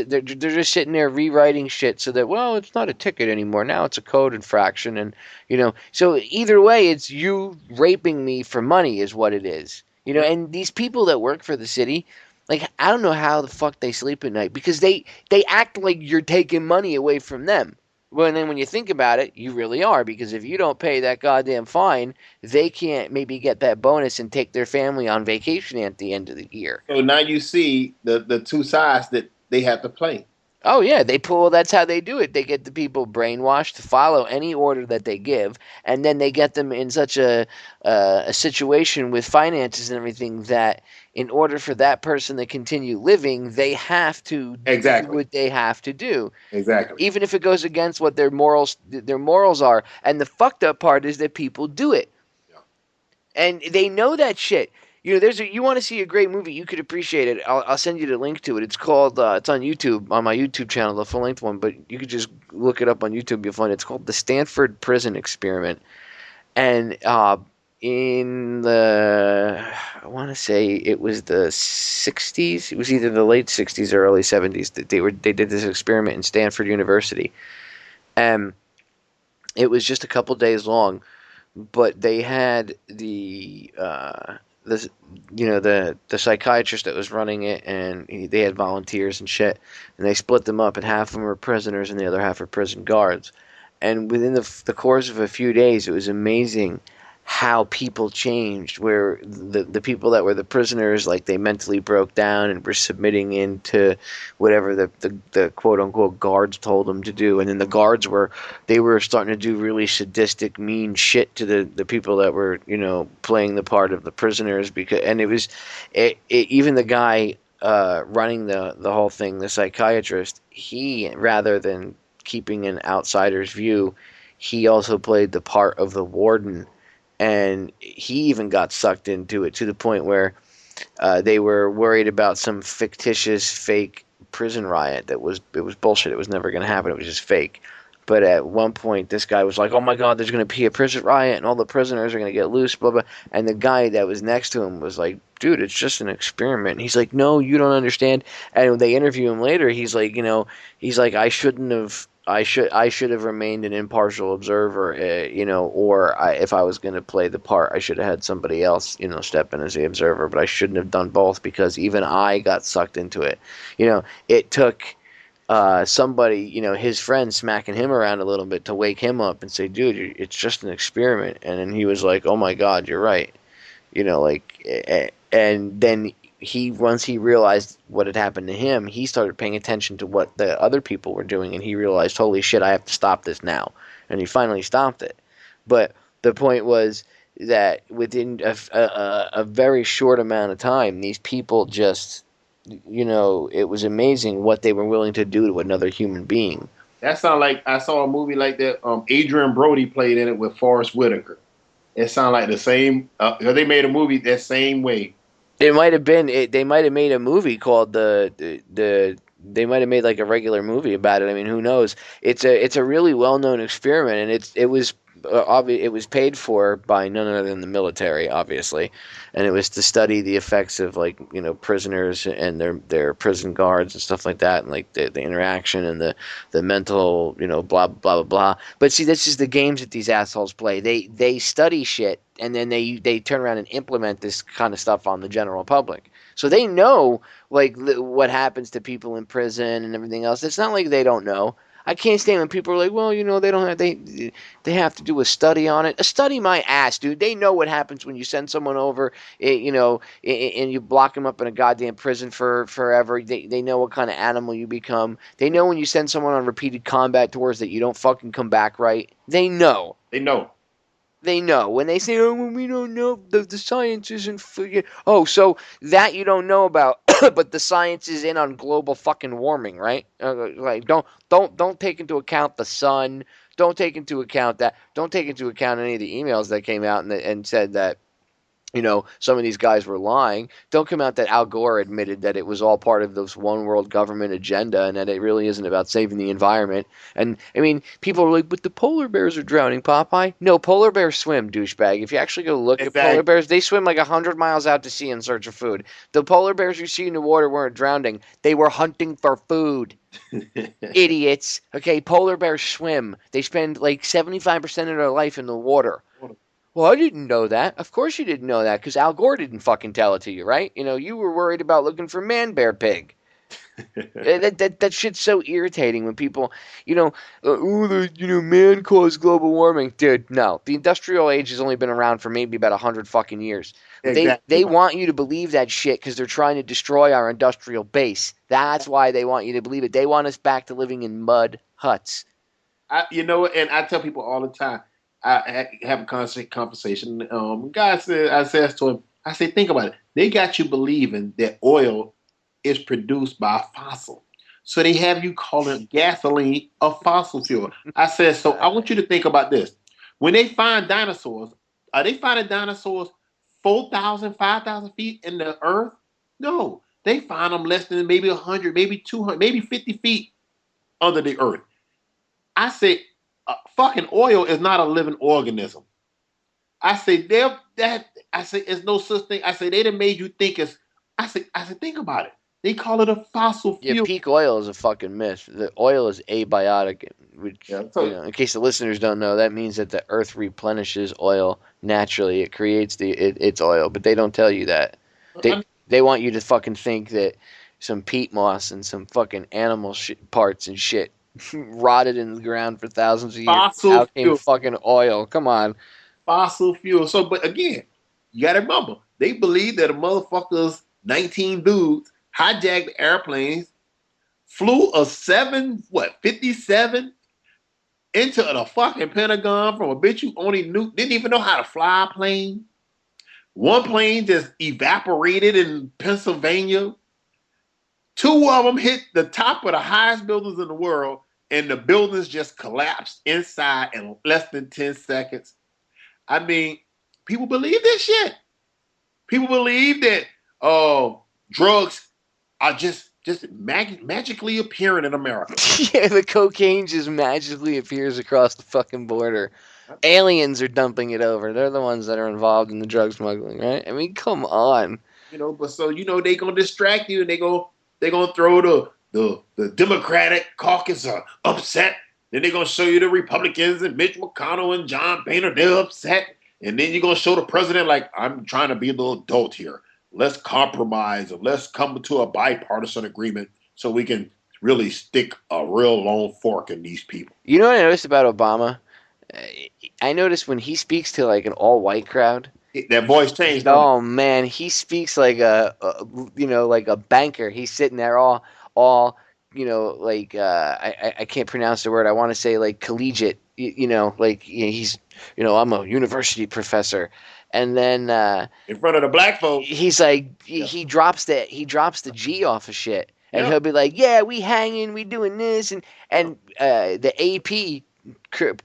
sitting there rewriting shit so that, well, it's not a ticket anymore. Now it's a code infraction, and So either way, it's you raping me for money is what it is. And these people that work for the city, like, I don't know how the fuck they sleep at night because they act like you're taking money away from them. Well, and then when you think about it, you really are, because if you don't pay that goddamn fine, they can't maybe get that bonus and take their family on vacation at the end of the year. So now you see the two sides that they have to play. Oh, yeah, that's how they do it. They get the people brainwashed to follow any order that they give, and then they get them in such a situation with finances and everything that in order for that person to continue living, they have to do what they have to do. Exactly. Even if it goes against what their morals are. And the fucked up part is that people do it. Yeah. And they know that shit. You want to see a great movie, you could appreciate it. I'll send you the link to it. It's called, it's on YouTube, on my YouTube channel, the full-length one, but you could just look it up on YouTube, you'll find it. It's called The Stanford Prison Experiment. And in I want to say it was the 60s, it was either the late 60s or early 70s, that they did this experiment in Stanford University. And it was just a couple days long, but they had the psychiatrist that was running it, and they had volunteers and shit, and they split them up, and half of them were prisoners and the other half were prison guards. And within the course of a few days, it was amazing how people changed, where the people that were the prisoners, like, they mentally broke down and were submitting into whatever the quote-unquote guards told them to do. And then the guards were starting to do really sadistic, mean shit to the people that were, playing the part of the prisoners. Even the guy, running the whole thing, the psychiatrist, he, rather than keeping an outsider's view, he also played the part of the warden, and he even got sucked into it to the point where they were worried about some fictitious fake prison riot it was bullshit. It was never going to happen. It was just fake. But at one point, this guy was like, "Oh my God, there's going to be a prison riot, and all the prisoners are going to get loose." Blah blah. And the guy that was next to him was like, "Dude, it's just an experiment." And he's like, "No, you don't understand." And when they interview him later, he's like, he's like, "I shouldn't have. I should have remained an impartial observer, or if I was going to play the part, I should have had somebody else, step in as the observer. But I shouldn't have done both because even I got sucked into it. It took." Somebody, his friend smacking him around a little bit to wake him up and say, "Dude, it's just an experiment." And then he was like, "Oh my God, you're right." And then once he realized what had happened to him, he started paying attention to what the other people were doing, and he realized, "Holy shit, I have to stop this now." And he finally stopped it. But the point was that within a very short amount of time, these people just, it was amazing what they were willing to do to another human being. That sounded like I saw a movie like that. Adrian Brody played in it with Forrest Whitaker. It sounded like the same. They made a movie that same way. It might have been. They might have made a movie called They might have made like a regular movie about it. I mean, who knows? It's a really well known experiment, and it was paid for by none other than the military, obviously, and it was to study the effects of prisoners and their prison guards and stuff like that, and like the interaction and the mental blah blah blah blah. But see, this is the games that these assholes play. They study shit and then they turn around and implement this kind of stuff on the general public. So they know what happens to people in prison and everything else. It's not like they don't know. I can't stand when people are like, "Well, they don't have they have to do a study on it." A study my ass, dude. They know what happens when you send someone over, and you block them up in a goddamn prison for forever. They know what kind of animal you become. They know when you send someone on repeated combat tours that you don't fucking come back right. They know. They know. They know. When they say, "Oh, well, we don't know, the science isn't oh, so that you don't know about, but the science is in on global fucking warming, right? Don't take into account the sun. Don't take into account that. Don't take into account any of the emails that came out and said that some of these guys were lying. Don't come out that Al Gore admitted that it was all part of this one world government agenda and that it really isn't about saving the environment. And, I mean, people are like, "But the polar bears are drowning, Popeye." No, polar bears swim, douchebag. If you actually go look at polar bears, they swim like 100 miles out to sea in search of food. The polar bears you see in the water weren't drowning. They were hunting for food. Idiots. Okay, polar bears swim. They spend like 75% of their life in the water. Well, I didn't know that. Of course you didn't know that, because Al Gore didn't fucking tell it to you, right? You were worried about looking for man, bear, pig. that shit's so irritating when people, man caused global warming. Dude, no. The industrial age has only been around for maybe about 100 fucking years. Exactly. They want you to believe that shit because they're trying to destroy our industrial base. That's why they want you to believe it. They want us back to living in mud huts. And I tell people all the time, I have a conversation. Guy said, I says to him, I say, think about it. They got you believing that oil is produced by fossil. So they have you calling gasoline a fossil fuel. I said, so I want you to think about this. When they find dinosaurs, are they finding dinosaurs 4,000, 5,000 feet in the earth? No. They find them less than maybe 100, maybe 200, maybe 50 feet under the earth. I say, fucking oil is not a living organism. I say it's no such thing. I say they done made you think it's. I say think about it. They call it a fossil fuel. Yeah, peak oil is a fucking myth. The oil is abiotic, which in case the listeners don't know, that means that the earth replenishes oil naturally. It creates its oil, but they don't tell you that. They want you to fucking think that some peat moss and some fucking animal parts and shit rotted in the ground for thousands of years. How came fucking oil? Come on. Fossil fuel. So, but again, you got to remember, they believe that a motherfuckers, 19 dudes, hijacked airplanes, flew a 57 into the fucking Pentagon from a bitch who didn't even know how to fly a plane. One plane just evaporated in Pennsylvania. Two of them hit the top of the highest buildings in the world, and the buildings just collapsed inside in less than 10 seconds. I mean, people believe this shit. People believe that drugs are just magically appearing in America. Yeah, the cocaine just magically appears across the fucking border. Aliens are dumping it over. They're the ones that are involved in the drug smuggling, right? I mean, come on. But so they gonna distract you, and they gonna throw the Democratic caucus are upset. Then they're gonna show you the Republicans and Mitch McConnell and John Boehner, they're upset. And then you're gonna show the president like, I'm trying to be a little adult here. Let's compromise, or let's come to a bipartisan agreement so we can really stick a real long fork in these people. You know what I noticed about Obama? I noticed when he speaks to like an all-white crowd, that voice changed. Oh man, he speaks like like a banker. He's sitting there all I can't pronounce the word. I want to say like collegiate. He's I'm a university professor, and then in front of the black folks, he's like he drops the G off of shit, and he'll be like, yeah, we hanging, we doing this, and the AP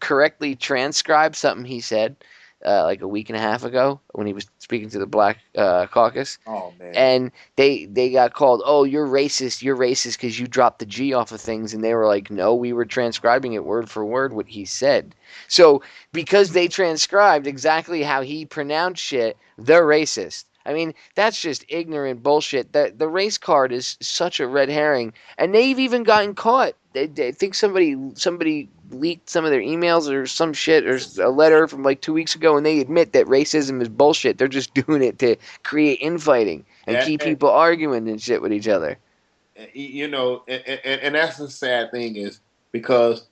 correctly transcribed something he said like a week and a half ago when he was speaking to the Black Caucus. Oh man! And they got called, oh, you're racist because you dropped the G off of things, and they were like, no, we were transcribing it word for word what he said. So because they transcribed exactly how he pronounced shit, they're racist. I mean, that's just ignorant bullshit. The race card is such a red herring, and they've even gotten caught. They think somebody leaked some of their emails or some shit, or a letter from like 2 weeks ago, and they admit that racism is bullshit. They're just doing it to create infighting and keep people arguing and shit with each other. And that's the sad thing is because,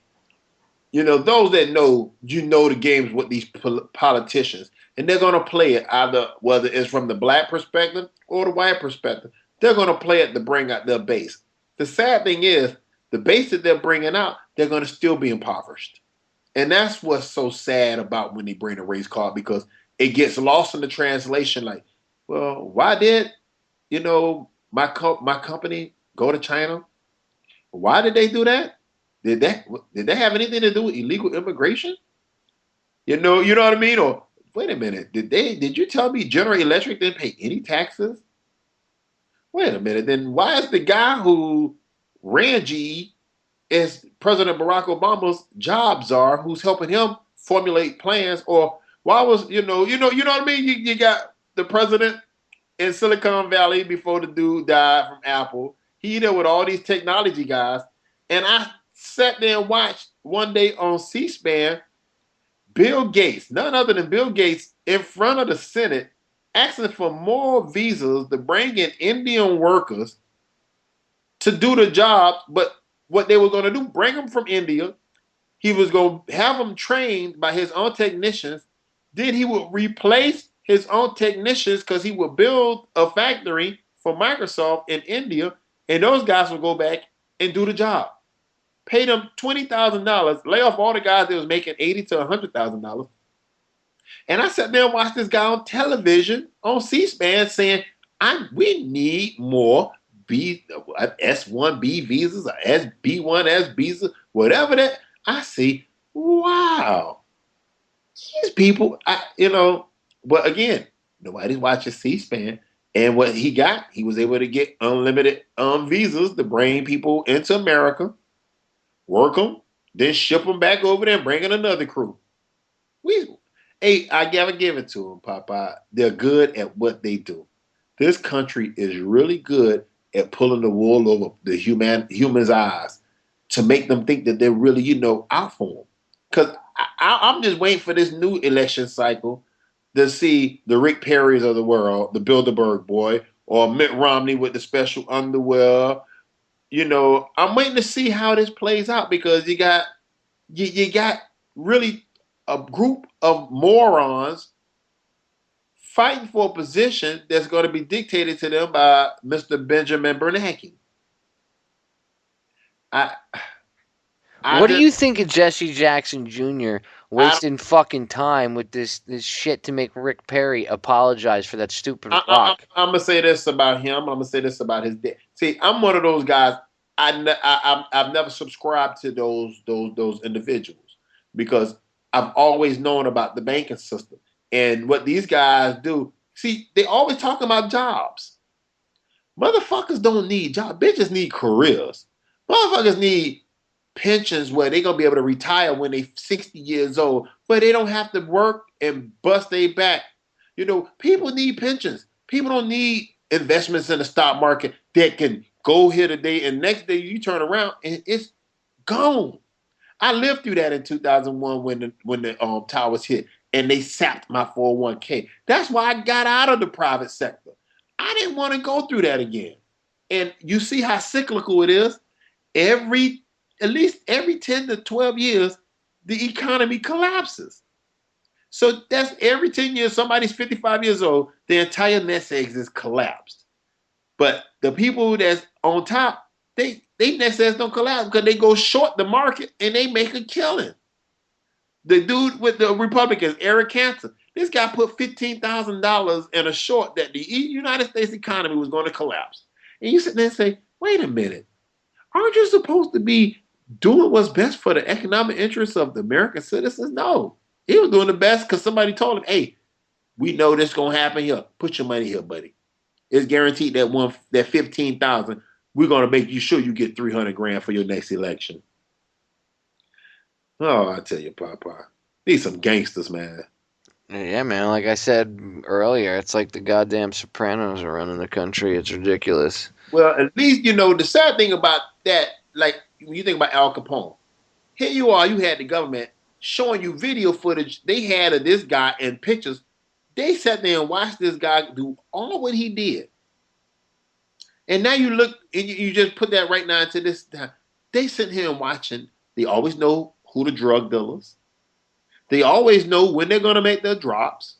those that know the games with these politicians, and they're going to play it either whether it's from the black perspective or the white perspective. They're going to play it to bring out their base. The sad thing is the base that they're bringing out, they're going to still be impoverished. And that's what's so sad about when they bring the race card, because it gets lost in the translation. Like, well, why did, my company go to China? Why did they do that? Did they have anything to do with illegal immigration? You know what I mean? Or wait a minute, did you tell me General Electric didn't pay any taxes? Wait a minute, then why is the guy who ran GE is President Barack Obama's job czar who's helping him formulate plans? Or why was, you know what I mean? You got the president in Silicon Valley before the dude died from Apple. He there with all these technology guys. And I sat there and watched one day on C-SPAN, Bill Gates, none other than Bill Gates, in front of the Senate, asking for more visas to bring in Indian workers to do the job. But what they were going to do, bring them from India. He was going to have them trained by his own technicians. Then he would replace his own technicians because he would build a factory for Microsoft in India, and those guys would go back and do the job. Pay them $20,000, lay off all the guys that was making $80,000 to $100,000. And I sat there and watched this guy on television on C-SPAN saying, we need more S1B visas or SB1S visas, whatever that. I see, wow, these people, but again, nobody's watching C-SPAN. And what he got, he was able to get unlimited visas to bring people into America, work them, then ship them back over there and bring in another crew. I gotta give it to them, Popeye. They're good at what they do. This country is really good at pulling the wool over the humans' eyes to make them think that they're really, out for them. Because I'm just waiting for this new election cycle to see the Rick Perrys of the world, the Bilderberg boy, or Mitt Romney with the special underwear. I'm waiting to see how this plays out, because you got really a group of morons fighting for a position that's going to be dictated to them by Mr. Benjamin Bernanke. What do you think of Jesse Jackson Jr. wasting fucking time with this shit to make Rick Perry apologize for that stupid rock. I'm gonna say this about him. I'm gonna say this about his dad. See, I'm one of those guys. I've never subscribed to those individuals because I've always known about the banking system and what these guys do. See, they always talk about jobs. Motherfuckers don't need jobs. Bitches need careers. Motherfuckers need pensions where they're going to be able to retire when they're 60 years old, where they don't have to work and bust their back. You know, people need pensions. People don't need investments in the stock market that can go here today and next day you turn around and it's gone. I lived through that in 2001 when the towers hit and they sapped my 401k. That's why I got out of the private sector. I didn't want to go through that again. And you see how cyclical it is. At least every 10 to 12 years, the economy collapses. So that's every 10 years, somebody's 55 years old, the entire nest eggs is collapsed. But the people that's on top, they nest eggs don't collapse because they go short the market and they make a killing. The dude with the Republicans, Eric Cantor, this guy put $15,000 in a short that the United States economy was going to collapse. And you sit there and say, wait a minute, aren't you supposed to be doing what's best for the economic interests of the American citizens? No. He was doing the best because somebody told him, hey, we know this going to happen here. Put your money here, buddy. It's guaranteed that 15,000, we're going to make you sure you get 300 grand for your next election. Oh, I tell you, Popeye. These some gangsters, man. Yeah, man. Like I said earlier, it's like the goddamn Sopranos are running the country. It's ridiculous. Well, at least, you know, the sad thing about that, like when you think about Al Capone, here you are, you had the government showing you video footage they had of this guy and pictures. They sat there and watched this guy do all what he did. And now you look, and you just put that right now into this time. They sit here and watching. They always know who the drug dealers. They always know when they're going to make their drops.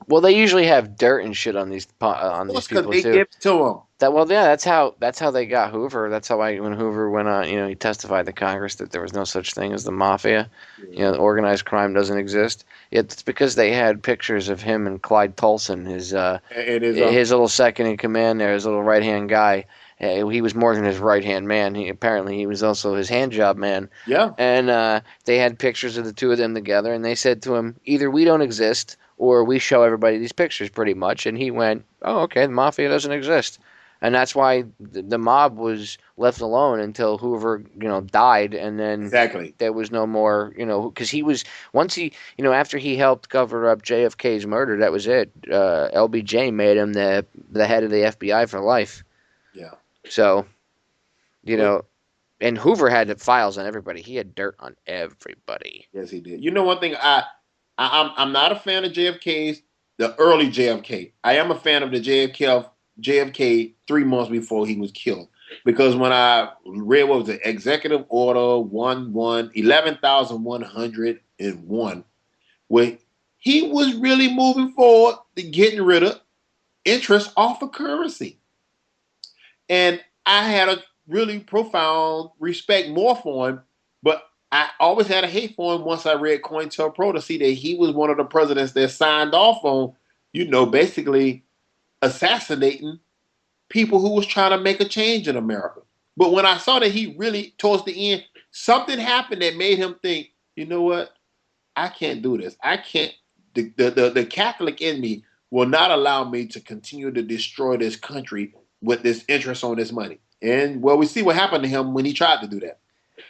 Well, they usually have dirt and shit on these people too. They give it to them. That's how they got Hoover. That's how when Hoover went on, he testified to Congress that there was no such thing as the mafia. Yeah. Organized crime doesn't exist. It's because they had pictures of him and Clyde Tolson, his little second in command there, his little right hand guy. He was more than his right hand man. He was also his hand job man. Yeah. And they had pictures of the two of them together, and they said to him, either we don't exist or we show everybody these pictures, pretty much. And he went, oh, okay, the mafia doesn't exist. And that's why the mob was left alone until Hoover, died, and then exactly there was no more, because he was after he helped cover up JFK's murder, that was it. LBJ made him the head of the FBI for life. Yeah. So, and Hoover had the files on everybody. He had dirt on everybody. Yes, he did. You know, one thing I'm not a fan of JFK's, the early JFK. I am a fan of the JFK 3 months before he was killed. Because when I read what was it, Executive Order 11,101, where he was really moving forward to getting rid of interest off of currency. And I had a really profound respect more for him, but I always had a hate for him once I read COINTELPRO to see that he was one of the presidents that signed off on, basically assassinating people who was trying to make a change in America. But when I saw that he really, towards the end, something happened that made him think, you know what? I can't do this. I can't. The Catholic in me will not allow me to continue to destroy this country with this interest on this money. And, well, we see what happened to him when he tried to do that.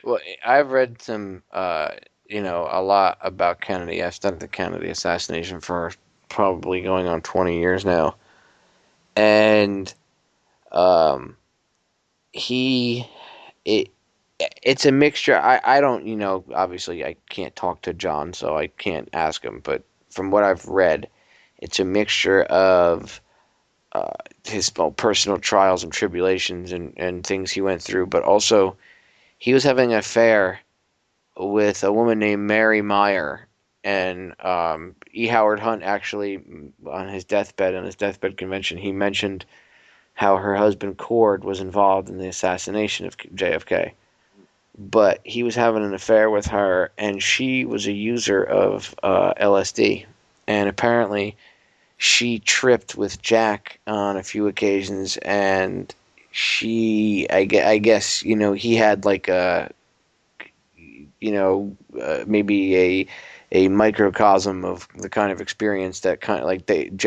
Well, I've read some, a lot about Kennedy. I've studied the Kennedy assassination for probably going on 20 years now. And it's a mixture. I don't, obviously I can't talk to John, so I can't ask him. But from what I've read, it's a mixture of his personal trials and tribulations and things he went through, but also he was having an affair with a woman named Mary Meyer, and E. Howard Hunt actually, on his deathbed convention, he mentioned how her husband Cord was involved in the assassination of JFK. but he was having an affair with her, and she was a user of LSD, and apparently she tripped with Jack on a few occasions, and I guess, he had like a, maybe a microcosm of the kind of experience that kind of like David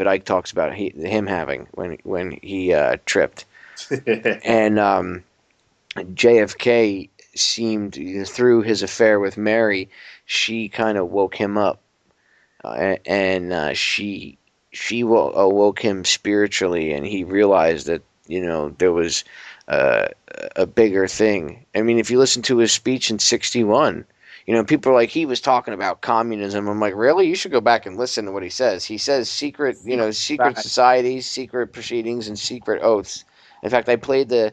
Icke talks about him having when he tripped, and JFK seemed, through his affair with Mary, she kind of woke him up, and she awoke him spiritually, and he realized that there was uh, a bigger thing. I mean, if you listen to his speech in '61, people are like, he was talking about communism. I'm like, really? You should go back and listen to what he says. He says secret societies, secret proceedings, and secret oaths. In fact, I played the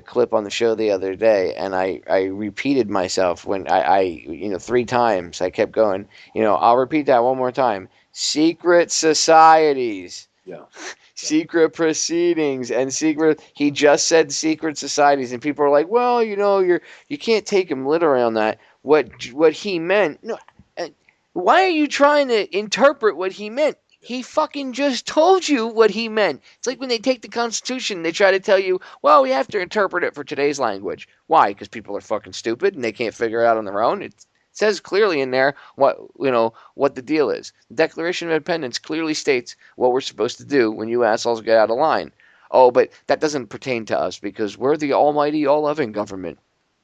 clip on the show the other day, and I repeated myself when I 3 times. I kept going. I'll repeat that one more time. Secret societies. Yeah. Secret proceedings and secret. He just said secret societies, and people are like, "Well, you can't take him literally on that." What he meant? No, why are you trying to interpret what he meant? He fucking just told you what he meant. It's like when they take the Constitution, they try to tell you, "Well, we have to interpret it for today's language." Why? Because people are fucking stupid and they can't figure it out on their own. It says clearly in there what the deal is. The Declaration of Independence clearly states what we're supposed to do when you assholes get out of line. Oh, but that doesn't pertain to us because we're the almighty, all-loving government.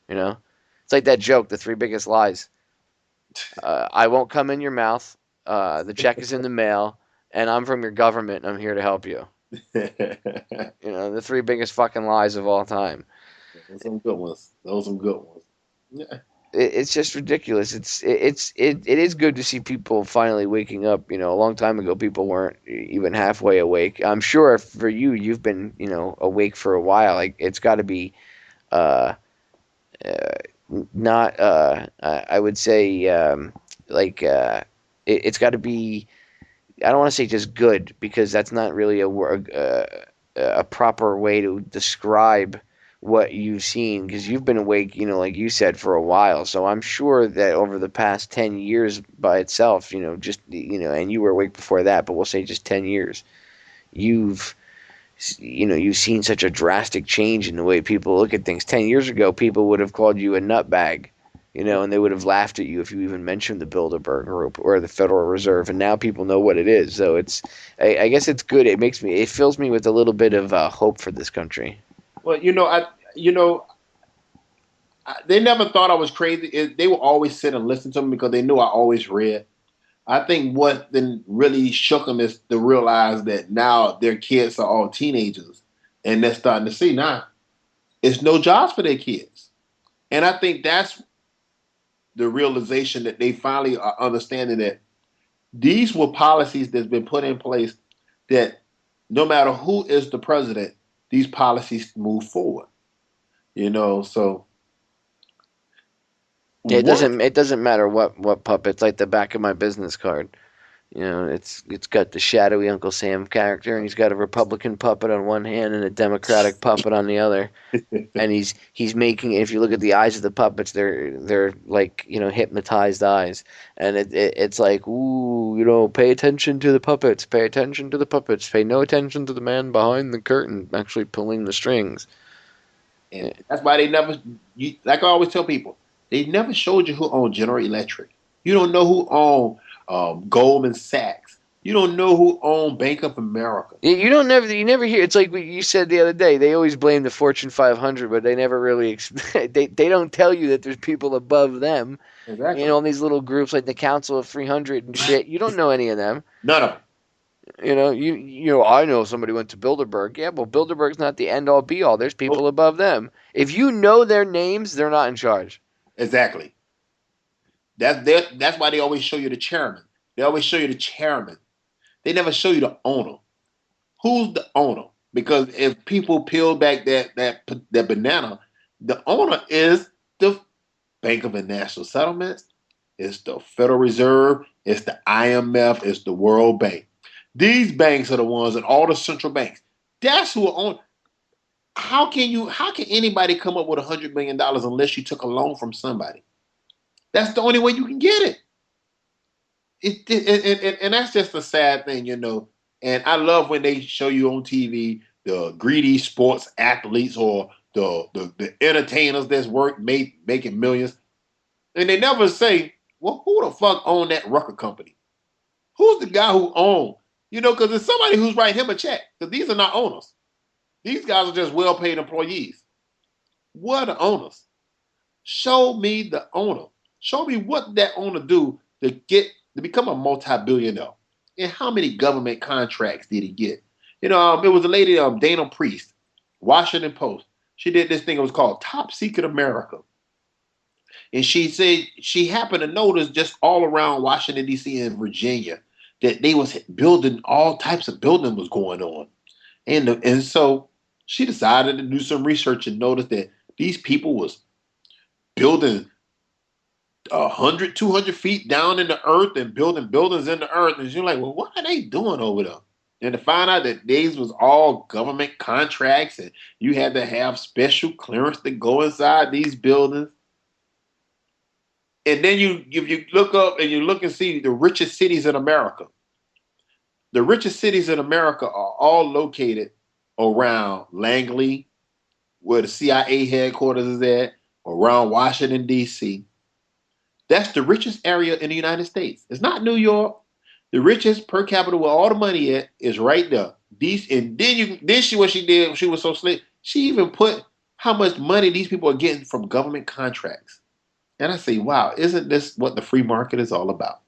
It's like that joke, the 3 biggest lies. I won't come in your mouth. The check is in the mail, and I'm from your government, and I'm here to help you. The 3 biggest fucking lies of all time. Those some good ones. Those some good ones. Yeah. It's just ridiculous. It is good to see people finally waking up. A long time ago, people weren't even halfway awake. I'm sure for you, you've been awake for a while. Like it's got to be uh, not. I would say it's got to be. I don't want to say just good because that's not really a proper way to describe what you've seen because you've been awake, like you said, for a while. So I'm sure that over the past 10 years by itself, and you were awake before that, but we'll say just 10 years, you've seen such a drastic change in the way people look at things. 10 years ago, people would have called you a nutbag, and they would have laughed at you if you even mentioned the Bilderberg Group or the Federal Reserve. And now people know what it is. So I guess it's good. It fills me with a little bit of hope for this country. Well, they never thought I was crazy. They would always sit and listen to me because they knew I always read. I think what then really shook them is to realize that now their kids are all teenagers, and they're starting to see now it's no jobs for their kids. And I think that's the realization that they finally are understanding that these were policies that's been put in place that no matter who is the president, these policies move forward. So it doesn't matter what puppet's like the back of my business card. It's got the shadowy Uncle Sam character, and he's got a Republican puppet on one hand and a Democratic puppet on the other. And he's making, if you look at the eyes of the puppets, they're like hypnotized eyes, and it's like, ooh, pay attention to the puppets, pay attention to the puppets, pay no attention to the man behind the curtain actually pulling the strings. And that's why they never, like I always tell people, they never showed you who owned General Electric. You don't know who owned Goldman Sachs. You don't know who owned Bank of America. You never hear. It's like what you said the other day. They always blame the Fortune 500, but they never really they don't tell you that there's people above them. Exactly. All these little groups like the Council of 300 and shit. You don't know any of them. None of them. I know somebody went to Bilderberg. Yeah, well, Bilderberg's not the end all be all. There's people above them. If you know their names, they're not in charge. Exactly. That's why they always show you the chairman. They always show you the chairman. They never show you the owner. Who's the owner? Because if people peel back that banana, the owner is the Bank of International Settlements, it's the Federal Reserve, it's the IMF, it's the World Bank. These banks are the ones and all the central banks. That's who own. How can anybody come up with $100 million unless you took a loan from somebody? That's the only way you can get it. And that's just a sad thing, you know. And I love when they show you on TV the greedy sports athletes or the entertainers that's making millions, and they never say, well, who the fuck owned that record company? Who's the guy who owned? You know, because it's somebody who's writing him a check. Because these are not owners. These guys are just well-paid employees. What are the owners? Show me the owner. Show me what that owner do to become a multi-billionaire. And how many government contracts did he get? You know, it was a lady, Dana Priest, Washington Post. She did this thing. It was called Top Secret America. And she said she happened to notice just all around Washington, D.C. and Virginia that they was building, all types of building was going on. And so she decided to do some research and noticed that these people was building 100, 200 feet down in the earth and building buildings in the earth. And she's like, well, what are they doing over there? And to find out that these was all government contracts and you had to have special clearance to go inside these buildings. And then if you look up and you look and see the richest cities in America, the richest cities in America are all located around Langley, where the CIA headquarters is at, around Washington, D.C. That's the richest area in the United States. It's not New York. The richest per capita where all the money at is right there. What she did, she was so slick, she even put how much money these people are getting from government contracts. And I say, wow, isn't this what the free market is all about?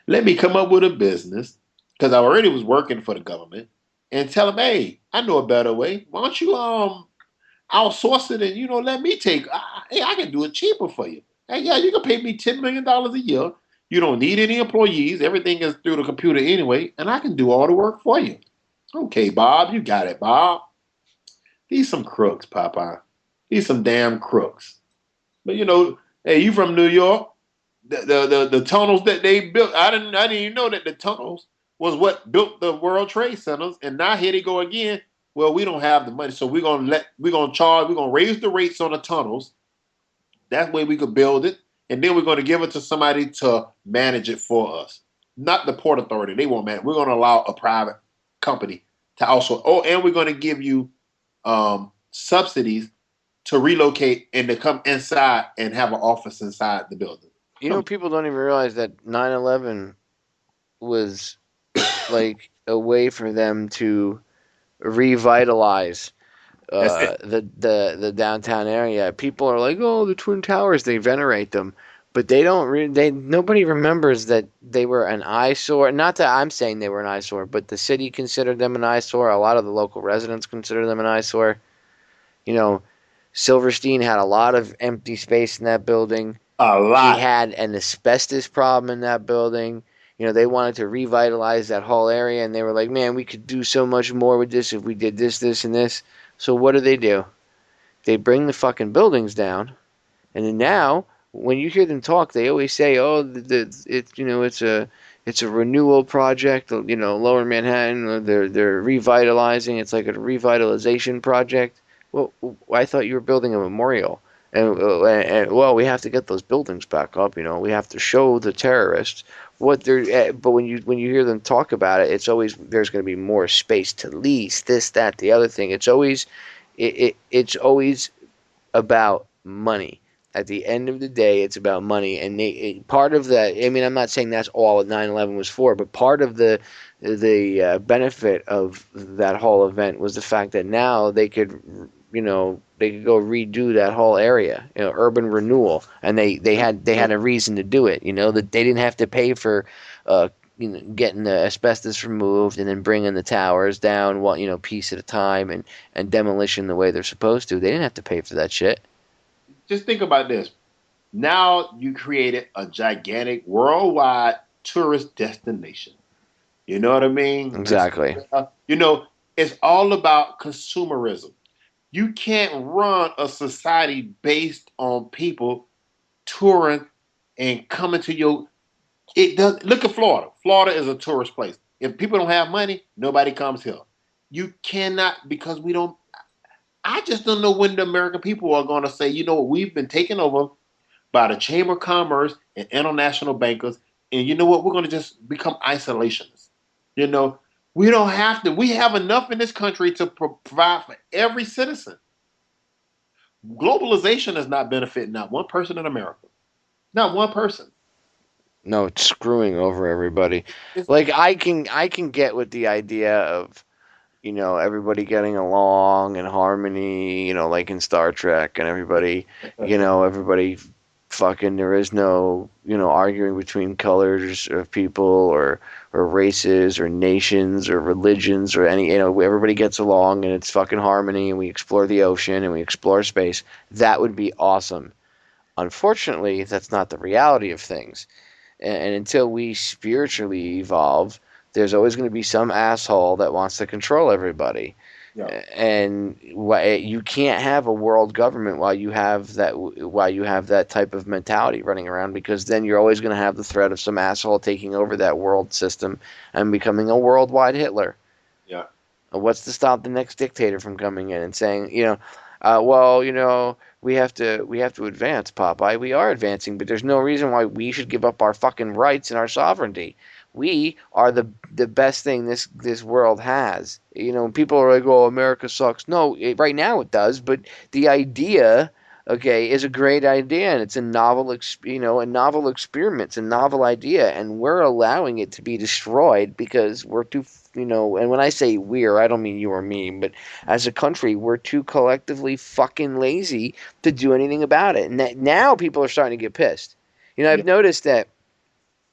Let me come up with a business, because I already was working for the government, and tell them, hey, I know a better way. Why don't you outsource it and, you know, let me I can do it cheaper for you. Hey, yeah, you can pay me $10 million a year. You don't need any employees. Everything is through the computer anyway, and I can do all the work for you. Okay, Bob, you got it, Bob. These some crooks, Popeye. These some damn crooks. But, you know, hey, you from New York? The tunnels that they built, I didn't even know that the tunnels was what built the World Trade Centers. And now here they go again. Well, we don't have the money, so we're gonna raise the rates on the tunnels. That way we could build it, and then we're gonna give it to somebody to manage it for us. Not the Port Authority. They won't manage. We're gonna allow a private company to also. Oh, and we're gonna give you subsidies to relocate and to come inside and have an office inside the building. You know, people don't even realize that 9/11 was like a way for them to revitalize the downtown area. People are like, oh, the Twin Towers, they venerate them, but they don't. Nobody remembers that they were an eyesore. Not that I'm saying they were an eyesore, but the city considered them an eyesore. A lot of the local residents consider them an eyesore. You know, Silverstein had a lot of empty space in that building. A lot. He had an asbestos problem in that building. You know, they wanted to revitalize that whole area, and they were like, man, we could do so much more with this if we did this, this, and this. So what do? They bring the fucking buildings down, and then now, when you hear them talk, they always say, oh, it's a renewal project, you know, Lower Manhattan, they're revitalizing. It's like a revitalization project. Well, I thought you were building a memorial. And well, we have to get those buildings back up. You know, we have to show the terrorists what they're. But when you hear them talk about it, it's always there's going to be more space to lease, this, that, the other thing. It's always about money. At the end of the day, it's about money, and part of that. I mean, I'm not saying that's all 9/11 was for, but part of the benefit of that whole event was the fact that now they could, you know, they could go redo that whole area, you know, urban renewal, and they had a reason to do it. You know, that they didn't have to pay for, getting the asbestos removed and then bringing the towers down, one, you know, piece at a time, and demolition the way they're supposed to. They didn't have to pay for that shit. Just think about this. Now you created a gigantic worldwide tourist destination. You know what I mean? Exactly. You know, it's all about consumerism. You can't run a society based on people touring and coming to your. It does. Look at Florida. Florida is a tourist place. If people don't have money, nobody comes here. You cannot, because we don't. I just don't know when the American people are going to say, you know what, we've been taken over by the Chamber of Commerce and international bankers, and you know what, we're going to just become isolationists. You know, we don't have to. We have enough in this country to provide for every citizen. Globalization is not benefiting not one person in America. Not one person. No, it's screwing over everybody. It's, Like I can get with the idea of, everybody getting along in harmony, like in Star Trek, and everybody fucking, there is no, arguing between colors of people or races or nations or religions or any, everybody gets along and it's fucking harmony, and we explore the ocean and we explore space. That would be awesome. Unfortunately, that's not the reality of things. And until we spiritually evolve, there's always going to be some asshole that wants to control everybody. yeah. And you can't have a world government while you have that type of mentality running around, because then you're always going to have the threat of some asshole taking over that world system and becoming a worldwide Hitler. Yeah. What's to stop the next dictator from coming in and saying, well, we have to advance, Popeye. We are advancing, but there's no reason why we should give up our fucking rights and our sovereignty. We are the best thing this world has. People are like, "Oh, America sucks." No, right now it does, but the idea, okay, is a great idea, and it's a novel experiment. It's a novel idea, and we're allowing it to be destroyed because we're too, and when I say we're, I don't mean you or me, but as a country, we're too collectively fucking lazy to do anything about it. And now people are starting to get pissed. I've noticed that,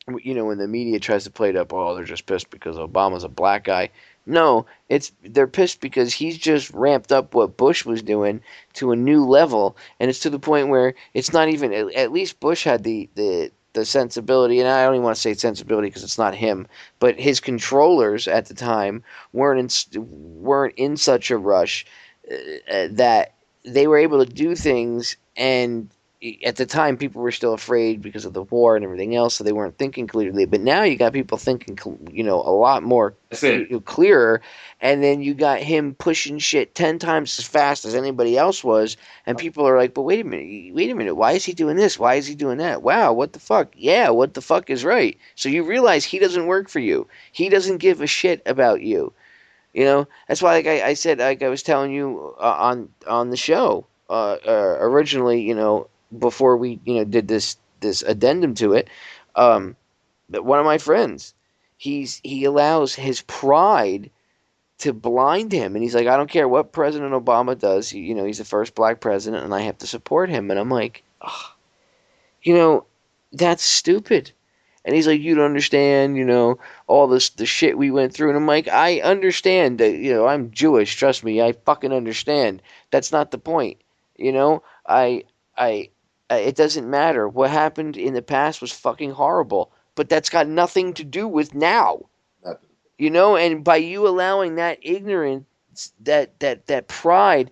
when the media tries to play it up, oh, they're just pissed because Obama's a black guy. No, they're pissed because he's just ramped up what Bush was doing to a new level, and it's to the point where it's not even. At least Bush had the sensibility, and I don't even want to say sensibility because it's not him, but his controllers at the time weren't in such a rush that they were able to do things. And at the time, people were still afraid because of the war and everything else, so they weren't thinking clearly. But now you got people thinking, a lot more clearer. And then you got him pushing shit 10 times as fast as anybody else was. And people are like, but wait a minute. Why is he doing this? Why is he doing that? Wow, what the fuck? Yeah, what the fuck is right? So you realize he doesn't work for you. He doesn't give a shit about you. That's why, like I said, like I was telling you on the show originally, before we did this addendum to it, that one of my friends, he allows his pride to blind him, and he's like, I don't care what President Obama does, he's the first black president and I have to support him. And I'm like, that's stupid. And he's like, you don't understand, all the shit we went through. And I'm like, I understand that, I'm Jewish, trust me, I fucking understand. That's not the point. It doesn't matter. What happened in the past was fucking horrible, but that's got nothing to do with now. Nothing. And by you allowing that ignorance, that pride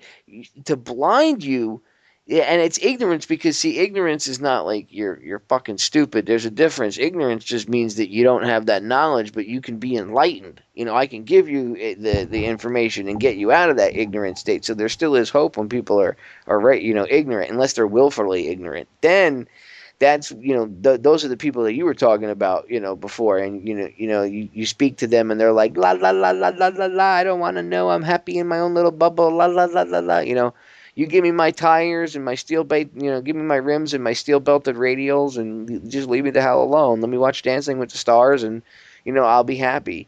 to blind you, and it's ignorance because, see, ignorance is not like you're fucking stupid. There's a difference. Ignorance just means that you don't have that knowledge, but you can be enlightened. I can give you the information and get you out of that ignorant state. So there still is hope when people are right, ignorant, unless they're willfully ignorant. Then that's, those are the people that you were talking about, before. And, you speak to them and they're like, la, la, la, la, la, la, la, I don't want to know. I'm happy in my own little bubble, la, la, la, la, la, You give me my tires and my give me my rims and my steel-belted radials and just leave me the hell alone. Let me watch Dancing with the Stars and, I'll be happy.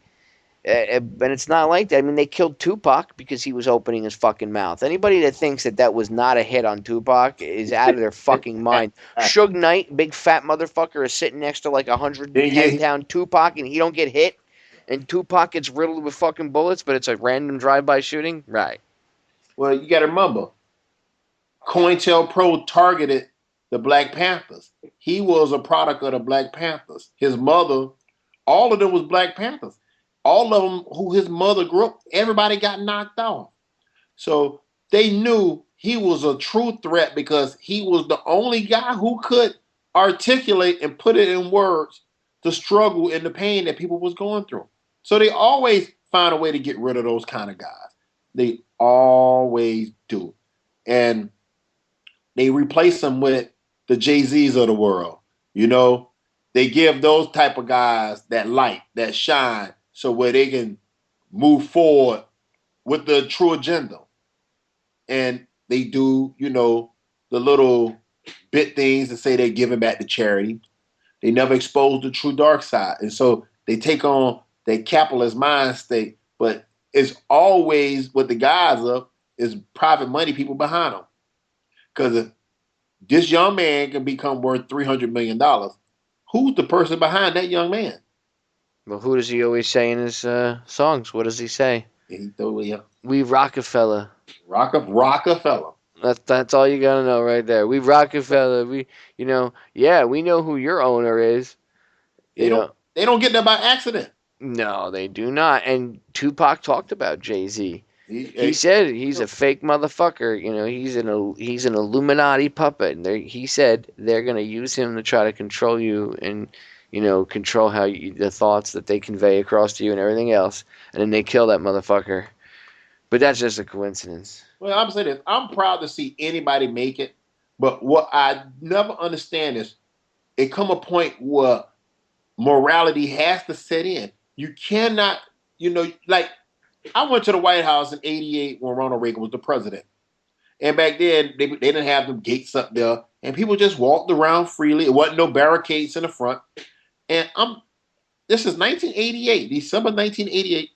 But it's not like that. I mean, they killed Tupac because he was opening his fucking mouth. Anybody that thinks that was not a hit on Tupac is out of their fucking mind. Suge Knight, big fat motherfucker, is sitting next to like 110-pound Tupac and he don't get hit. And Tupac gets riddled with fucking bullets, but it's a random drive-by shooting? Right. Well, you got to remember, COINTELPRO targeted the Black Panthers. He was a product of the Black Panthers. His mother, all of them was Black Panthers. All of them who his mother grew up, everybody got knocked off. So they knew he was a true threat because he was the only guy who could articulate and put it in words the struggle and the pain that people was going through. So they always find a way to get rid of those kind of guys. always do. And they replace them with the Jay-Z's of the world. You know, they give those type of guys that light, that shine, so where they can move forward with the true agenda. And they do, you know, the little bit things to say they're giving back to charity. They never expose the true dark side. And so they take on their capitalist mind state, but it's always what the guys of is private money people behind them. Because this young man can become worth $300 million. Who's the person behind that young man? Well, who does he always say in his songs? What does he say? We Rockefeller. Rockefeller. That's all you gotta know right there. We Rockefeller. We we know who your owner is. They don't get that by accident. No, they do not. And Tupac talked about Jay-Z. He said he's a fake motherfucker. You know, he's an Illuminati puppet. And he said they're gonna use him to try to control you and control the thoughts that they convey across to you and everything else. And then they kill that motherfucker. But that's just a coincidence. Well, I'm saying this. I'm proud to see anybody make it. But what I never understand is it come a point where morality has to set in. You cannot, like I went to the White House in '88 when Ronald Reagan was the president. And back then, they didn't have them gates up there. And people just walked around freely. It wasn't no barricades in the front. And this is 1988, December 1988.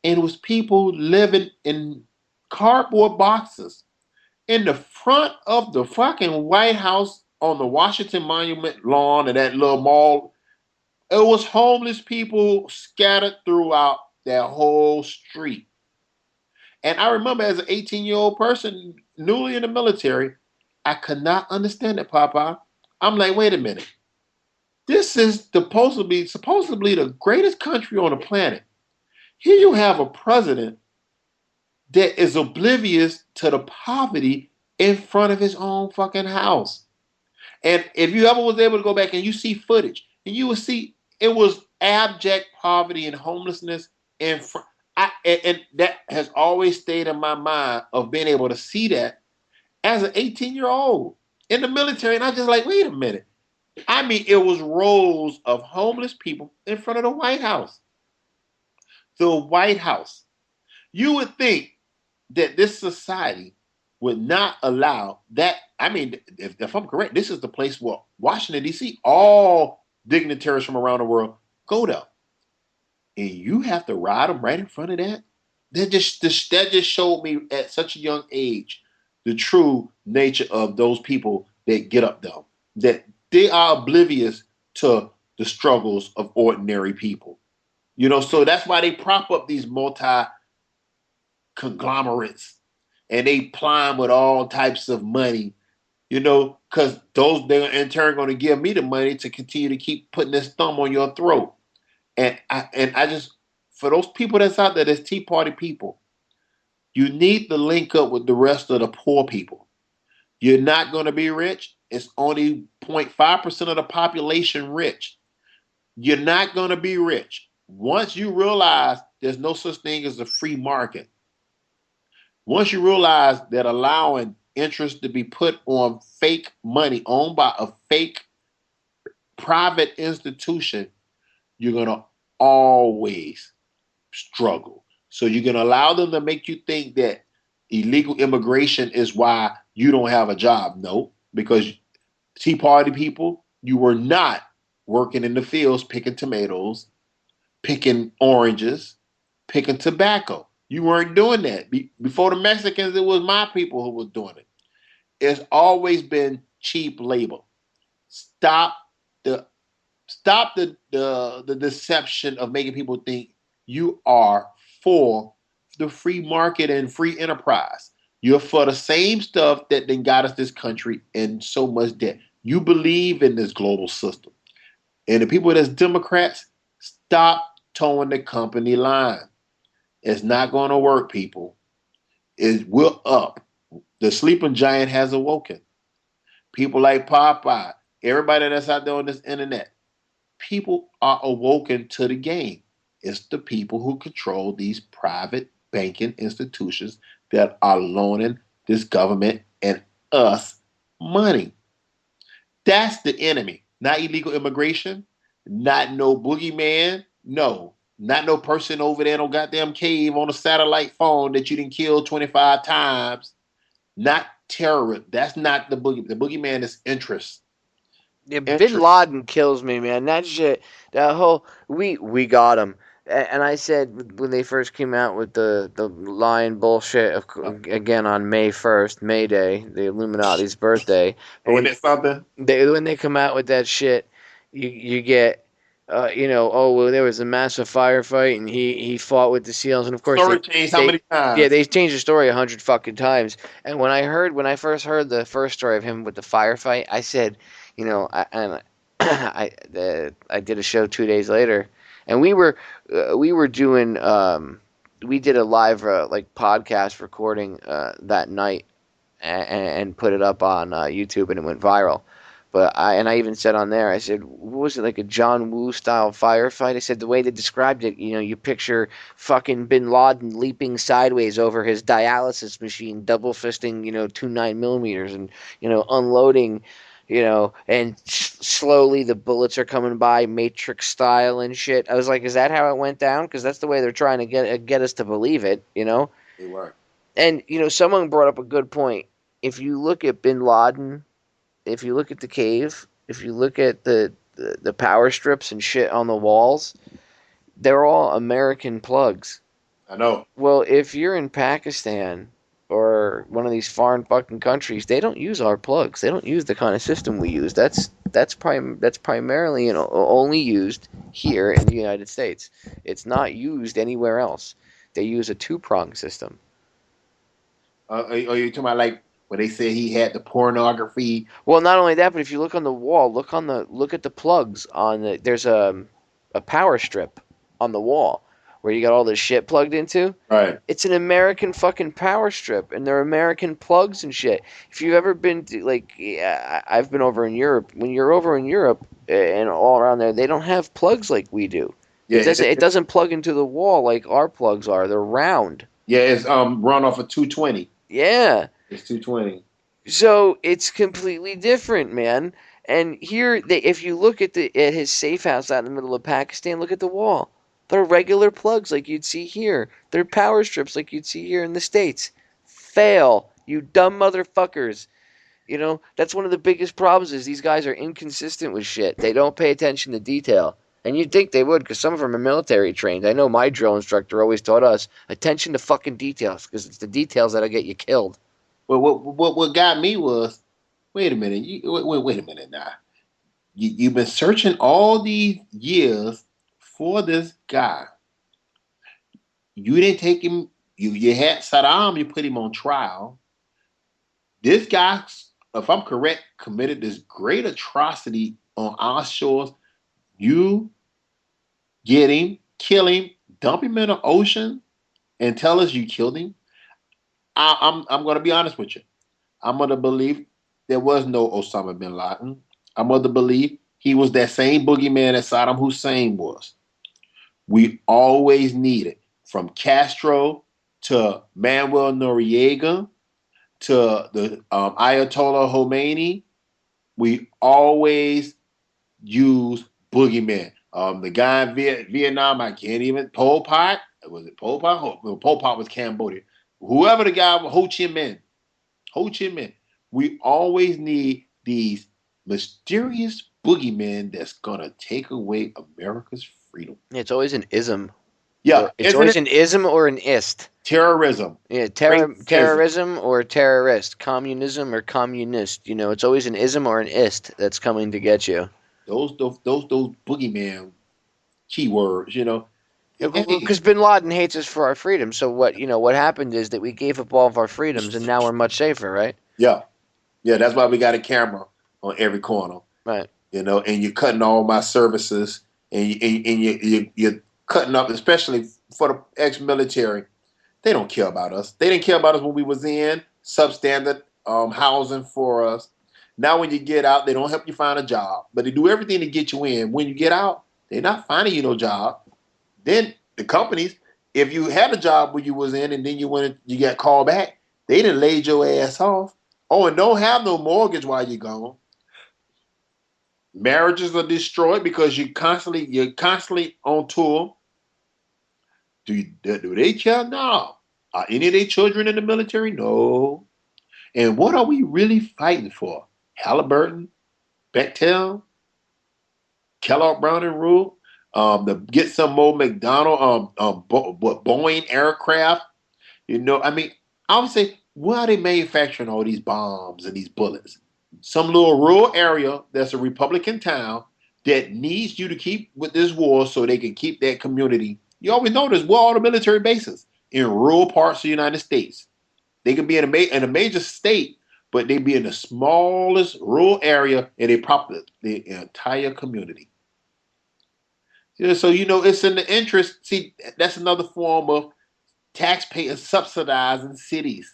And it was people living in cardboard boxes in the front of the fucking White House on the Washington Monument lawn of that little mall. It was homeless people scattered throughout that whole street. And I remember as an 18-year-old person, newly in the military, I could not understand it, Popeye. I'm like, wait a minute. This is supposedly the greatest country on the planet. Here you have a president that is oblivious to the poverty in front of his own fucking house. And if you ever was able to go back and you see footage, and you will see it was abject poverty and homelessness in front. And that has always stayed in my mind of being able to see that as an 18-year-old in the military. And I just like, wait a minute. I mean, it was rows of homeless people in front of the White House. The White House. You would think that this society would not allow that. I mean, if I'm correct, this is the place where Washington, D.C., all dignitaries from around the world go there. And you have to ride them right in front of that? That just showed me at such a young age the true nature of those people that get up there. That they are oblivious to the struggles of ordinary people. So that's why they prop up these multi-conglomerates and they ply them with all types of money, because they're in turn going to give me the money to continue to keep putting this thumb on your throat. And I just, for those people that's out there, that's Tea Party people, you need to link up with the rest of the poor people. You're not going to be rich. It's only 0.5% of the population rich. You're not going to be rich. Once you realize there's no such thing as a free market, once you realize that allowing interest to be put on fake money owned by a fake private institution, you're going to always struggle. So you're going to allow them to make you think that illegal immigration is why you don't have a job. No, because Tea Party people, you were not working in the fields picking tomatoes, picking oranges, picking tobacco. You weren't doing that. Before the Mexicans, it was my people who was doing it. It's always been cheap labor. Stop the deception of making people think you are for the free market and free enterprise. You're for the same stuff that then got us this country in so much debt. You believe in this global system. And the people that's Democrats, stop towing the company line. It's not going to work, people. We're up. The sleeping giant has awoken. People like Popeye, everybody that's out there on this internet, people are awoken to the game. It's the people who control these private banking institutions that are loaning this government and us money. That's the enemy. Not illegal immigration, not no boogeyman, no. Not no person over there in no goddamn cave on a satellite phone that you didn't kill 25 times. Not terror. That's not the boogie. The boogeyman is interest. Yeah, Bin Laden kills me, man. That shit, that whole we got him. And I said when they first came out with the lying bullshit again on May 1st, May Day, the Illuminati's birthday. But Ain't it something? when they come out with that shit, you get oh well, there was a massive firefight and he fought with the SEALs, and of course Story changed how many times? Yeah, they changed the story 100 fucking times. And when I first heard the first story of him with the firefight, I said, I did a show 2 days later, and we were doing we did a live like podcast recording that night and put it up on YouTube, and it went viral. But I even said on there, I said, what was it, like a John Woo style firefight? I said the way they described it, you picture fucking Bin Laden leaping sideways over his dialysis machine, double fisting, 2 9mm, and unloading. And slowly the bullets are coming by, Matrix style and shit. I was like, is that how it went down? Because that's the way they're trying to get us to believe it, They were. And, someone brought up a good point. If you look at Bin Laden, if you look at the cave, if you look at the power strips and shit on the walls, they're all American plugs. I know. Well, if you're in Pakistan or one of these foreign fucking countries, they don't use our plugs. They don't use the kind of system we use. That's primarily only used here in the United States. It's not used anywhere else. They use a 2-prong system. Are you talking about like where they said he had the pornography? Well, not only that, but if you look on the wall, look at the plugs there's a power strip on the wall where you got all this shit plugged into. Right. It's an American fucking power strip, and they're American plugs and shit. If you've ever been to, I've been over in Europe. When you're over in Europe and all around there, they don't have plugs like we do. Yeah, it doesn't plug into the wall like our plugs are. They're round. Yeah, it's run off a 220. Yeah. It's 220. So it's completely different, man. And here, if you look at his safe house out in the middle of Pakistan, look at the wall. They're regular plugs like you'd see here. They're power strips like you'd see here in the States. Fail, you dumb motherfuckers. That's one of the biggest problems is these guys are inconsistent with shit. They don't pay attention to detail. And you'd think they would because some of them are military trained. I know my drill instructor always taught us, attention to fucking details because it's the details that'll get you killed. Well, what got me was, wait a minute. Wait a minute now. You've been searching all these years for this guy. You didn't take him. You had Saddam. You put him on trial. This guy, if I'm correct, committed this great atrocity on our shores. You get him, kill him, dump him in the ocean, and tell us you killed him. I'm going to be honest with you. I'm going to believe there was no Osama bin Laden. I'm going to believe he was that same boogeyman that Saddam Hussein was. We always needed, from Castro to Manuel Noriega to the Ayatollah Khomeini, we always use boogeyman. The guy in Vietnam, I can't even, Pol Pot, was it Pol Pot? Pol Pot was Cambodia. Whoever the guy, Ho Chi Minh. We always need these mysterious boogeymen that's gonna take away America's freedom. It's always an ism. Yeah, it's always an ism or an ist. Terrorism. Yeah, terrorism or terrorist. Communism or communist. It's always an ism or an ist that's coming to get you. Those boogeyman keywords, Because Bin Laden hates us for our freedom. So what happened is that we gave up all of our freedoms, and now we're much safer, right? Yeah, that's why we got a camera on every corner, right? And you're cutting all my services, and you're cutting up, especially for the ex-military. They don't care about us. They didn't care about us when we was in substandard housing for us. Now when you get out, they don't help you find a job, but they do everything to get you in. When you get out, they're not finding you no job. Then the companies, If you had a job where you was in and then you got called back, they done laid your ass off. Oh, and don't have no mortgage while you're gone. Marriages are destroyed because you're constantly on tour. Do they care? No. Are any of their children in the military? No. And what are we really fighting for? Halliburton, Bechtel, Kellogg Brown and Root, to get some more Boeing aircraft. I mean, I would say, why are they manufacturing all these bombs and these bullets? Some little rural area that's a Republican town that needs you to keep with this war so they can keep that community. You always notice where all the military bases in rural parts of the United States. They could be in a major state, but they be in the smallest rural area and they populate the entire community. So it's in the interest. See, that's another form of taxpayers subsidizing cities,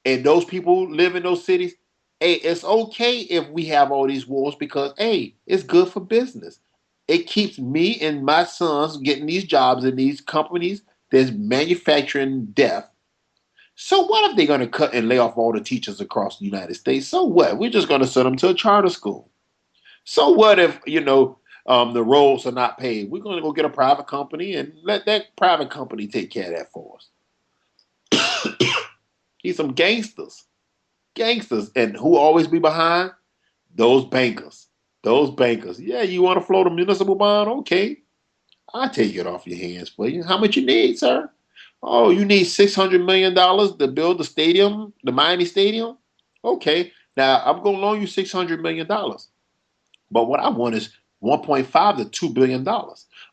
and those people live in those cities. Hey, it's okay if we have all these wars because hey, it's good for business. It keeps me and my sons getting these jobs in these companies that's manufacturing death. So what if they're going to cut and lay off all the teachers across the United States? So what? We're just going to send them to a charter school. So what if, the roads are not paid? We're going to go get a private company and let that private company take care of that for us. These some gangsters. Gangsters. And who always be behind? Those bankers. Yeah, you want to float a municipal bond? Okay. I'll take it off your hands for you. How much you need, sir? Oh, you need $600 million to build the stadium, the Miami Stadium? Okay. Now, I'm going to loan you $600 million. But what I want is 1.5 to $2 billion.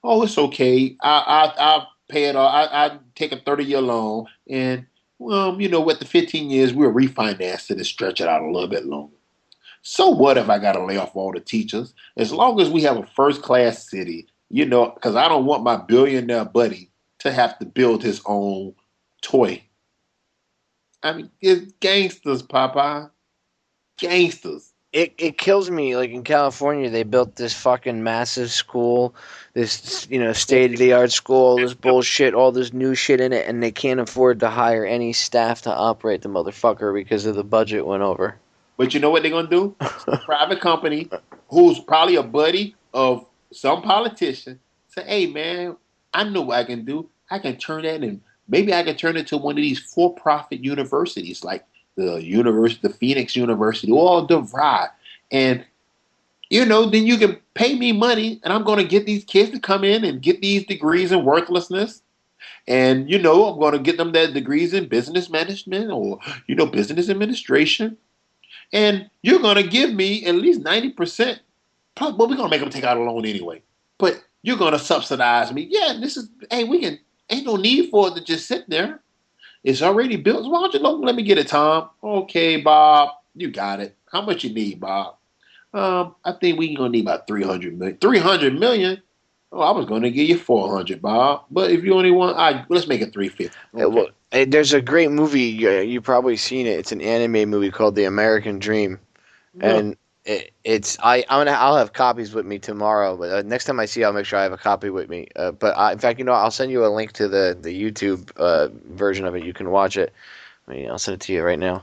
Oh, it's okay. I'll pay it all. I take a 30-year loan. And, with the 15 years, we'll refinance it and stretch it out a little bit longer. So what if I got to lay off all the teachers? As long as we have a first-class city, because I don't want my billionaire buddy to have to build his own toy. I mean, it's gangsters, Popeye. Gangsters. It kills me. Like in California, they built this fucking massive school, this state of the art school, all this bullshit, all this new shit in it, and they can't afford to hire any staff to operate the motherfucker because of the budget went over. But you know what they're gonna do? A private company who's probably a buddy of some politician say, "Hey man, I know what I can do. I can turn that in. Maybe I can turn it to one of these for-profit universities like the Phoenix University or DeVry. And, then you can pay me money and I'm going to get these kids to come in and get these degrees in worthlessness. And, I'm going to get them that degrees in business management or, business administration. And you're going to give me at least 90%. Well, we're going to make them take out a loan anyway. But you're going to subsidize me. Yeah, ain't no need for it to just sit there. It's already built. So why don't you let me get it, Tom? Okay, Bob, you got it. How much you need, Bob? I think we're going to need about $300 million. $300 million? Oh, I was going to give you $400, Bob. But if you only want, let's make it $350. Okay. There's a great movie. You've probably seen it. It's an anime movie called The American Dream. Yeah. And I'll have copies with me tomorrow. But next time I see you, I'll make sure I have a copy with me. In fact, I'll send you a link to the YouTube version of it. You can watch it. I'll send it to you right now.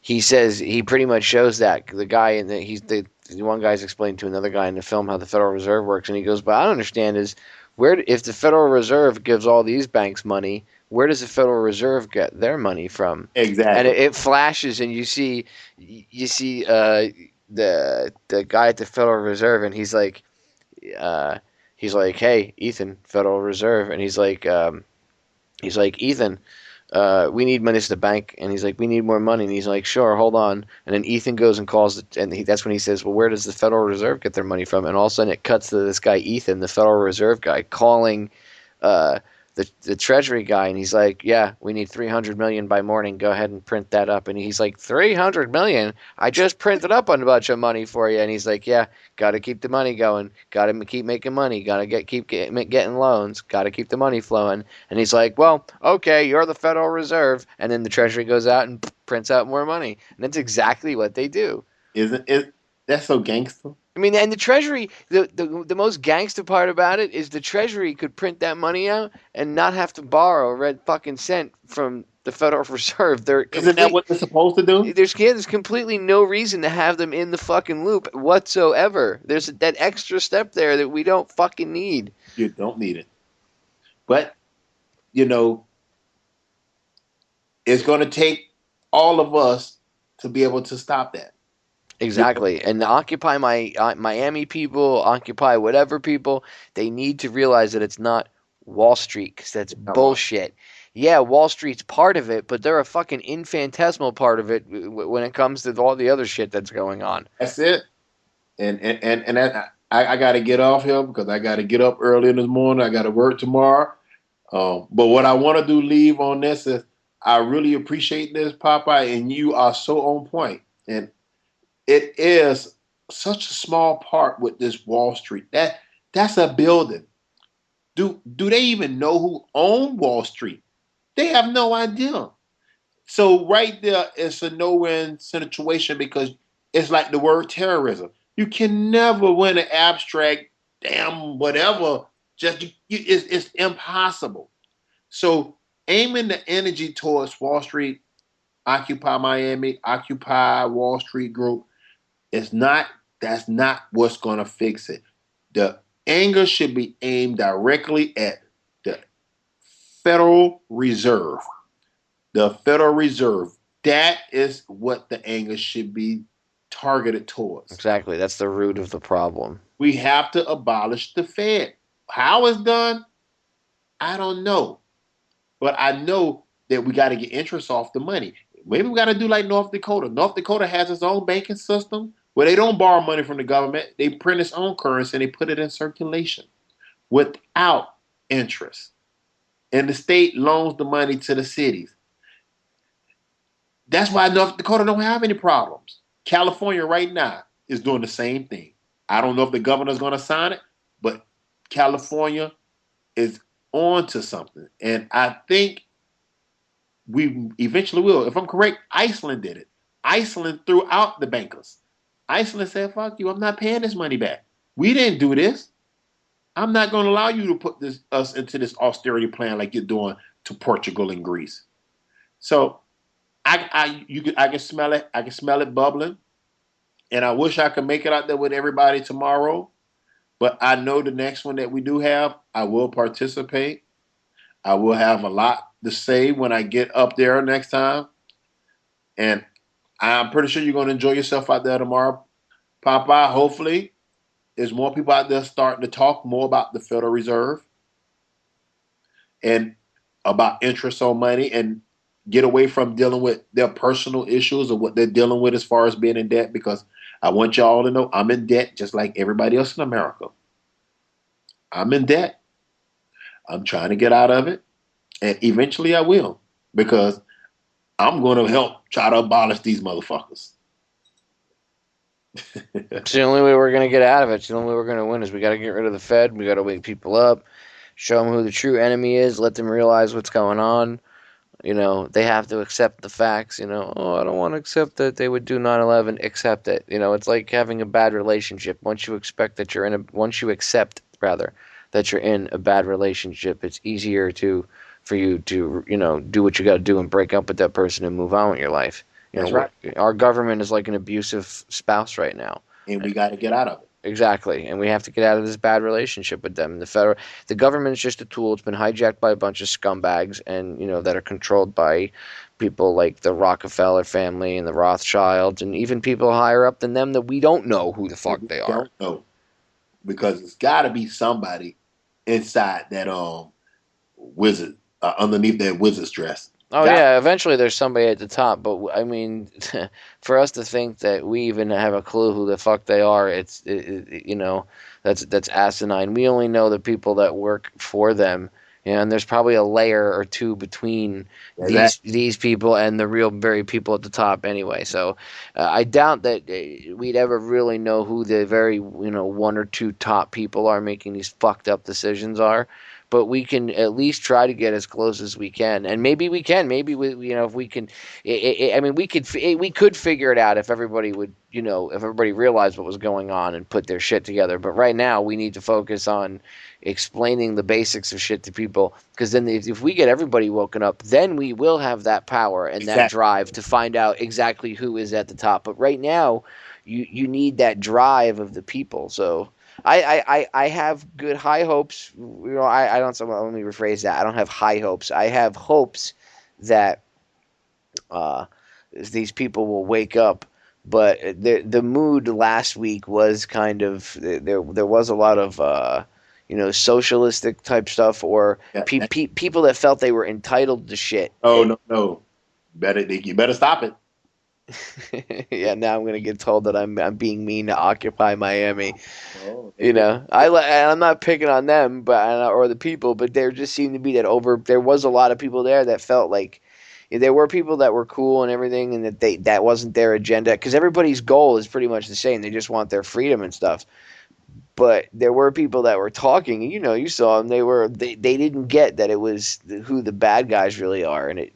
He says he pretty much shows that the guy the one guy's explaining to another guy in the film how the Federal Reserve works, and he goes, "But I don't understand is if the Federal Reserve gives all these banks money, where does the Federal Reserve get their money from?" Exactly. And it flashes, and you see the guy at the Federal Reserve, and he's like, "Hey, Ethan, Federal Reserve," and he's like, "Ethan, we need money to the bank," and he's like, "We need more money," and he's like, "Sure, hold on," and then Ethan goes and calls that's when he says, "Well, where does the Federal Reserve get their money from?" And all of a sudden, it cuts to this guy Ethan, the Federal Reserve guy, calling the Treasury guy, and he's like, "Yeah, we need $300 million by morning. Go ahead and print that up." And he's like, $300 million? I just printed up a bunch of money for you. And he's like, "Yeah, got to keep the money going. Got to keep making money. Got to keep getting loans. Got to keep the money flowing." And he's like, "Well, okay, you're the Federal Reserve." And then the Treasury goes out and prints out more money. And that's exactly what they do. Isn't it? That's so gangster. I mean, and the Treasury, the most gangster part about it is the Treasury could print that money out and not have to borrow a red fucking cent from the Federal Reserve. Isn't that what they're supposed to do? There's completely no reason to have them in the fucking loop whatsoever. There's that extra step there that we don't fucking need. You don't need it. But, you know, it's going to take all of us to be able to stop that. Exactly. And the Occupy Miami people, Occupy whatever people, they need to realize that it's not Wall Street, because that's bullshit. Yeah, Wall Street's part of it, but they're a fucking infinitesimal part of it when it comes to all the other shit that's going on. That's it. And I got to get off here because I got to get up early in the morning. I got to work tomorrow. But what I want to do, leave on this, is I really appreciate this, Popeye, and you are so on point. And it is such a small part with this Wall Street. That's a building. Do they even know who owned Wall Street? They have no idea. So right there, it's a no-win situation because it's like the word terrorism. You can never win an abstract, damn whatever. It's impossible. So aiming the energy towards Wall Street, Occupy Miami, Occupy Wall Street group, that's not what's going to fix it. The anger should be aimed directly at the Federal Reserve. The Federal Reserve. That is what the anger should be targeted towards. Exactly. That's the root of the problem. We have to abolish the Fed. How it's done, I don't know. But I know that we got to get interest off the money. Maybe we got to do like North Dakota. North Dakota has its own banking system where they don't borrow money from the government. They print its own currency and they put it in circulation without interest. And the state loans the money to the cities. That's why North Dakota don't have any problems. California right now is doing the same thing. I don't know if the governor's going to sign it, but California is on to something. And I think we eventually will. If I'm correct, Iceland did it. Iceland threw out the bankers. Iceland said, fuck you, I'm not paying this money back. We didn't do this. I'm not going to allow you to put us into this austerity plan like you're doing to Portugal and Greece. So I can smell it. I can smell it bubbling. And I wish I could make it out there with everybody tomorrow. But I know the next one that we do have, I will participate. I will have a lot to say when I get up there next time. And I'm pretty sure you're going to enjoy yourself out there tomorrow. Popeye, hopefully, there's more people out there starting to talk more about the Federal Reserve and about interest on money and get away from dealing with their personal issues or what they're dealing with as far as being in debt, because I want y'all to know I'm in debt just like everybody else in America. I'm in debt. I'm trying to get out of it. And eventually I will, because I'm going to help try to abolish these motherfuckers. It's the only way we're going to get out of it. It's the only way we're going to win is we got to get rid of the Fed. We got to wake people up, show them who the true enemy is, let them realize what's going on. You know, they have to accept the facts. You know, oh, I don't want to accept that they would do 9/11. Accept it. You know, it's like having a bad relationship. Once you accept that you're in a bad relationship, it's easier for you to, you know, do what you got to do and break up with that person and move on with your life. That's right. Our government is like an abusive spouse right now. And we got to get out of it. Exactly. And we have to get out of this bad relationship with them. The government is just a tool. It's been hijacked by a bunch of scumbags and, you know, that are controlled by people like the Rockefeller family and the Rothschilds and even people higher up than them that we don't know who the fuck they are. Don't know. Because it's got to be somebody inside that wizard, underneath that wizard's dress. Oh, yeah, eventually there's somebody at the top, but I mean, for us to think that we even have a clue who the fuck they are, you know, that's asinine. We only know the people that work for them, you know, and there's probably a layer or two between these people and the real very people at the top anyway. So I doubt that we'd ever really know who the very, you know, one or two top people are making these fucked up decisions are. but we can at least try to get as close as we can, and maybe we can. Maybe if we can, I mean, we could figure it out if everybody would, if everybody realized what was going on and put their shit together. But right now, we need to focus on explaining the basics of shit to people, because then if we get everybody woken up, then we will have that power and that drive to find out exactly who is at the top. But right now, you need that drive of the people. So I have good high hopes. I don't. Let me rephrase that. I don't have high hopes. I have hopes that these people will wake up. But the mood last week was kind of there was a lot of socialistic type stuff, or people that felt they were entitled to shit. Oh no, you better stop it. Yeah, now I'm gonna get told that I'm being mean to Occupy Miami. Oh, I'm not picking on them, or the people, but there just seemed to be there was a lot of people there that felt like there were people that were cool and everything, and that wasn't their agenda, because everybody's goal is pretty much the same. They just want their freedom and stuff. But there were people that were talking, you saw them. They didn't get that it was who the bad guys really are, and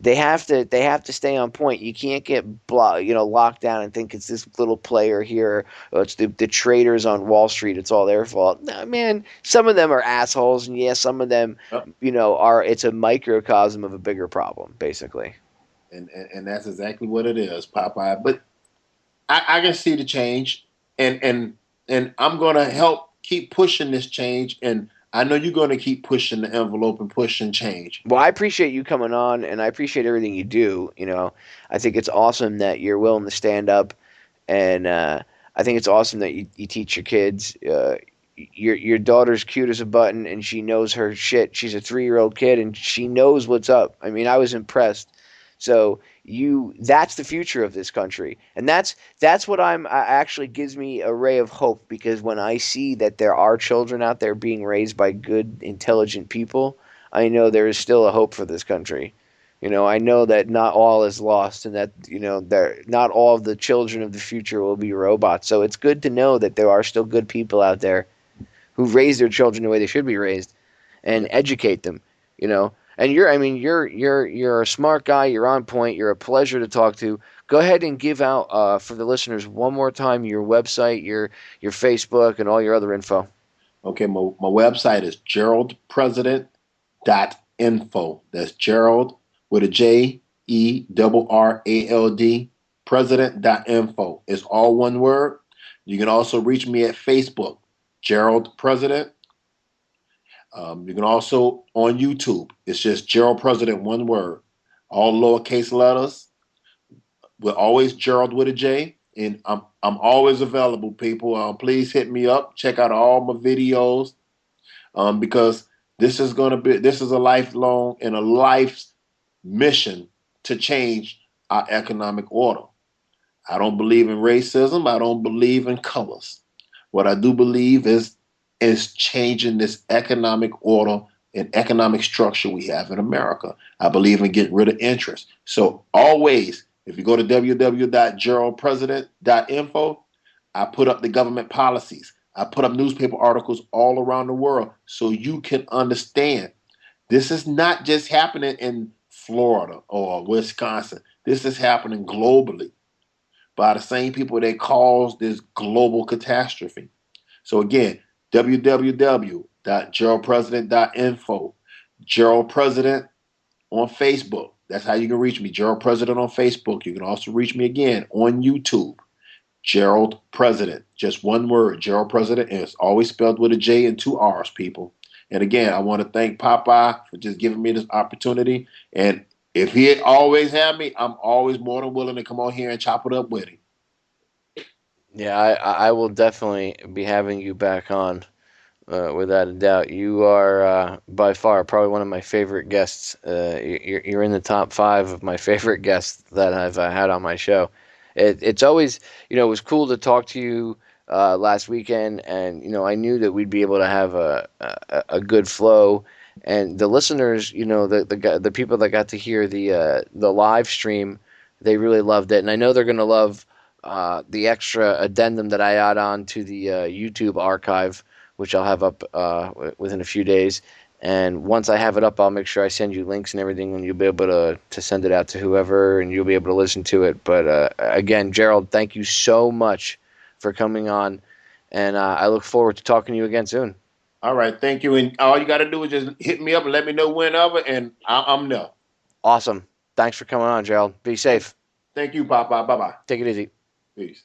they have to stay on point. You can't get locked down and think it's this little player here. Or it's the traders on Wall Street. It's all their fault. No, man, some of them are assholes, and yes, some of them, are. It's a microcosm of a bigger problem, basically. And that's exactly what it is, Popeye. But I can see the change, and I'm going to help keep pushing this change, and I know you're going to keep pushing the envelope and pushing change. Well, I appreciate you coming on, and I appreciate everything you do. I think it's awesome that you're willing to stand up, and I think it's awesome that you teach your kids. Your daughter's cute as a button, and she knows her shit. She's a 3-year-old kid, and she knows what's up. I mean, I was impressed. So that's the future of this country, and that's what actually gives me a ray of hope, because when I see that there are children out there being raised by good, intelligent people, I know there is still a hope for this country. I know that not all is lost, and that not all of the children of the future will be robots. So it's good to know that there are still good people out there who raise their children the way they should be raised and educate them. And you're a smart guy. You're on point. You're a pleasure to talk to. Go ahead and give out for the listeners one more time your website, your Facebook, and all your other info. Okay, my website is jerraldpresident.info. That's Jerrald with a JERRALD president.info. It's all one word. You can also reach me at Facebook, Jerrald President. You can also on YouTube. It's just Jerrald President, one word, all lowercase letters. We're always Jerrald with a J, and I'm always available. People, please hit me up. Check out all my videos, because this is a lifelong and a life's mission to change our economic order. I don't believe in racism. I don't believe in colors. What I do believe is changing this economic order and economic structure we have in America. I believe in getting rid of interest. So always, if you go to www.jerraldpresident.info, I put up the government policies. I put up newspaper articles all around the world so you can understand. This is not just happening in Florida or Wisconsin. This is happening globally by the same people that caused this global catastrophe. So again, www.jerraldpresident.info. Jerrald President on Facebook. That's how you can reach me. Jerrald President on Facebook. You can also reach me again on YouTube. Jerrald President. Just one word, Jerrald President. And it's always spelled with a J and 2 R's, people. And again, I want to thank Popeye for just giving me this opportunity. And if he always had me, I'm always more than willing to come on here and chop it up with him. Yeah, I will definitely be having you back on, without a doubt. You are by far probably one of my favorite guests. You're in the top 5 of my favorite guests that I've had on my show. It's always, it was cool to talk to you last weekend, and I knew that we'd be able to have a good flow. And the listeners, the people that got to hear the live stream, they really loved it, and I know they're going to love the extra addendum that I add on to the YouTube archive, which I'll have up within a few days. And once I have it up, I'll make sure I send you links and everything, and you'll be able to send it out to whoever, and you'll be able to listen to it. But again, Jerrald, thank you so much for coming on, and I look forward to talking to you again soon. All right, thank you. And all you got to do is just hit me up and let me know whenever, and I'm there. Awesome. Thanks for coming on, Jerrald. Be safe. Thank you, Popeye. Bye-bye. Take it easy. Peace.